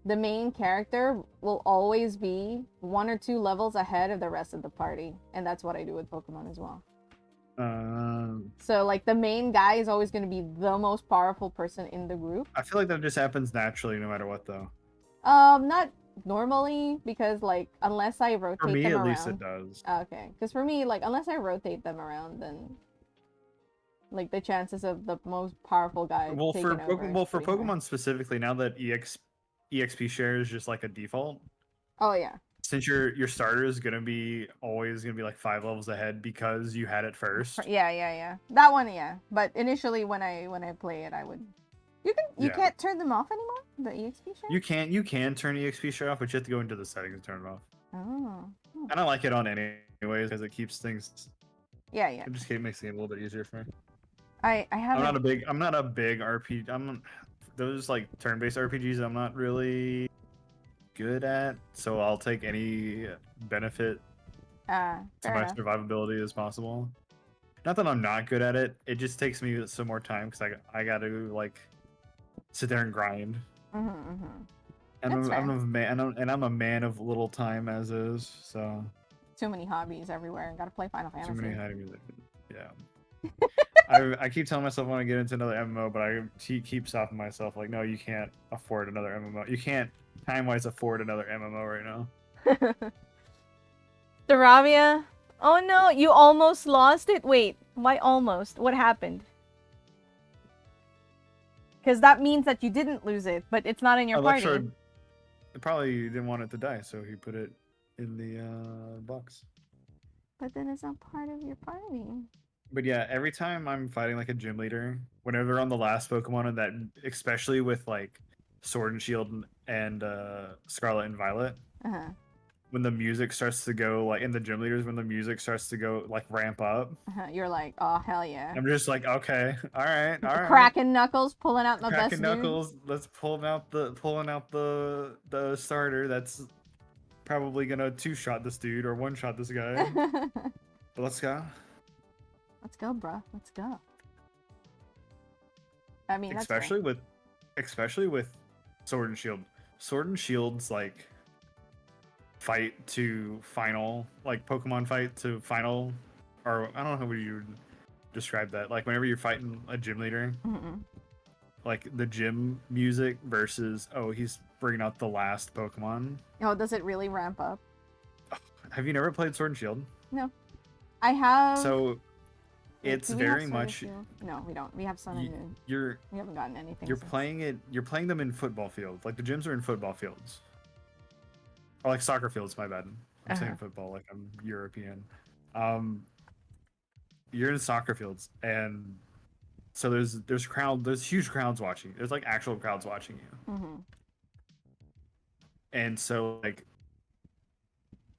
the main character will always be 1 or 2 levels ahead of the rest of the party, and that's what I do with Pokemon as well. So like the main guy is always going to be the most powerful person in the group. I feel like that just happens naturally no matter what, though. Not normally, because like unless I rotate For me, them at least, around. it does. Okay, because for me, like unless I rotate them around, then like the chances of the most powerful guy Well, taking over is for pretty high. Pokemon specifically, now that EXP share is just like a default, Oh yeah. since your starter is gonna be always gonna be like 5 levels ahead because you had it first. Yeah. That one, yeah. But initially, when I play it, I would. You Yeah. can't turn them off anymore. The EXP share. You can turn EXP share off, but you have to go into the settings and turn it off. Oh. And I like it on anyways because it keeps things. Yeah. It just makes it a little bit easier for me. I I'm haven't. not a big RPG. Those like turn-based RPGs. I'm not really good at, so I'll take any benefit to Fair my enough. survivability as possible. Not that I'm not good at it. It just takes me some more time because I got to like sit there and grind. Mm-hmm. And That's I'm fair. I'm a man of little time as is. So Too many hobbies everywhere. Gotta play Final Fantasy. too many hiding music. Yeah. I keep telling myself I want to get into another MMO, but I keep stopping myself. Like, no, you can't afford another MMO. You can't time-wise afford another MMO right now. Staravia? Oh no, you almost lost it? Wait, why almost? What happened? Because that means that you didn't lose it, but it's not in your party. Electrode probably didn't want it to die, so he put it in the box. But then it's not part of your party. But yeah, every time I'm fighting like a gym leader, whenever they're on the last Pokemon, and that especially with like Sword and Shield and Scarlet and Violet, Uh-huh. when the music starts to go like in the gym leaders, when the music starts to go like ramp up, You're like, oh hell yeah. I'm just like, okay, all right. Cracking knuckles, pulling out the best Cracking knuckles. Let's pulling out the starter that's probably gonna 2-shot this dude or 1-shot this guy. dude. But let's go. Let's go, bruh. Let's go. I mean, that's fair. especially with Sword and Shield. Sword and Shield's like fight to final, like Pokemon fight to final, or I don't know how you would describe that. Like whenever you're fighting a gym leader, like the gym music versus he's bringing out the last Pokemon. Oh, does it really ramp up? Have you never played Sword and Shield? No. I have. So Wait, it's do we have very Sword and much Shield? No, we don't. We have Sun and Moon. We haven't gotten anything. You're since. playing them in football fields. Like the gyms are in football fields. Or like soccer fields, my bad. I'm saying football like I'm European. You're in soccer fields, and so there's huge crowds watching. There's like actual crowds watching you. Mm-hmm. And so like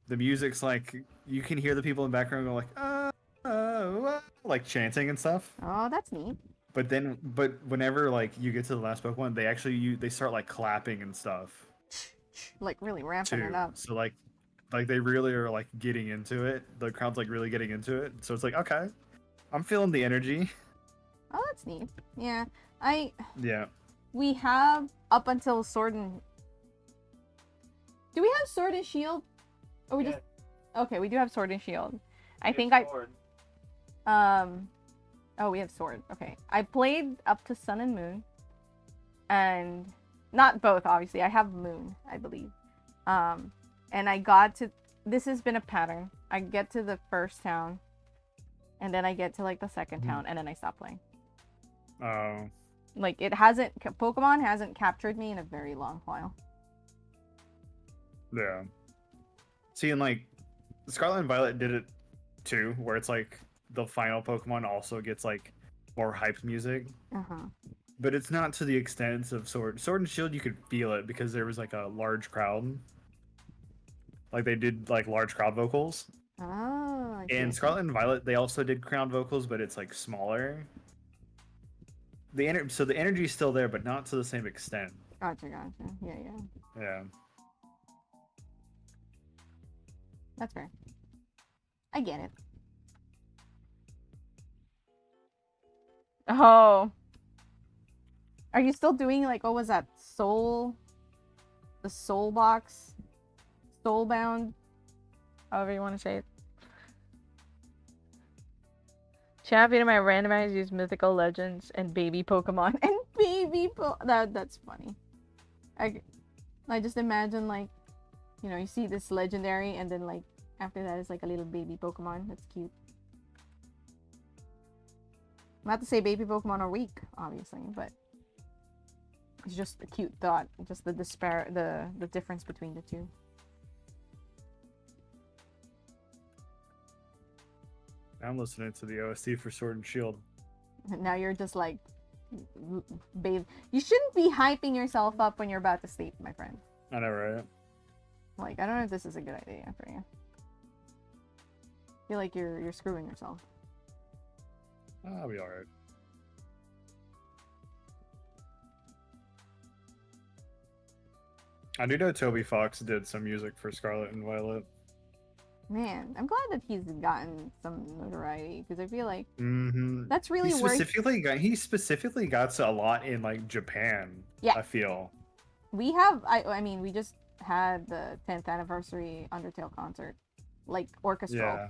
the music's like you can hear the people in the background go like like chanting and stuff. Oh, that's neat. But whenever like you get to the last Pokemon, they start like clapping and stuff. Like really ramping Too. it up. So like they really are like getting into it. The crowd's like really getting into it. So it's like, okay, I'm feeling the energy. Oh, that's neat. Yeah, Yeah. We have up until Sword and. Do we have Sword and Shield? Or we just? Okay, we do have Sword and Shield. I think Oh, we have Sword. Okay, I played up to Sun and Moon, and not both. Obviously, I have Moon, I believe. And I got to. This has been a pattern. I get to the first town, and then I get to like the second town, and then I stop playing. Oh. Like Pokemon hasn't captured me in a very long while. Yeah. See, and like Scarlet and Violet did it too, where it's like the final Pokemon also gets like more hype music. But it's not to the extent of Sword and Shield. You could feel it because there was like a large crowd. Like they did like large crowd vocals. Oh. And Scarlet and Violet, they also did crowd vocals, but it's like smaller. So the energy's still there, but not to the same extent. Gotcha. Yeah. Yeah. That's fair. I get it. Oh. Are you still doing like what was that? The Soul Box, Soulbound, however you want to say it. Champion my randomized use mythical legends and baby Pokemon and that's funny. I just imagine like, you know, you see this legendary and then like after that it's like a little baby Pokemon. That's cute. Not to say baby Pokemon are weak, obviously, but it's just a cute thought. Just the difference between the two. I'm listening to the OST for Sword and Shield. Now you're just like, bathe. You shouldn't be hyping yourself up when you're about to sleep, my friend. I know, right? Like, I don't know if this is a good idea for you. I feel like you're screwing yourself. I'll be alright. I do know Toby Fox did some music for Scarlet and Violet. Man, I'm glad that he's gotten some notoriety because I feel like Mm-hmm. that's really worth. He specifically got a lot in like Japan. Yeah. I feel. We have. I mean, we just had the 10th anniversary Undertale concert, like orchestral. Yeah.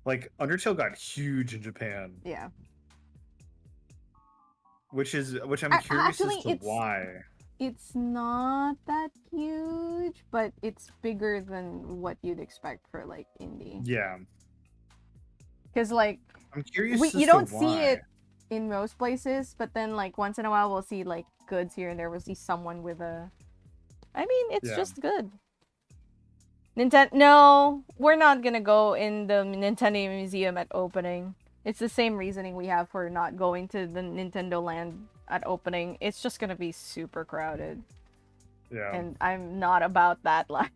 Like Undertale got huge in Japan. Yeah. Which I'm curious actually, as to why. It's not that huge, but it's bigger than what you'd expect for like indie. Yeah. Because like I'm curious. you as to don't see why. it in most places, but then like once in a while we'll see like goods here and there. We'll see someone with a. I mean, it's Yeah. just good. Nintendo. No, we're not gonna go in the Nintendo Museum at opening. It's the same reasoning we have for not going to the Nintendo Land at opening. It's just gonna be super crowded, Yeah. and I'm not about that life.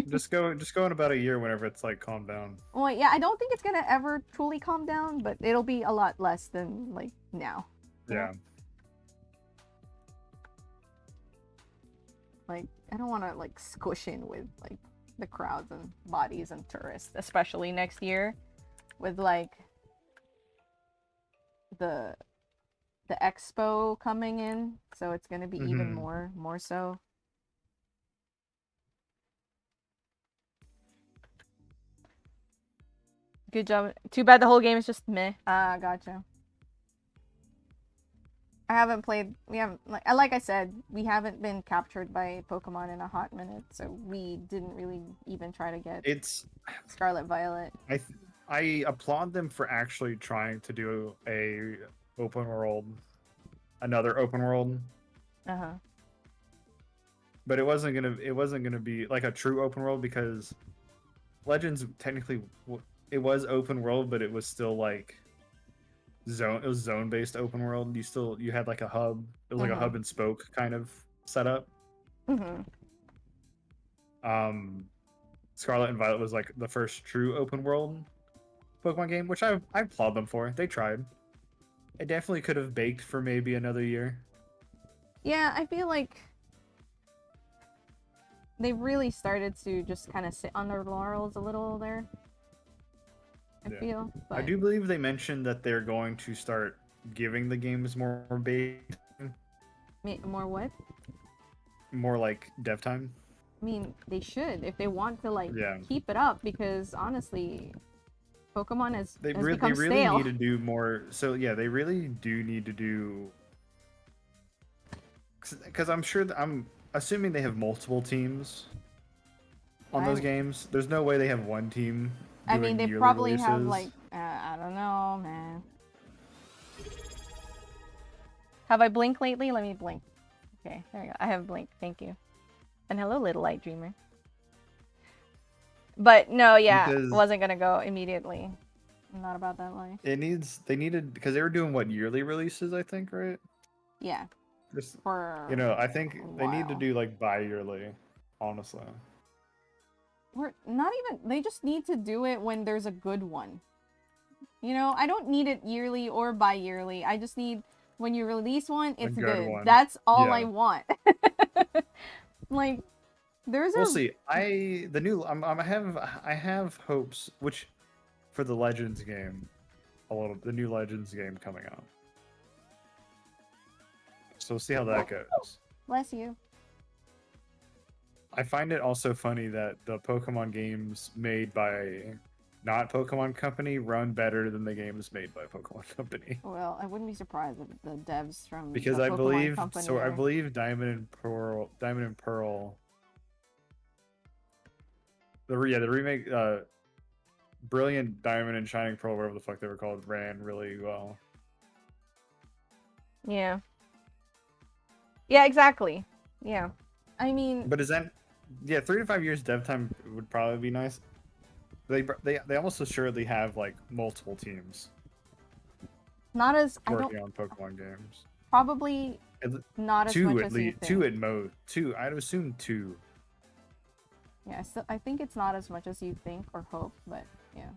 just go in about a year whenever it's like calmed down. Well, yeah, I don't think it's gonna ever truly calm down, but it'll be a lot less than like now. Yeah. Like, I don't want to like squish in with like the crowds and bodies and tourists, especially next year with like the expo coming in, so it's gonna be even Mhm. more so. Good job. Too bad the whole game is just meh. Ah, gotcha. I haven't played. We haven't like I said, we haven't been captured by Pokemon in a hot minute, so we didn't really even try to get It's Scarlet Violet. I applaud them for actually trying to do another open world, Uh-huh. but it wasn't gonna be like a true open world because Legends technically it was open world, but it was still like zone. It was zone based open world. You had like a hub. It was like a hub and spoke kind of setup. Mhm. Scarlet and Violet was like the first true open world Pokemon game, which I applaud them for. They tried. It definitely could have baked for maybe another year. Yeah, I feel like they really started to just kind of sit on their laurels a little there. I Yeah. feel. But... I do believe they mentioned that they're going to start giving the games more bait, More what? more like dev time. I mean, they should if they want to like Yeah. keep it up because honestly, Pokemon has They become really stale. need to do more. So yeah, they really do need to do. Because I'm assuming they have multiple teams on those games. There's no way they have one team. I mean, doing they yearly probably releases. have like I don't know, man. Have I blinked lately? Let me blink. Okay, there you go. I have blinked. Thank you. And hello, little light dreamer. But no, yeah, Because- wasn't gonna go immediately. I'm not about that life. They needed because they were doing what yearly releases, I think, right? Yeah, Just for I think a they need to while. do like bi-yearly, honestly. Or not even. They just need to do it when there's a good one. You know, I don't need it yearly or bi-yearly. I just need when you release one, it's good good. one. That's all Yeah. I want. Like, there's We'll a see. I have hopes, which for the Legends game, the new Legends game coming out. So we'll see how that goes. Bless you. I find it also funny that the Pokemon games made by not Pokemon Company run better than the games made by Pokemon Company. Well, I wouldn't be surprised if the devs from Because the I Pokemon believe company so I are... believe Diamond and Pearl the remake Brilliant Diamond and Shining Pearl, whatever the fuck they were called, ran really well. Yeah. Yeah, exactly. Yeah. I mean, But is that 3 to 5 years dev time would probably be nice. They almost assuredly have like multiple teams not as... I working don't... on Pokemon games. Probably not as much Two at as you least, think. two at most. Two, I'd assume two. Yeah, so I think it's not as much as you think or hope, but yeah.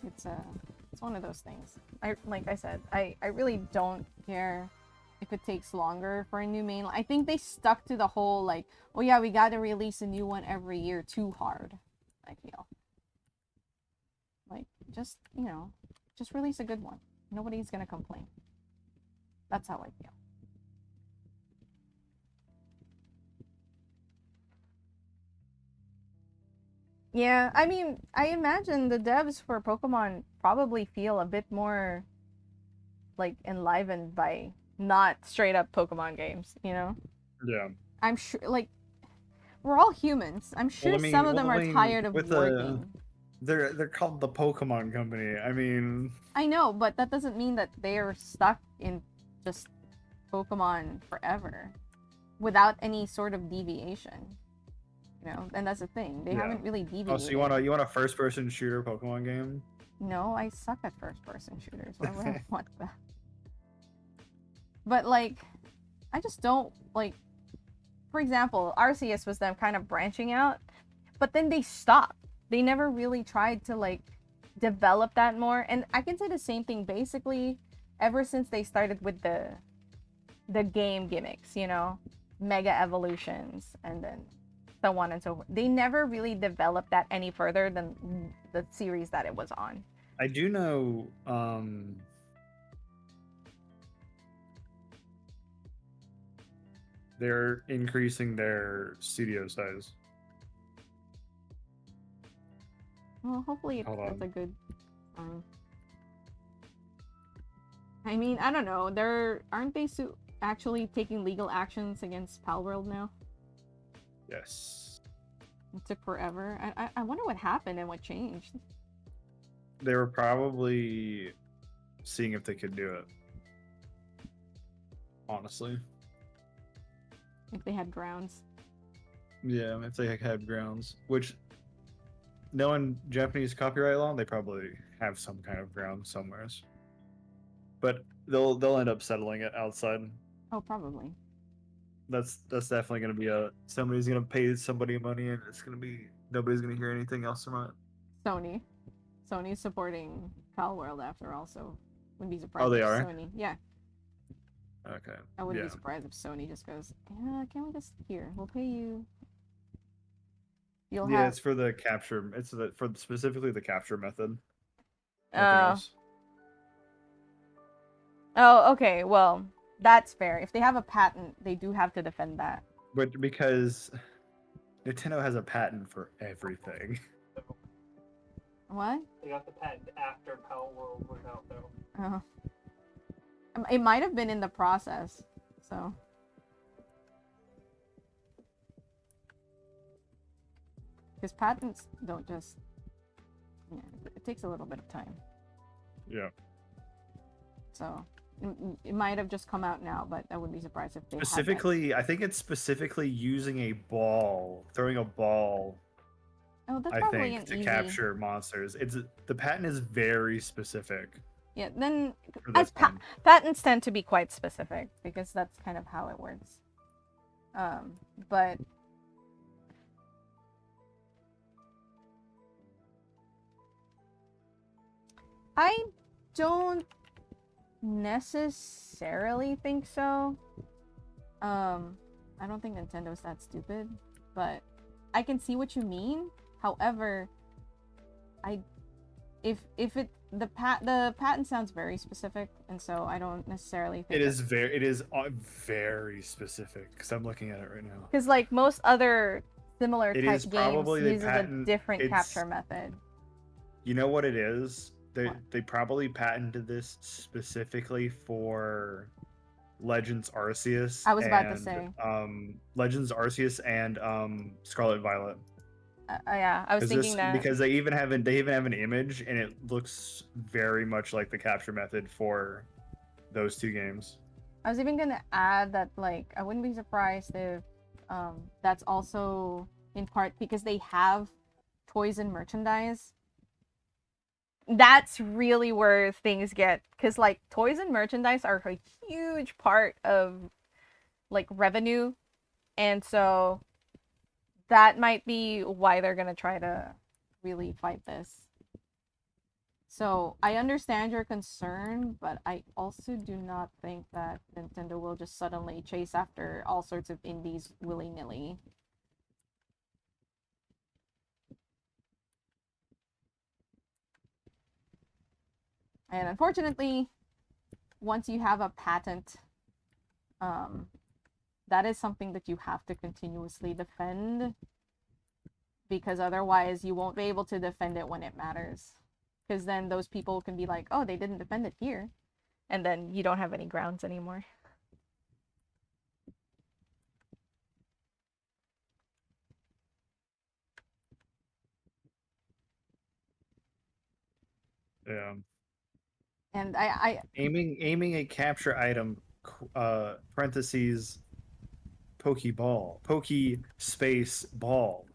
It's one of those things. Like I said, I really don't care if it takes longer for a new main. I think they stuck to the whole like, oh yeah, we got to release a new one every year too hard. I feel like just just release a good one. Nobody's gonna complain. That's how I feel. Yeah, I mean, I imagine the devs for Pokemon probably feel a bit more like enlivened by not straight up Pokemon games, you know? Yeah. I'm sure, like, we're all humans. I'm sure some of them are tired of working. They're called the Pokemon Company. I mean, I know, but that doesn't mean that they're stuck in just Pokemon forever without any sort of deviation. You know, and that's the thing. They haven't really deviated. oh, so you want a first person shooter Pokemon game? No, I suck at first person shooters. Why would I want that? But like, I just don't like. For example, Arceus was them kind of branching out, but then they stopped. They never really tried to like develop that more. And I can say the same thing basically ever since they started with the game gimmicks, you know, Mega Evolutions and then so on and so forth. They never really developed that any further than the series that it was on. I do know they're increasing their studio size. Well, hopefully it's Hold a on. good I mean, I don't know. Aren't they actually taking legal actions against Palworld now? Yes. It took forever. I wonder what happened and what changed. They were probably seeing if they could do it. Honestly. If they had grounds. Yeah, if they had grounds. Which, knowing Japanese copyright law, they probably have some kind of ground somewheres. But they'll end up settling it outside. Oh, probably. That's definitely gonna be somebody's gonna pay somebody money and it's gonna be nobody's gonna hear anything else from it. Sony. Sony's supporting Palworld after all, so wouldn't be surprised. Oh, they if are? Sony. Yeah. Okay. I wouldn't Yeah. be surprised if Sony just goes, yeah, can't we just we'll pay you. You'll Yeah, have it's for the capture. It's for specifically the capture method. Nothing Oh. else. Oh, okay. Well, that's fair. If they have a patent, they do have to defend that. But because Nintendo has a patent for everything. What? They got the patent after Palworld was out, though. Oh. It might have been in the process, so. Because patents don't just. Yeah, it takes a little bit of time. Yeah. So it might have just come out now, but I wouldn't be surprised if they had that. Specifically, I think it's specifically using a ball, throwing a ball. Oh, that's I probably think an to easy. capture monsters. The patent is very specific. Yeah, then For this one. patents tend to be quite specific because that's kind of how it works. But I don't necessarily think so. I don't think Nintendo's that stupid, but I can see what you mean. However, if the patent sounds very specific, and so I don't necessarily think It is very specific because I'm looking at it right now. because like most other similar It type is games probably the uses a patent- different it's- capture method. You know what it is? What? They probably patented this specifically for Legends Arceus. I was about to and, say. Legends Arceus and Scarlet Violet. Yeah, I was thinking that. Because they even have an image and it looks very much like the capture method for those two games. I was even gonna add that like I wouldn't be surprised if that's also in part because they have toys and merchandise. That's really where things get, because like toys and merchandise are a huge part of like revenue, and so that might be why they're gonna try to really fight this. So I understand your concern, but I also do not think that Nintendo will just suddenly chase after all sorts of indies willy-nilly. And unfortunately, once you have a patent, that is something that you have to continuously defend, because otherwise you won't be able to defend it when it matters. Because then those people can be like, oh, they didn't defend it here. And then you don't have any grounds anymore. Yeah. And I Aiming a capture item, parentheses, Pokeball, Poke space ball,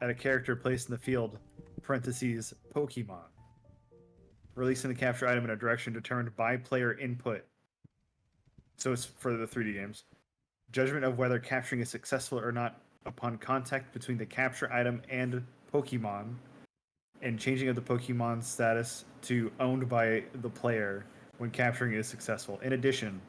at a character placed in the field, parentheses, Pokemon. Releasing the capture item in a direction determined by player input. So it's for the 3D games. Judgment of whether capturing is successful or not upon contact between the capture item and Pokemon, and changing of the Pokemon status to owned by the player when capturing is successful. In addition,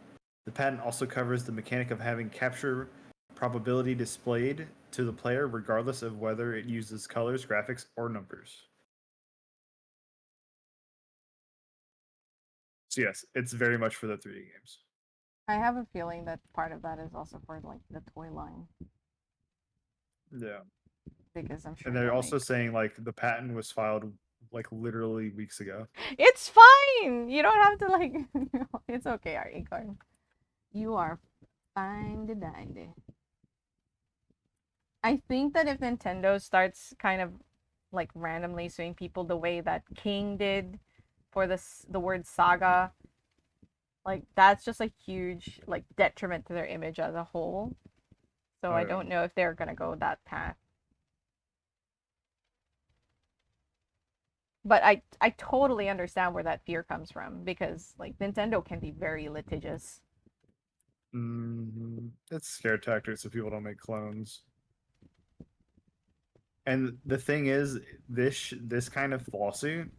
the patent also covers the mechanic of having capture probability displayed to the player regardless of whether it uses colors, graphics, or numbers. So yes, it's very much for the 3D games. have a feeling that part of that is also for like the toy line, Yeah. because I'm sure. And they're they'll also make- saying like the patent was filed like literally weeks ago. It's fine. You don't have to like. It's okay, our acorn. You are fine to dandy. I think that if Nintendo starts kind of like randomly suing people the way that King did for the word saga, like that's just a huge like detriment to their image as a whole. So Oh, I yeah. don't know if they're gonna go that path. But I totally understand where that fear comes from, because like Nintendo can be very litigious. It's scare tactics so people don't make clones. And the thing is, this kind of lawsuit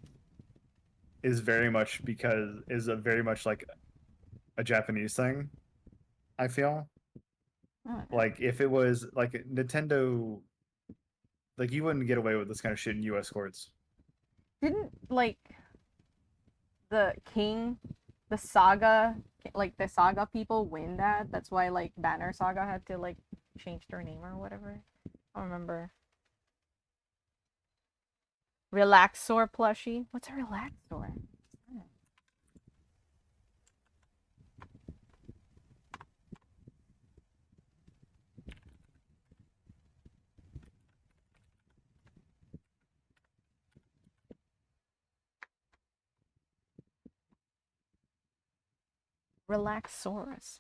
is very much very much like a Japanese thing. I feel I don't know. like if it was like Nintendo, like you wouldn't get away with this kind of shit in U.S. courts. Didn't like the King, the saga, like the saga people win that? That's why like Banner Saga had to like change their name or whatever. I don't remember. Relaxor plushie. What's a Relaxor? Relaxaurus.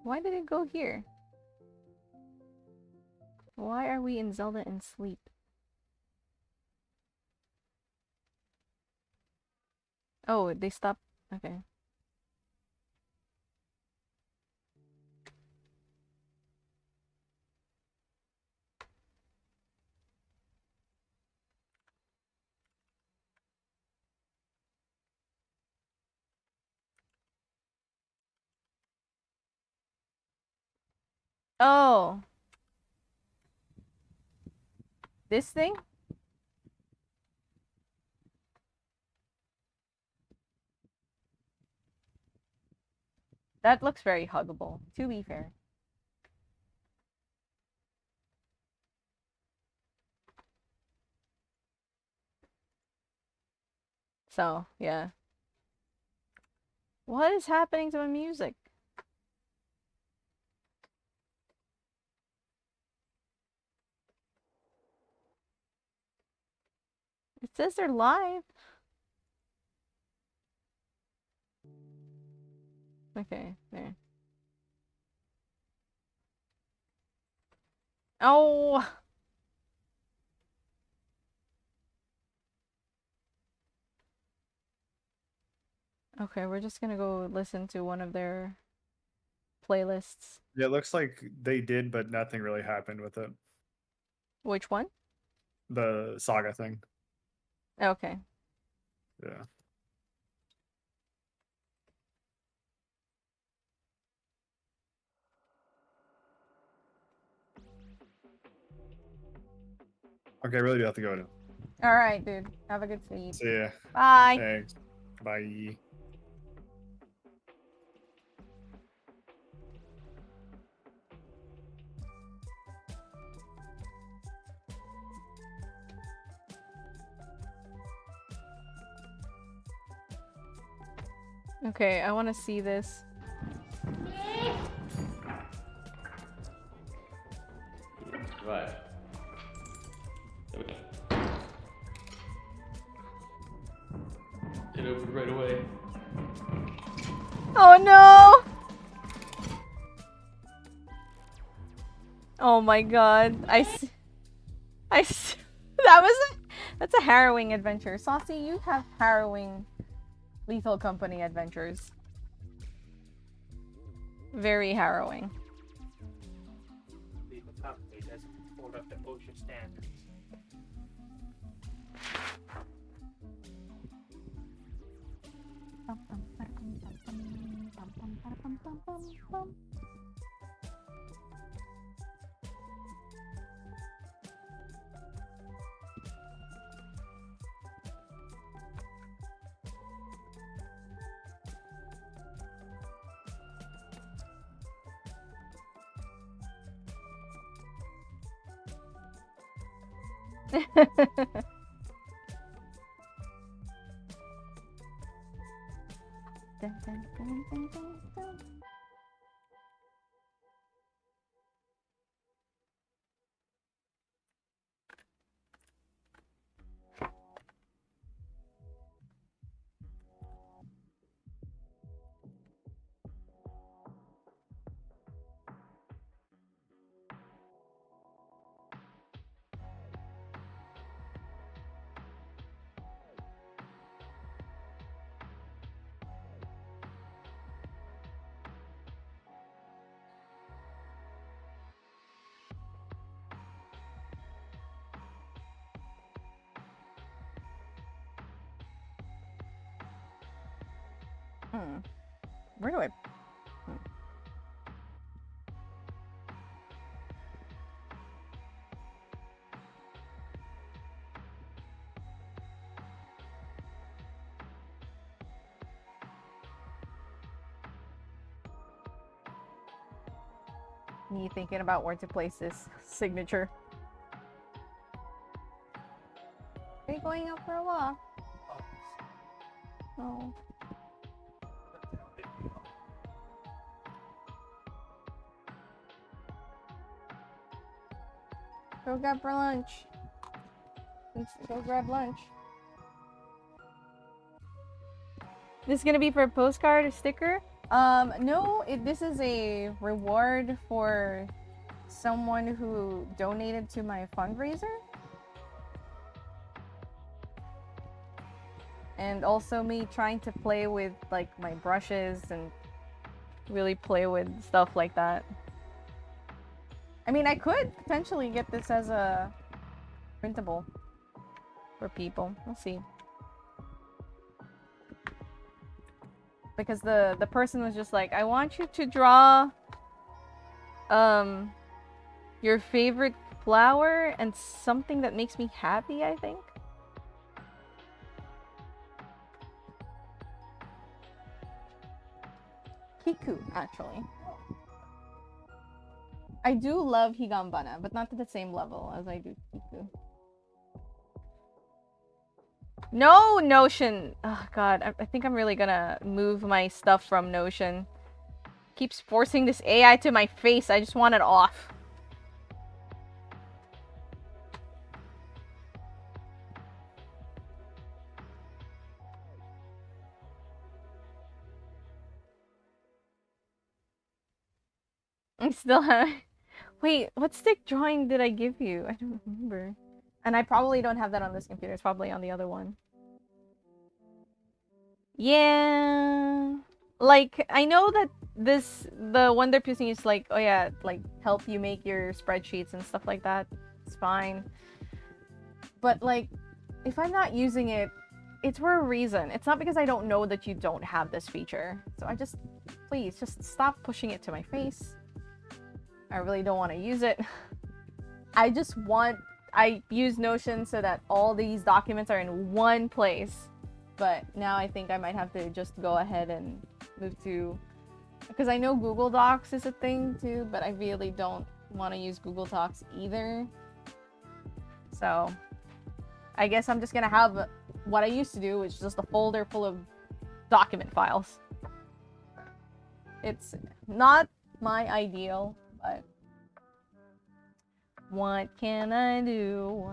Why did it go here? Why are we in Zelda in sleep? Oh, they stopped. Okay. Oh. This thing? That looks very huggable, to be fair. So, yeah. What is happening to my music? It says they're live. Okay, there. Oh! Okay, we're just gonna go listen to one of their playlists. Yeah, it looks like they did, but nothing really happened with it. Which one? The saga thing. Okay. Yeah. Okay, I really do have to go now. Alright, dude. Have a good sleep. See ya. Bye! Thanks. Bye. Okay, I want to see this. Right. There we go. It opened right away. Oh no! Oh my god. That's a harrowing adventure. Saucy, you have harrowing Lethal Company adventures. Very harrowing. Lethal Company doesn't hold up to OSHA standards. Dun, dun, dun, dun, dun, dun. Where do I... Me thinking about where to place this signature. Are you going out for a walk? Oh. Go grab for lunch. Let's go grab lunch. This is gonna be for a postcard, a sticker? No, this is a reward for someone who donated to my fundraiser. And also me trying to play with like my brushes and really play with stuff like that. I mean, I could potentially get this as a printable for people. We'll see. Because the person was just like, I want you to draw Your favorite flower and something that makes me happy, I think. Kiku, actually. I do love Higambana, but not to the same level as I do Kiku. No, Notion! Oh god, I think I'm really gonna move my stuff from Notion. Keeps forcing this AI to my face, I just want it off. I still have... Wait, what stick drawing did I give you? I don't remember. And I probably don't have that on this computer. It's probably on the other one. Yeah. Like, I know that the one they're using is like, oh yeah, like, help you make your spreadsheets and stuff like that. It's fine. But like, if I'm not using it, it's for a reason. It's not because I don't know that you don't have this feature. So please, just stop pushing it to my face. I really don't want to use it. I use Notion so that all these documents are in one place. But now I think I might have to just go ahead and move to... Because I know Google Docs is a thing too, but I really don't want to use Google Docs either. So I guess I'm just going to have what I used to do, which is just a folder full of document files. It's not my ideal, but what can I do?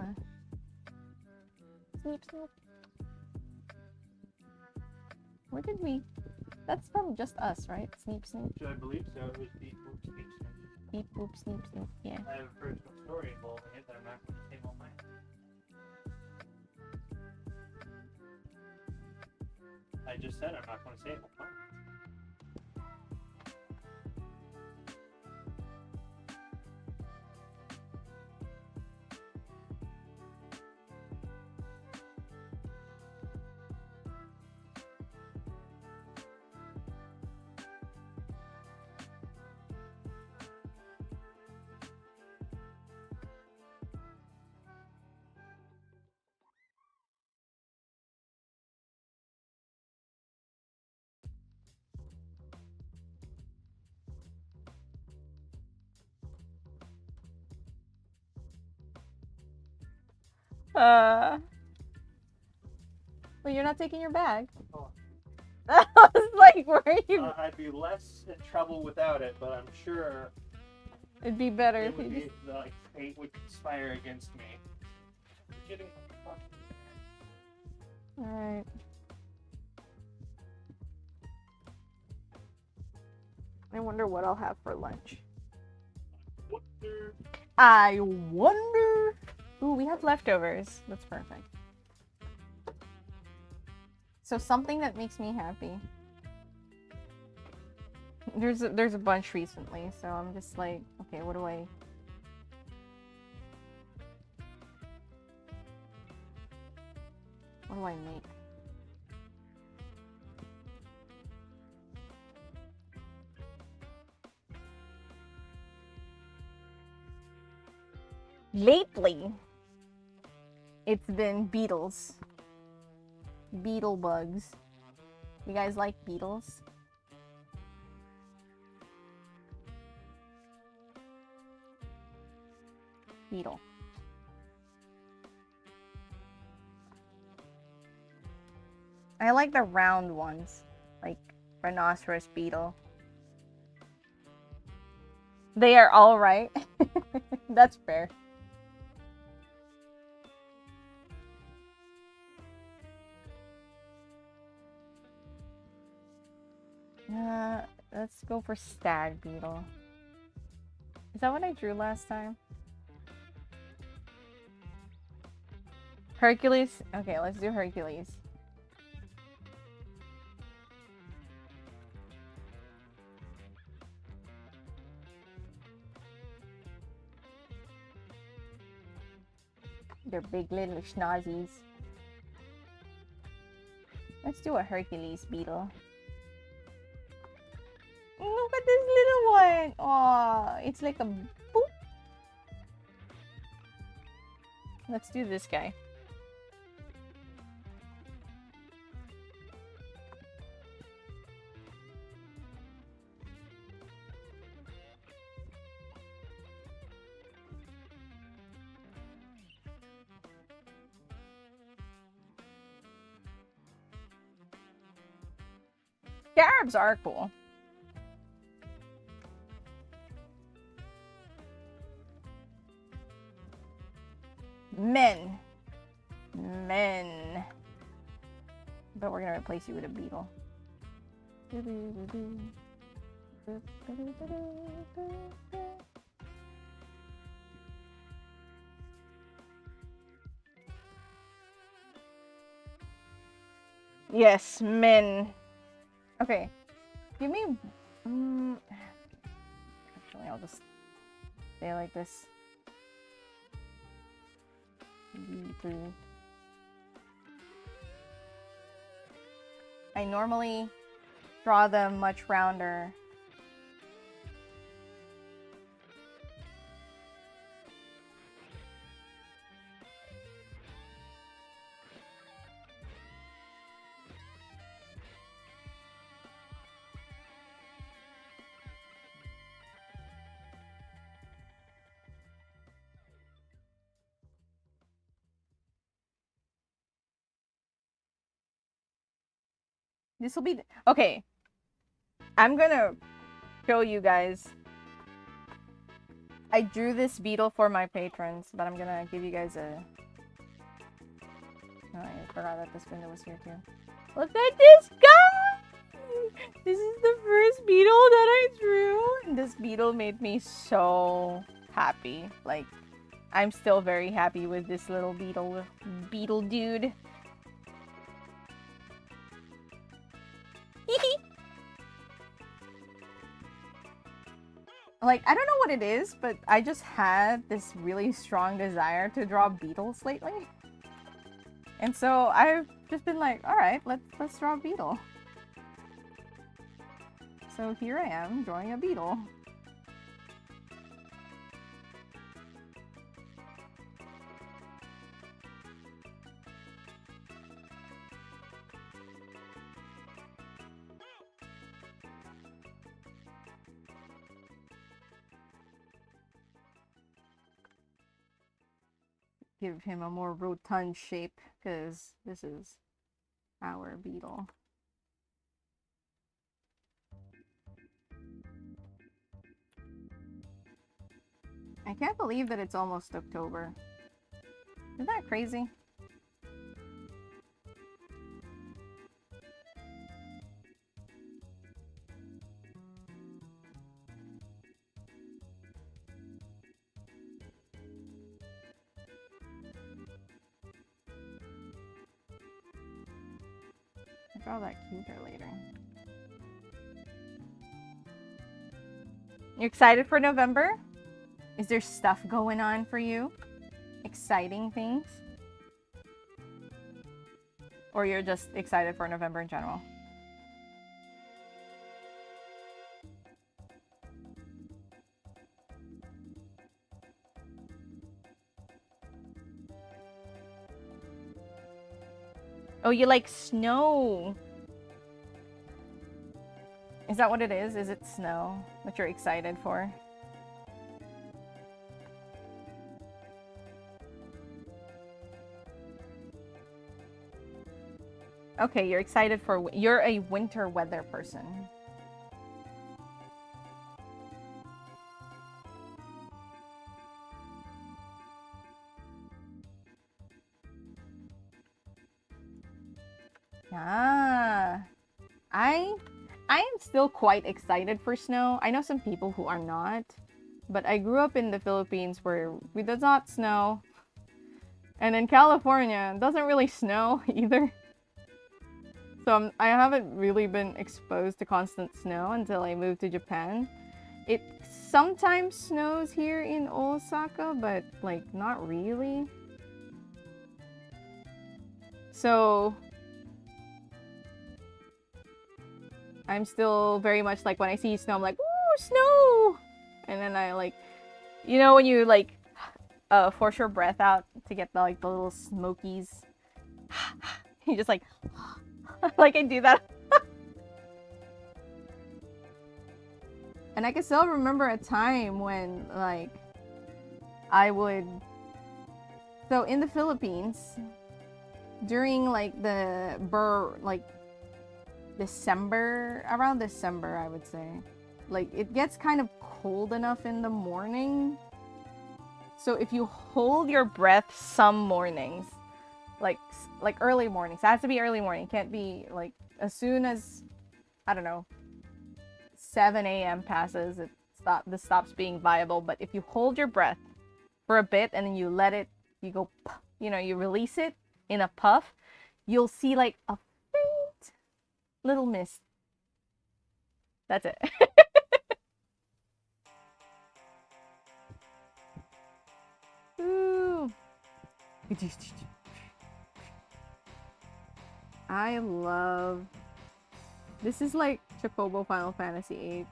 Sneep, snoop. Where did we? That's from just us, right? Sneep, snoop. I believe so. It was Beep Boop Sneep Snoop. Beep, boop, sneep, snoop. Yeah. I have a personal story involving it that I'm not going to say on mine. I just said I'm not going to say it on mine. Well, you're not taking your bag. Oh. I was like, where are you? I'd be less in trouble without it, but I'm sure It'd be better it if would you be just... like fate would conspire against me. You're getting Alright. I wonder what I'll have for lunch. wonder. I wonder... Ooh, we have leftovers. That's perfect. So something that makes me happy. There's a bunch recently, so I'm just like, okay, what do I... What do I make? Lately, it's been beetles. Beetle bugs. You guys like beetles? Beetle. I like the round ones, like rhinoceros beetle. They are all right. That's fair. Let's go for stag beetle. Is that what I drew last time? Hercules? Okay, let's do Hercules. They're big little schnozzies. Let's do a Hercules beetle. Look at this little that? Oh, it's like a boop. Let's do this guy. Scarabs are cool. Men. Men. But we're gonna replace you with a beetle. Yes, men. Okay. Give me... actually, I'll just stay like this. I normally draw them much rounder. This will be... okay. I'm gonna show you guys. I drew this beetle for my patrons, but I'm gonna give you guys a... oh, I forgot that this window was here too. Look at this guy! This is the first beetle that I drew. And this beetle made me so happy. Like, I'm still very happy with this little beetle dude. Like, I don't know what it is, but I just had this really strong desire to draw beetles lately. And so I've just been like, alright, let's draw a beetle. So here I am, drawing a beetle. Give him a more rotund shape, because this is our beetle. I can't believe that it's almost October. Isn't that crazy? I'll draw that cuter later. You excited for November? Is there stuff going on for you? Exciting things? Or you're just excited for November in general? Oh, you like snow. Is that what it is? Is it snow that you're excited for? Okay, you're excited for... you're a winter weather person. Ah, I am still quite excited for snow. I know some people who are not, but I grew up in the Philippines where it does not snow. And in California, it doesn't really snow either. So I haven't really been exposed to constant snow until I moved to Japan. It sometimes snows here in Osaka, but like not really. So I'm still very much like when I see snow, I'm like, ooh, snow! And then I like, you know when you like force your breath out to get the like the little smokies. You just like like I do that. And I can still remember a time when like I would, so in the Philippines during like the December, around December I would say, like it gets kind of cold enough in the morning. So if you hold your breath some mornings, like early mornings, it has to be early morning. It can't be like as soon as, I don't know, 7 a.m. passes, this stops being viable. But if you hold your breath for a bit and then you let it, you go, you know, you release it in a puff, you'll see like a faint little mist. That's it. Ooh. I love, this is like Chocobo Final Fantasy VIII.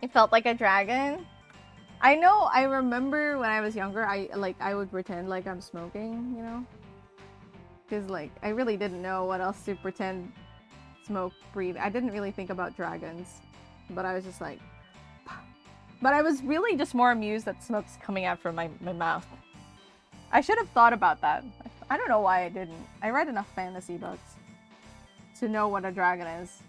It felt like a dragon. I know, I remember when I was younger, I would pretend like I'm smoking, you know? Because like, I really didn't know what else to pretend smoke, breathe. I didn't really think about dragons. But I was just like... But I was really just more amused that smoke's coming out from my mouth. I should have thought about that. I don't know why I didn't. I read enough fantasy books to know what a dragon is.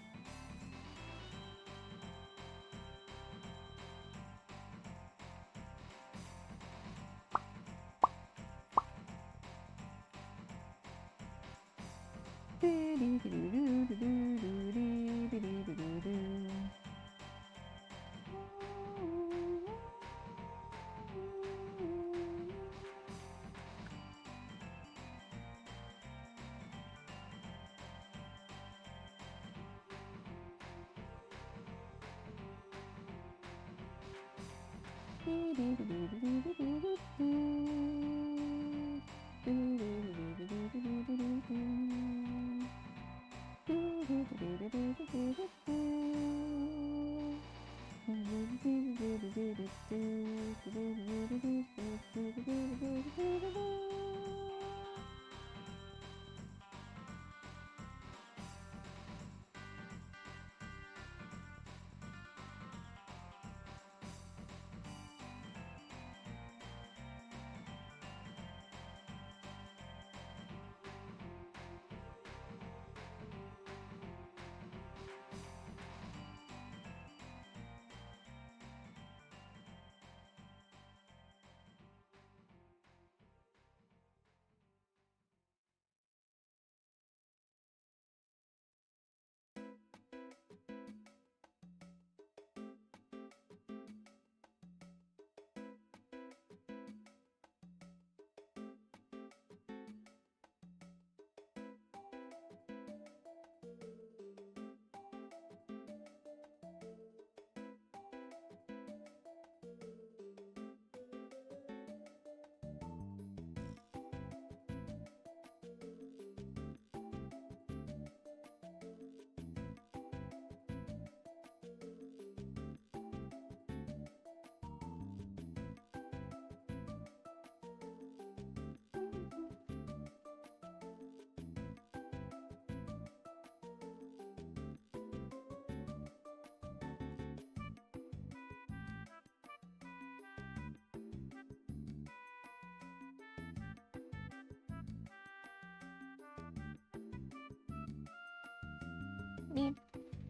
Beep,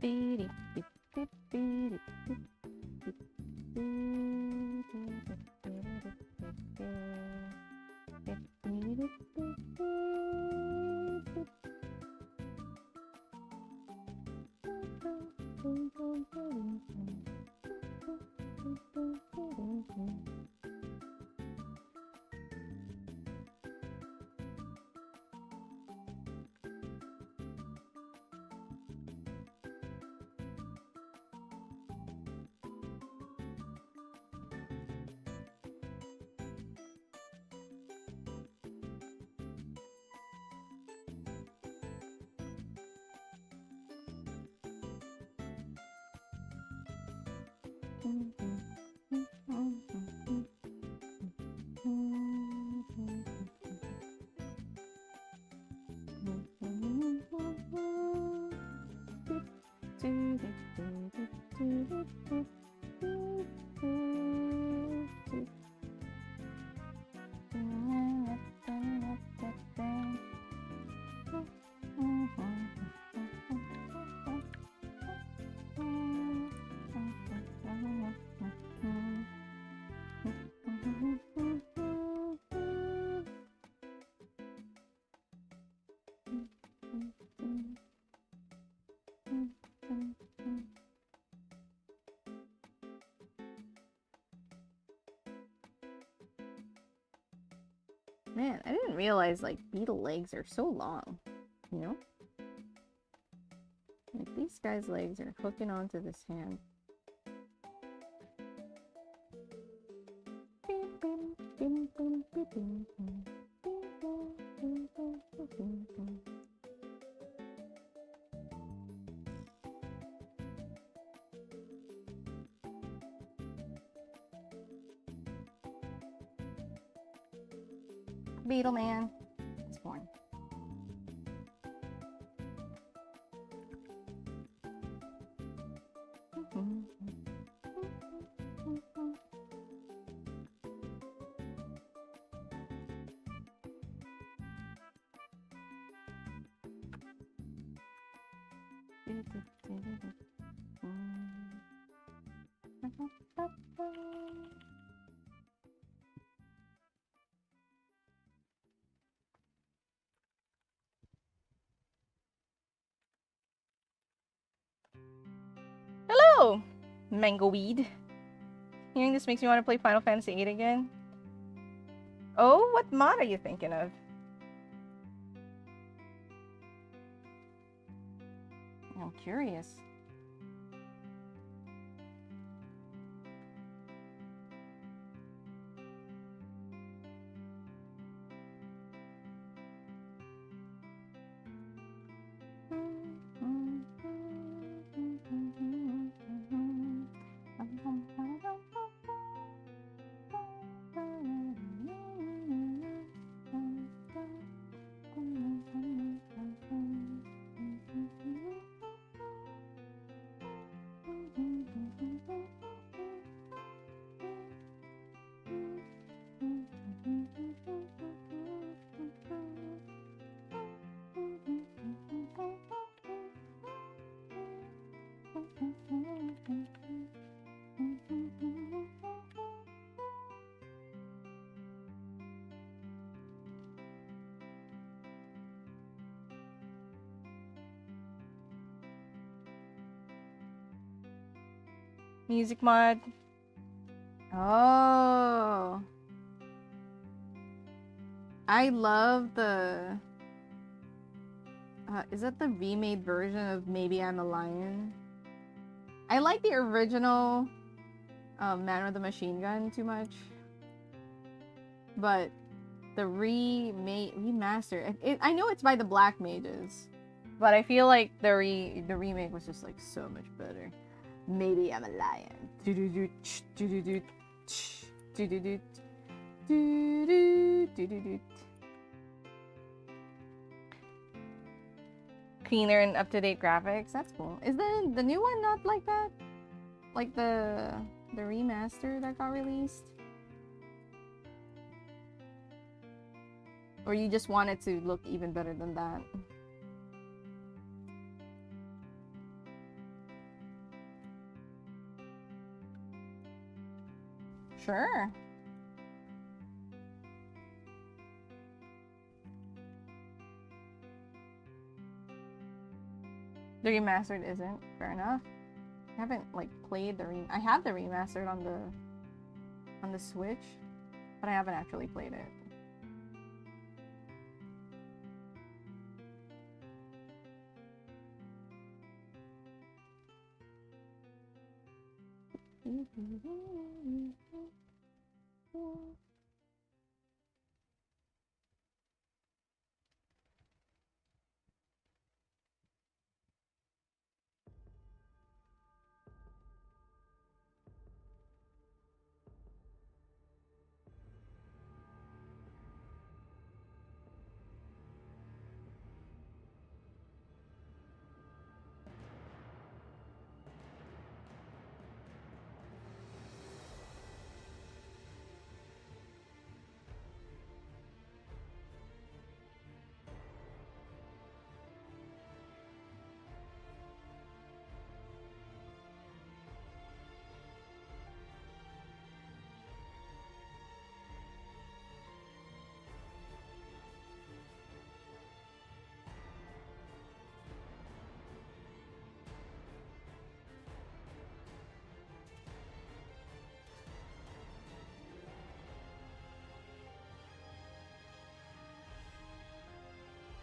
beep, beep, beep, beep, beep, Man, I didn't realize like beetle legs are so long, you know? Like these guys' legs are hooking onto this hand. Beetle Man is born. Hello, Mango Weed. Hearing this makes me want to play Final Fantasy VIII again. Oh, what mod are you thinking of? I'm curious. Music mod. Oh. I love the... is that the remade version of Maybe I'm a Lion? I like the original Man with the Machine Gun too much. But the remaster... I know it's by the Black Mages. But I feel like the remake was just like so much better. Maybe I'm a lion. Cleaner and up-to-date graphics. That's cool. Is the new one not like that? Like the remaster that got released? Or you just want it to look even better than that? Sure. The remastered isn't. Fair enough. I haven't like played the I have the remastered on the Switch, but I haven't actually played it.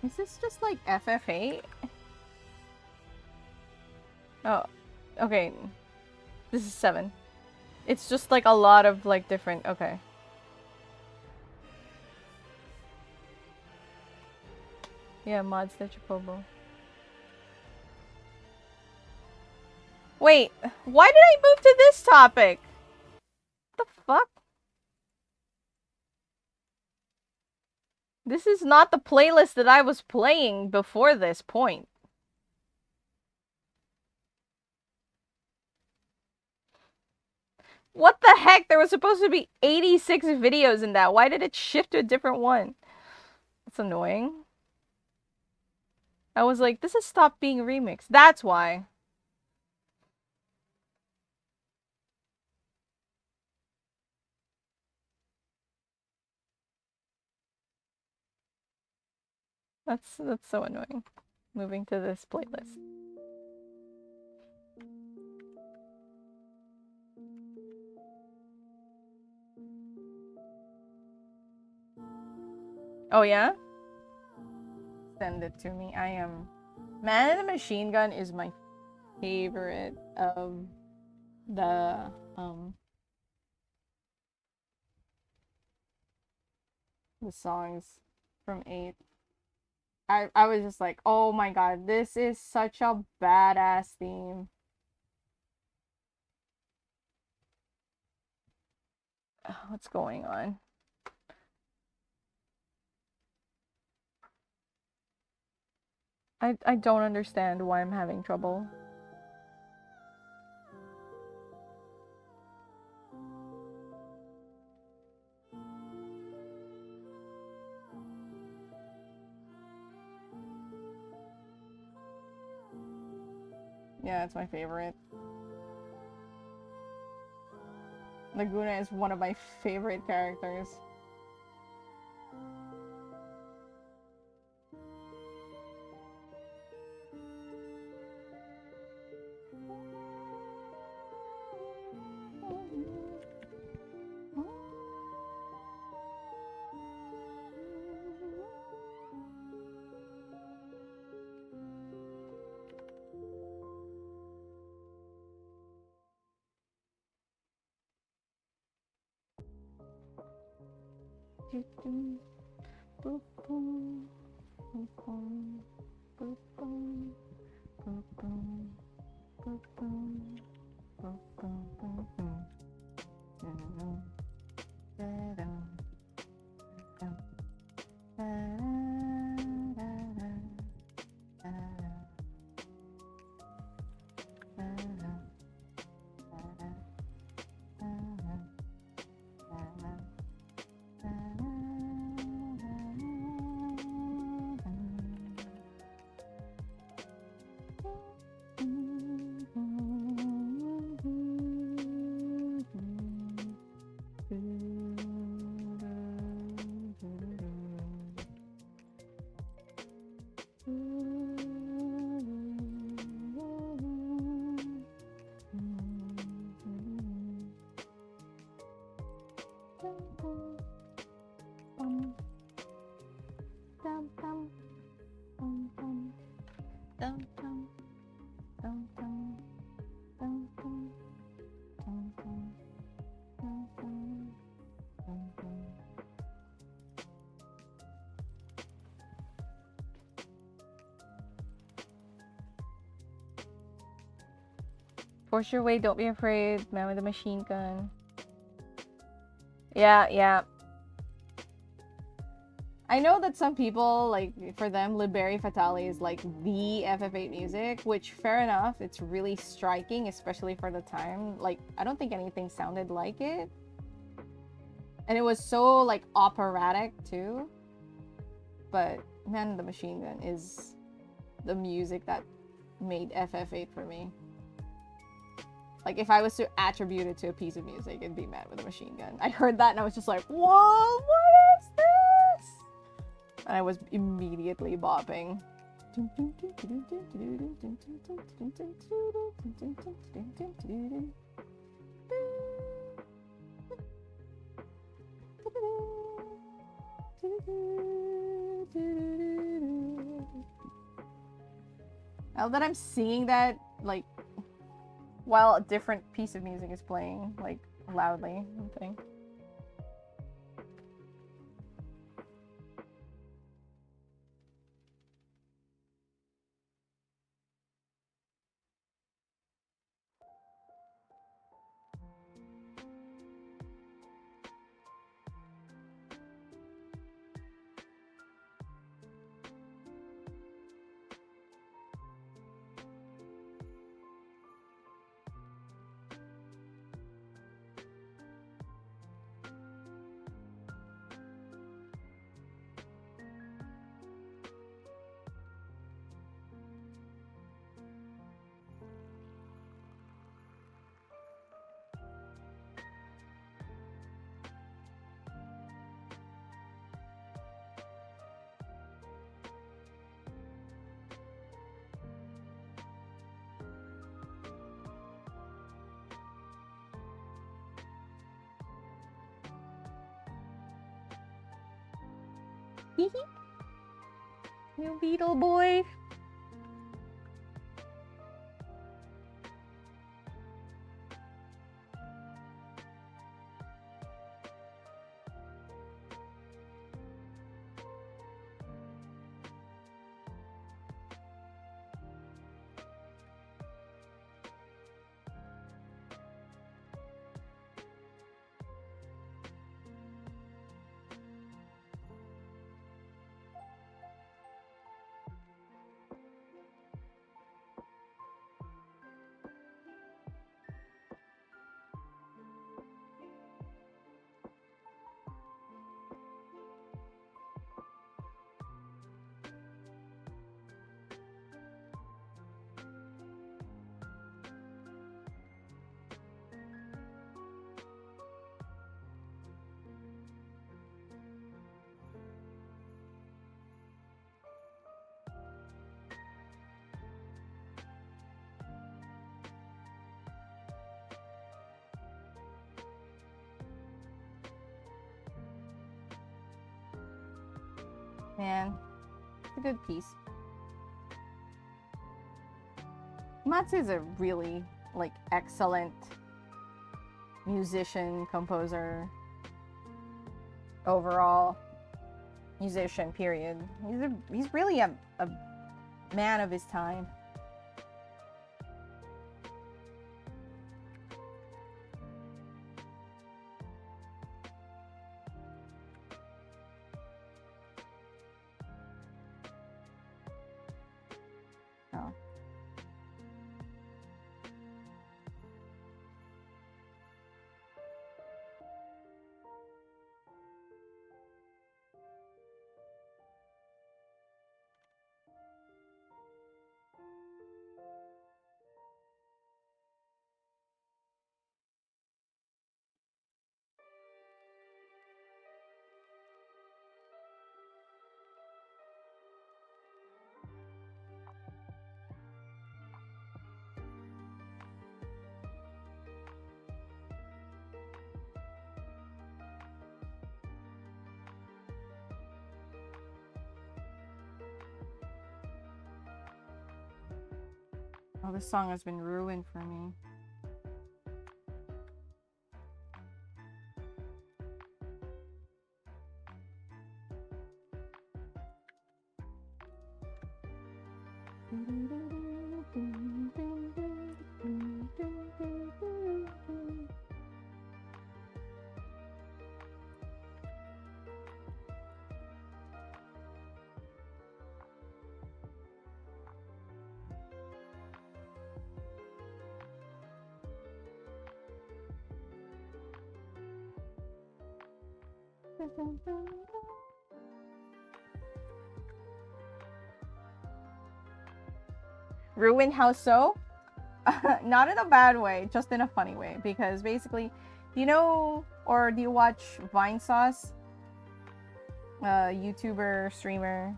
Is this just like FF8? Oh, okay. This is 7. It's just like a lot of like different. Okay. Yeah, mods the Chocobo. Wait, why did I move to this topic? What the fuck? This is not the playlist that I was playing before this point. What the heck? There was supposed to be 86 videos in that. Why did it shift to a different one? That's annoying. I was like, this has stopped being remixed. That's why. That's so annoying. Moving to this playlist. Oh yeah? Send it to me. I am. Man in the Machine Gun is my favorite of the songs from 8. I was just like, oh my god, this is such a badass theme. What's going on? I don't understand why I'm having trouble. Yeah, it's my favorite. Laguna is one of my favorite characters. Force your way, don't be afraid. Man with a machine gun. Yeah, yeah. I know that some people, like, for them, Liberi Fatale is like the FF8 music, which fair enough, it's really striking, especially for the time. Like, I don't think anything sounded like it. And it was so, like, operatic, too. But Man the Machine Gun is the music that made FF8 for me. Like, if I was to attribute it to a piece of music, it'd be Man with a Machine Gun. I heard that and I was just like, whoa, what is this? And I was immediately bopping. Now that I'm seeing that, like, while a different piece of music is playing, like, loudly and thing. You beetle boy. Man, it's a good piece. Matsu is a really, like, excellent musician, composer, overall musician, period. He's really a man of his time. Oh. Oh, this song has been ruined for me. Ruin how so? Not in a bad way, just in a funny way. Because basically, do you know or do you watch Vine Sauce? YouTuber, streamer.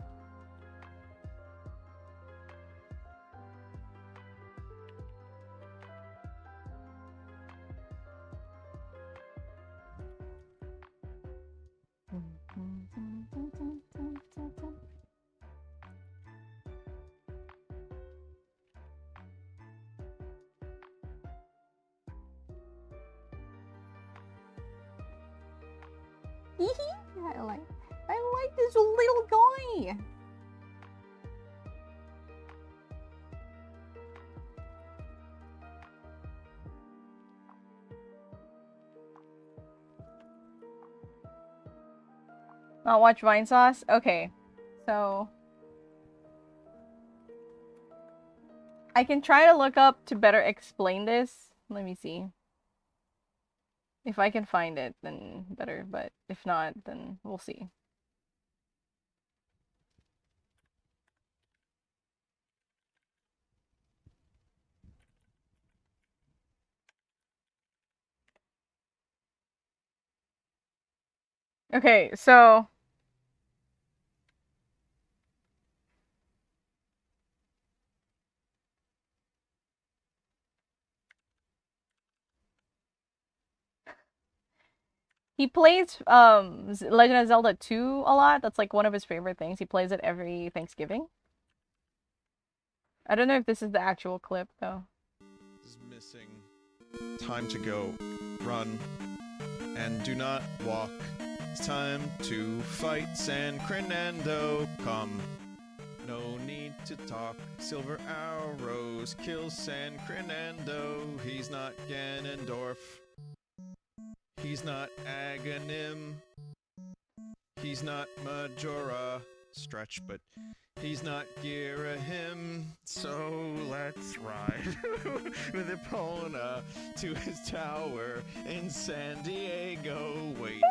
I like this little guy. Not watch Vinesauce? Okay. So I can try to look up to better explain this. Let me see. If I can find it, then better, but if not, then we'll see. Okay, so he plays Legend of Zelda 2 a lot. That's like one of his favorite things. He plays it every Thanksgiving. I don't know if this is the actual clip though. Is missing. Time to go. Run. And do not walk. It's time to fight San Crenando. Come. No need to talk. Silver arrows kill San Crenando. He's not Ganondorf. He's not Aghanim. He's not Majora. Stretch, but he's not Girahim. So let's ride with Epona to his tower in San Diego. Wait,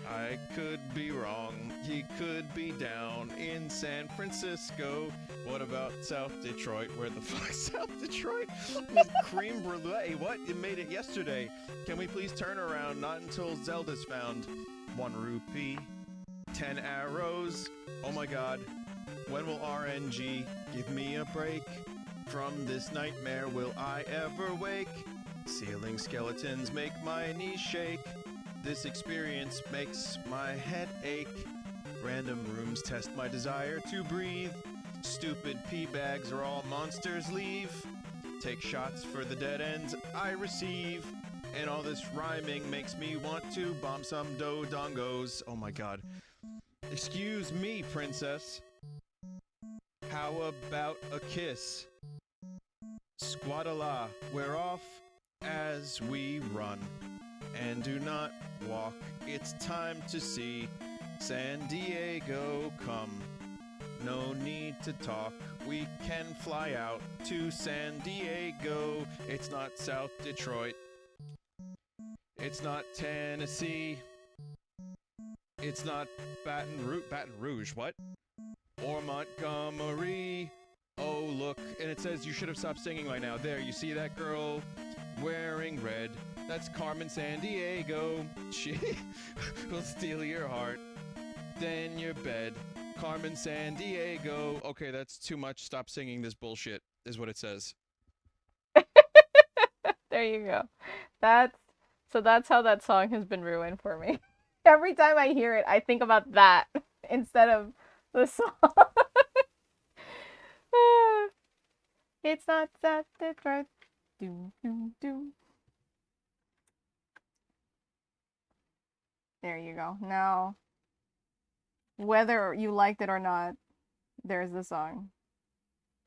I could be wrong. He could be down in San Francisco. What about South Detroit? Where the fuck is South Detroit? With cream brulee. What? You made it yesterday. Can we please turn around? Not until Zelda's found. 1 rupee. 10 arrows. Oh my god. When will RNG give me a break? From this nightmare will I ever wake? Ceiling skeletons make my knees shake. This experience makes my head ache. Random rooms test my desire to breathe. Stupid pee bags are all monsters leave. Take shots for the dead ends I receive. And all this rhyming makes me want to bomb some dodongos. Oh my god. Excuse me, princess. How about a kiss? Squadala, we're off as we run. And do not walk, it's time to see San Diego come. No need to talk, we can fly out to San Diego. It's not South Detroit. It's not Tennessee. It's not Baton Rouge, what? Or Montgomery. Oh, look, and it says you should have stopped singing right now. There, you see that girl wearing red? That's Carmen San Diego. She will steal your heart, then your bed. Carmen San Diego. Okay, that's too much. Stop singing this bullshit, is what it says. There you go. That's how that song has been ruined for me. Every time I hear it, I think about that instead of the song. It's not that Detroit. Doom, doom, doom. There you go. Now, whether you liked it or not, there's the song.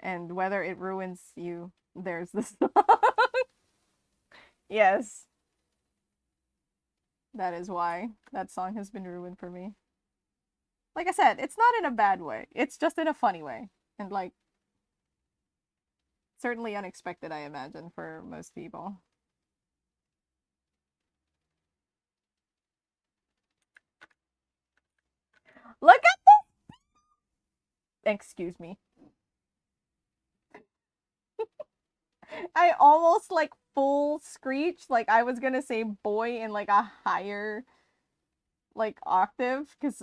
And whether it ruins you, there's the song. Yes. That is why that song has been ruined for me. Like I said, it's not in a bad way. It's just in a funny way. And like, certainly unexpected, I imagine, for most people. Look at this! Excuse me. I almost like full screech, like I was gonna say boy in like a higher like octave, because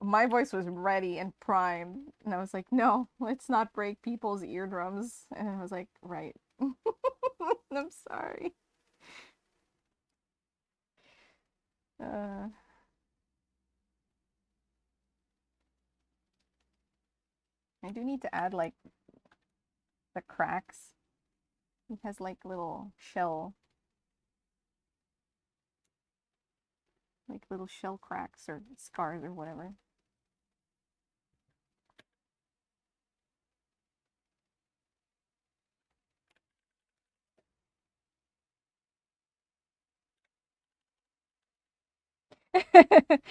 my voice was ready and primed, and I was like, no, let's not break people's eardrums. And I was like, right. I'm sorry. I do need to add like the cracks. It has like little shell. like little shell cracks or scars or whatever.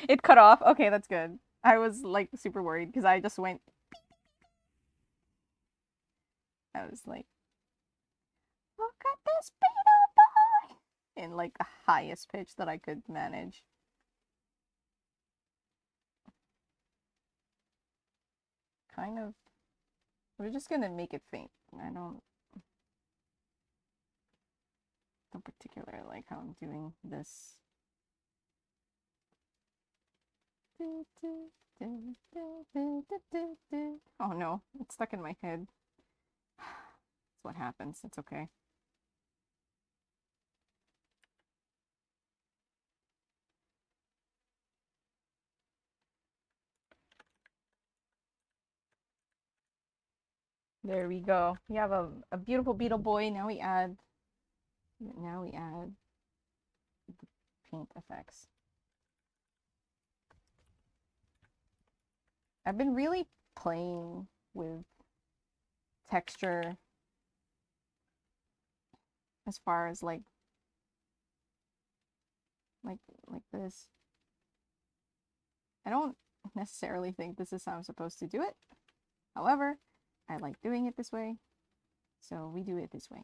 It cut off. Okay, that's good. I was like super worried because I just went. I was like, look at this beetle boy! In like the highest pitch that I could manage. Kind of. We're just gonna make it faint. I don't particularly like how I'm doing this. Oh no, it's stuck in my head. That's what happens. It's okay. There we go. We have a beautiful beetle boy. Now we add the paint effects. I've been really playing with texture as far as like this. I don't necessarily think this is how I'm supposed to do it. However, I like doing it this way, so we do it this way.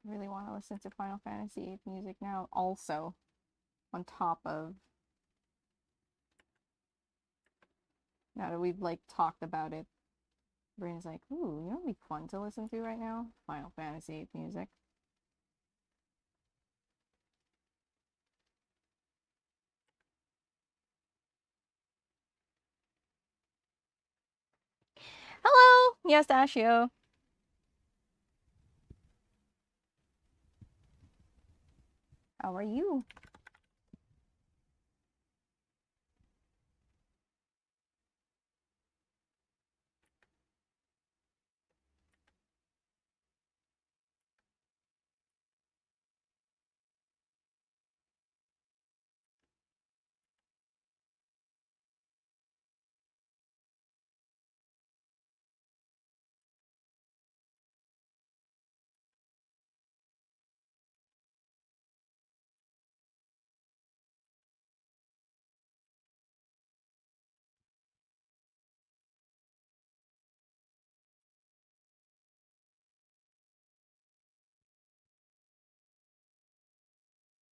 I really want to listen to Final Fantasy VIII music now, also, on top of, now that we've like talked about it, brain is like, ooh, you know, it'd be fun to listen to right now? Final Fantasy VIII music. Hello! Yes, Dashio. How are you?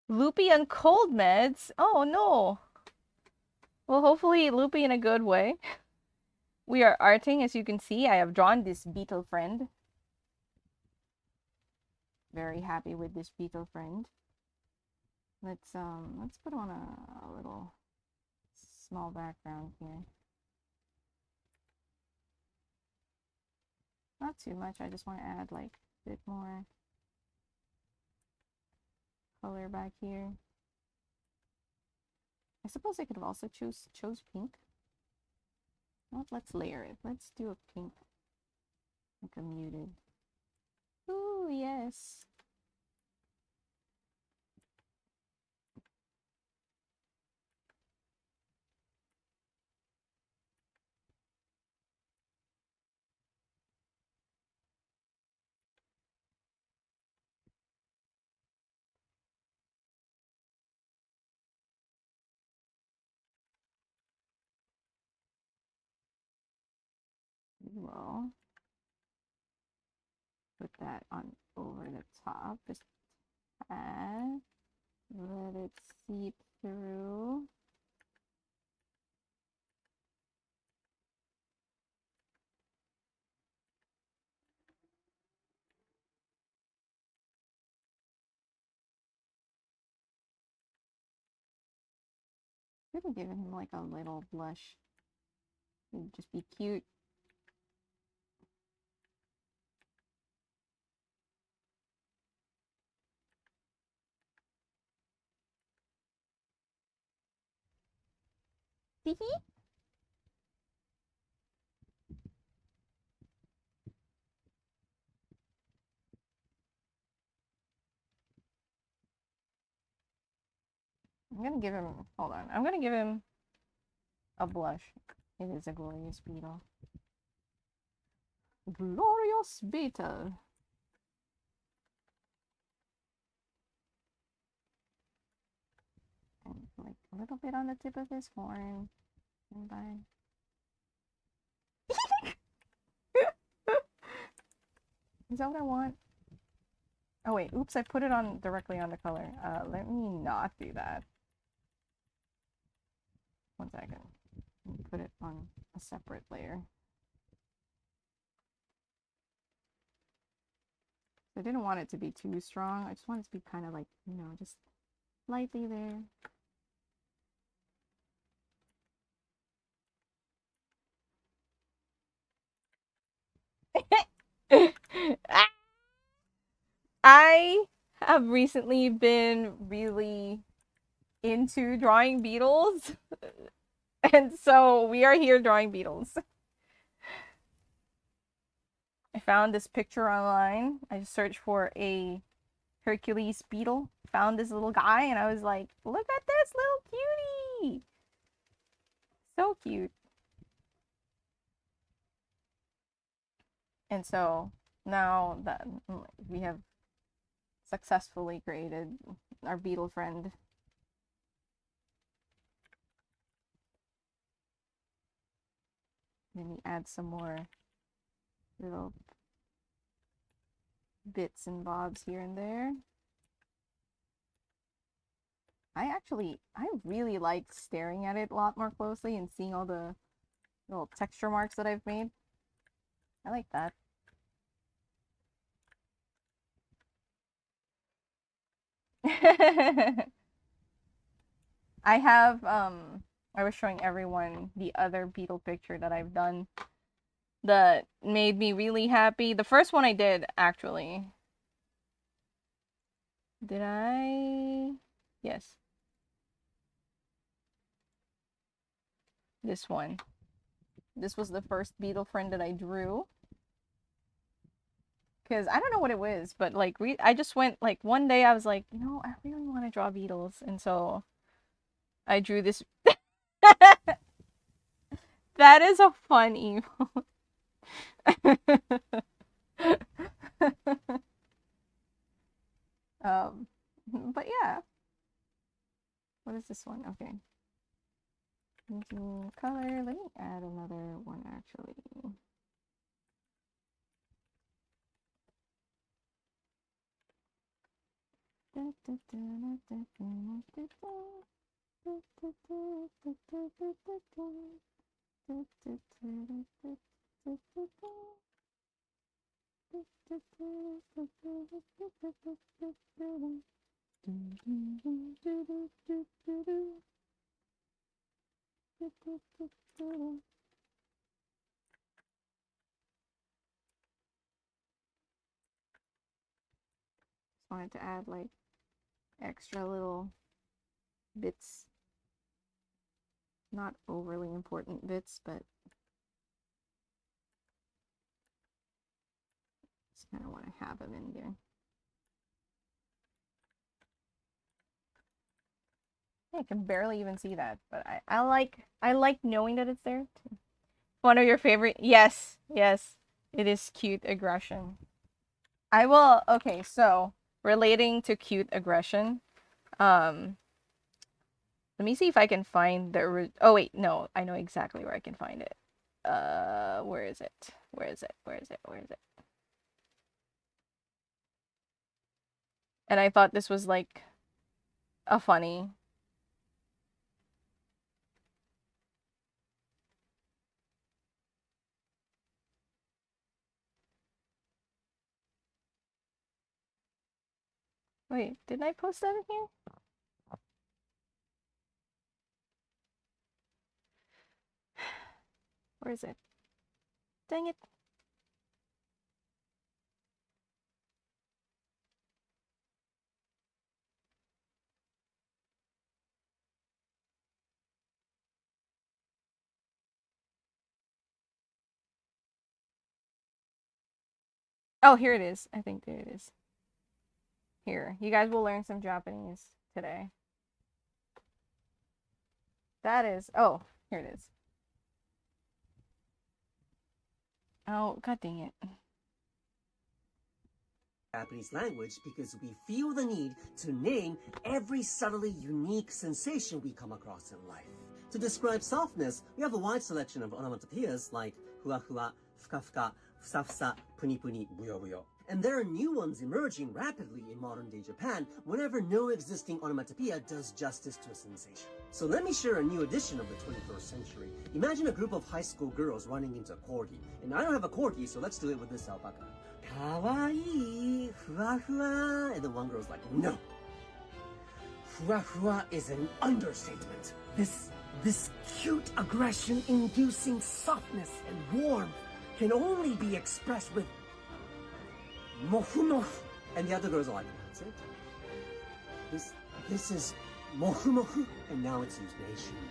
Loopy on cold meds? Oh no. Well, hopefully loopy in a good way. We are arting, as you can see. I have drawn this beetle friend. Very happy with this beetle friend. Let's put on a little small background here. Not too much. I just want to add like a bit more color back here. I suppose I could have also chose pink. Well, let's layer it. Let's do a pink, like a muted. Ooh, yes. Well, put that on over the top. Just add, let it seep through. Could have given him like a little blush. It'd just be cute. Hee hee. I'm gonna give him, hold on, I'm gonna give him a blush. It is a glorious beetle. Glorious beetle. And like a little bit on the tip of his horn. And by. Is that what I want? Oh wait, oops, I put it on directly on the color. Let me not do that. One second. Let me put it on a separate layer. I didn't want it to be too strong. I just want it to be kind of like, you know, just lightly there. I have recently been really into drawing beetles. And so we are here drawing beetles. I found this picture online. I just searched for a Hercules beetle. Found this little guy and I was like, look at this little cutie. So cute. And so now that we have successfully created our beetle friend. Let me add some more little bits and bobs here and there. I really like staring at it a lot more closely and seeing all the little texture marks that I've made. I like that. I have, I was showing everyone the other beetle picture that I've done that made me really happy. The first one I did, actually. Did I? Yes. This one. This was the first beetle friend that I drew. Because I don't know what it was, but like, I just went, like, one day I was like, you know, I really want to draw beetles. And so I drew this. That is a fun emote. But yeah. What is this one? Okay. Color. Let me add another one actually. Wanted to add like extra little bits, not overly important bits, but just kind of want to have them in there. I can barely even see that, but I like knowing that it's there. One of your favorite? Yes, yes, it is cute aggression. I will. Okay, so relating to cute aggression, let me see if I can find the. Oh wait, no, I know exactly where I can find it. Where is it? Where is it? Where is it? Where is it? And I thought this was like a funny. Wait, did I post that in here? Where is it? Dang it. Oh, here it is. I think there it is. Here, you guys will learn some Japanese today. That is, oh, here it is. Oh, god dang it. Japanese language because we feel the need to name every subtly unique sensation we come across in life. To describe softness, we have a wide selection of onomatopoeias like hua hua, fuka fuka, fusa fusa, puni puni, buyo buyo. And there are new ones emerging rapidly in modern-day Japan whenever no existing onomatopoeia does justice to a sensation. So let me share a new edition of the 21st century. Imagine a group of high school girls running into a corgi. And I don't have a corgi, so let's do it with this alpaca. Kawaii, fua fua. And the one girl's like, no. Fua fua is an understatement. This cute aggression-inducing softness and warmth can only be expressed with mofu mofu. And the other girls are like, that's it? This is mofu mofu, and now it's used nationwide.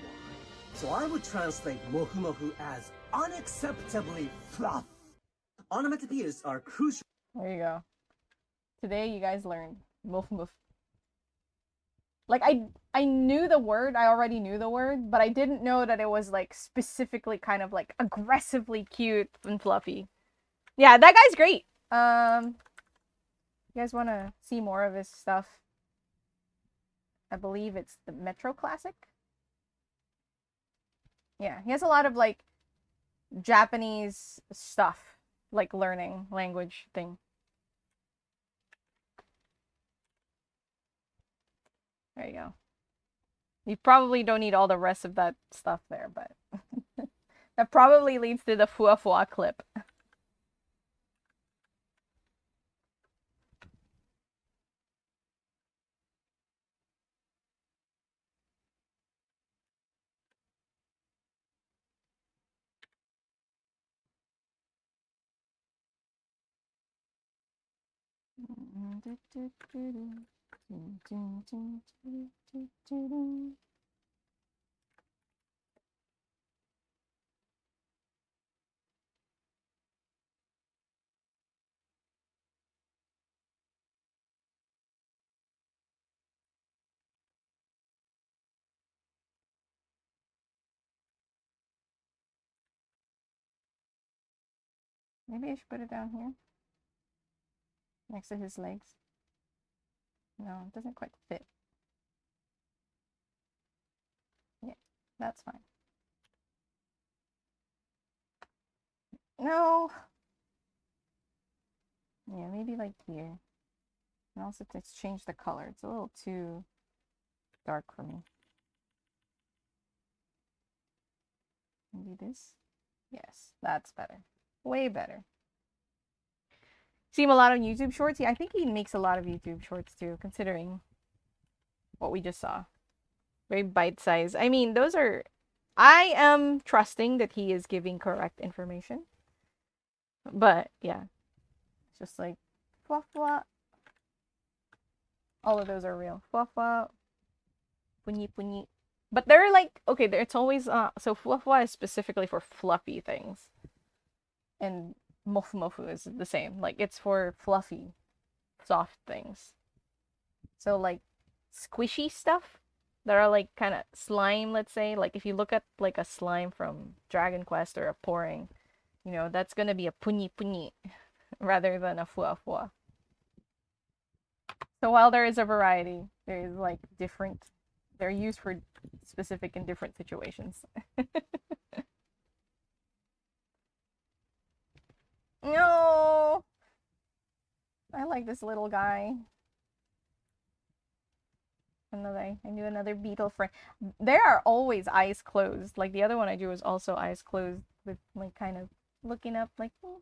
So I would translate mofu mofu as unacceptably fluff. Onomatopoeias are crucial. There you go. Today you guys learned moof moof. Like I knew the word, I already knew the word, but I didn't know that it was like specifically kind of like aggressively cute and fluffy. Yeah, that guy's great. You guys want to see more of his stuff? I believe it's the Metro Classic. Yeah, he has a lot of like Japanese stuff, like learning language thing. There you go. You probably don't need all the rest of that stuff there, but that probably leads to the Fua Fua clip. Maybe I should put it down here. Next to his legs. No, it doesn't quite fit. Yeah, that's fine. No! Yeah, maybe like here. And also let's change the color. It's a little too dark for me. Maybe this? Yes, that's better. Way better. See him a lot on YouTube Shorts? Yeah, I think he makes a lot of YouTube Shorts too, considering what we just saw. Very bite-sized. I mean, those are... I am trusting that he is giving correct information. But, yeah. It's just like... Fwa fwa. All of those are real. Fwa fwa. Punyi punyi. But they're like... Okay, it's always... so fwa fwa is specifically for fluffy things. And mofu mofu is the same. Like, it's for fluffy, soft things. So, like, squishy stuff that are, like, kind of slime, let's say. Like, if you look at, like, a slime from Dragon Quest or a Poring, you know, that's gonna be a punyi punyi rather than a fua fua. So while there is a variety, there is, like, different... They're used for specific and different situations. No! I like this little guy. I knew another beetle friend. They are always eyes closed. Like the other one I drew was also eyes closed with like kind of looking up like... Hmm.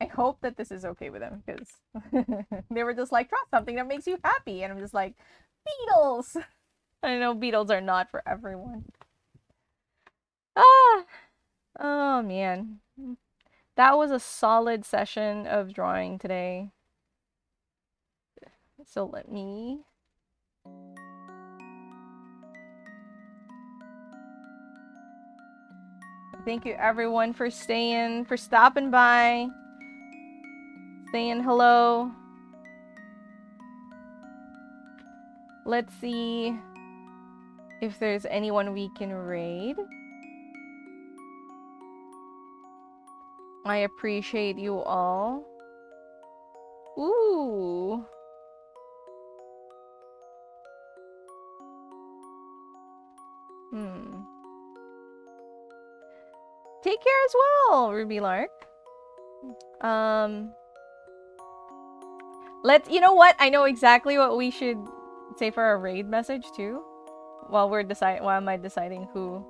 I hope that this is okay with them because they were just like, draw something that makes you happy. And I'm just like, Beatles! I know Beatles are not for everyone. Ah! Oh, man. That was a solid session of drawing today. So let me... Thank you everyone for staying, for stopping by, saying hello. Let's see if there's anyone we can raid. I appreciate you all. Ooh. Take care as well, Ruby Lark. You know what? I know exactly what we should say for our raid message too. While am I deciding who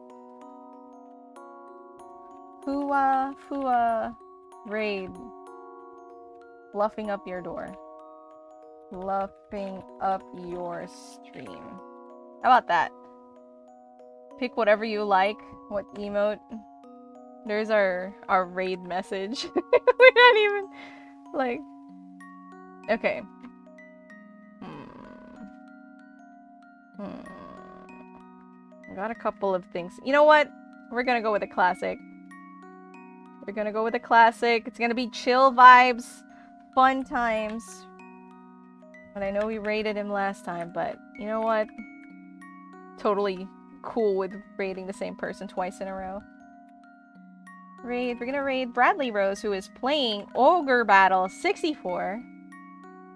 raid. Bluffing up your door. Bluffing up your stream. How about that? Pick whatever you like. What emote? There's our raid message. We're not even like... Okay. I got a couple of things. You know what? We're gonna go with a classic. We're gonna go with a classic. It's gonna be chill vibes, fun times. And I know we raided him last time, but you know what? Totally cool with raiding the same person twice in a row. We're gonna raid Bradley Rose, who is playing Ogre Battle 64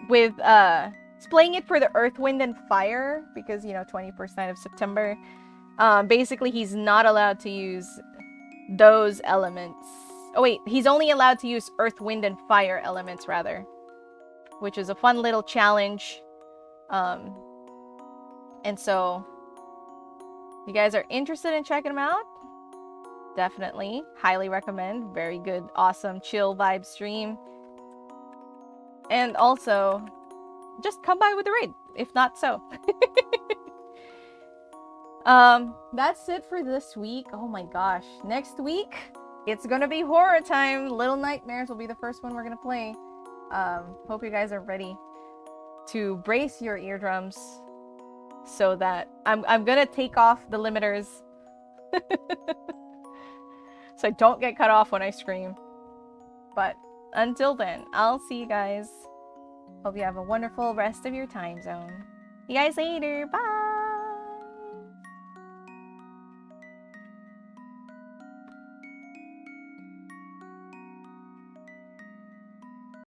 with he's playing it for the Earth, Wind, and Fire because, you know, 20% of September. Basically he's not allowed to use those elements. Oh wait, he's only allowed to use Earth, Wind, and Fire elements rather, which is a fun little challenge. And so if you guys are interested in checking him out, definitely, highly recommend. Very good, awesome, chill vibe stream. And also, just come by with the raid, if not so. That's it for this week. Oh my gosh. Next week, it's gonna be horror time. Little Nightmares will be the first one we're gonna play. Hope you guys are ready to brace your eardrums so that I'm gonna take off the limiters. So I don't get cut off when I scream. But until then, I'll see you guys. Hope you have a wonderful rest of your time zone. See you guys later. Bye!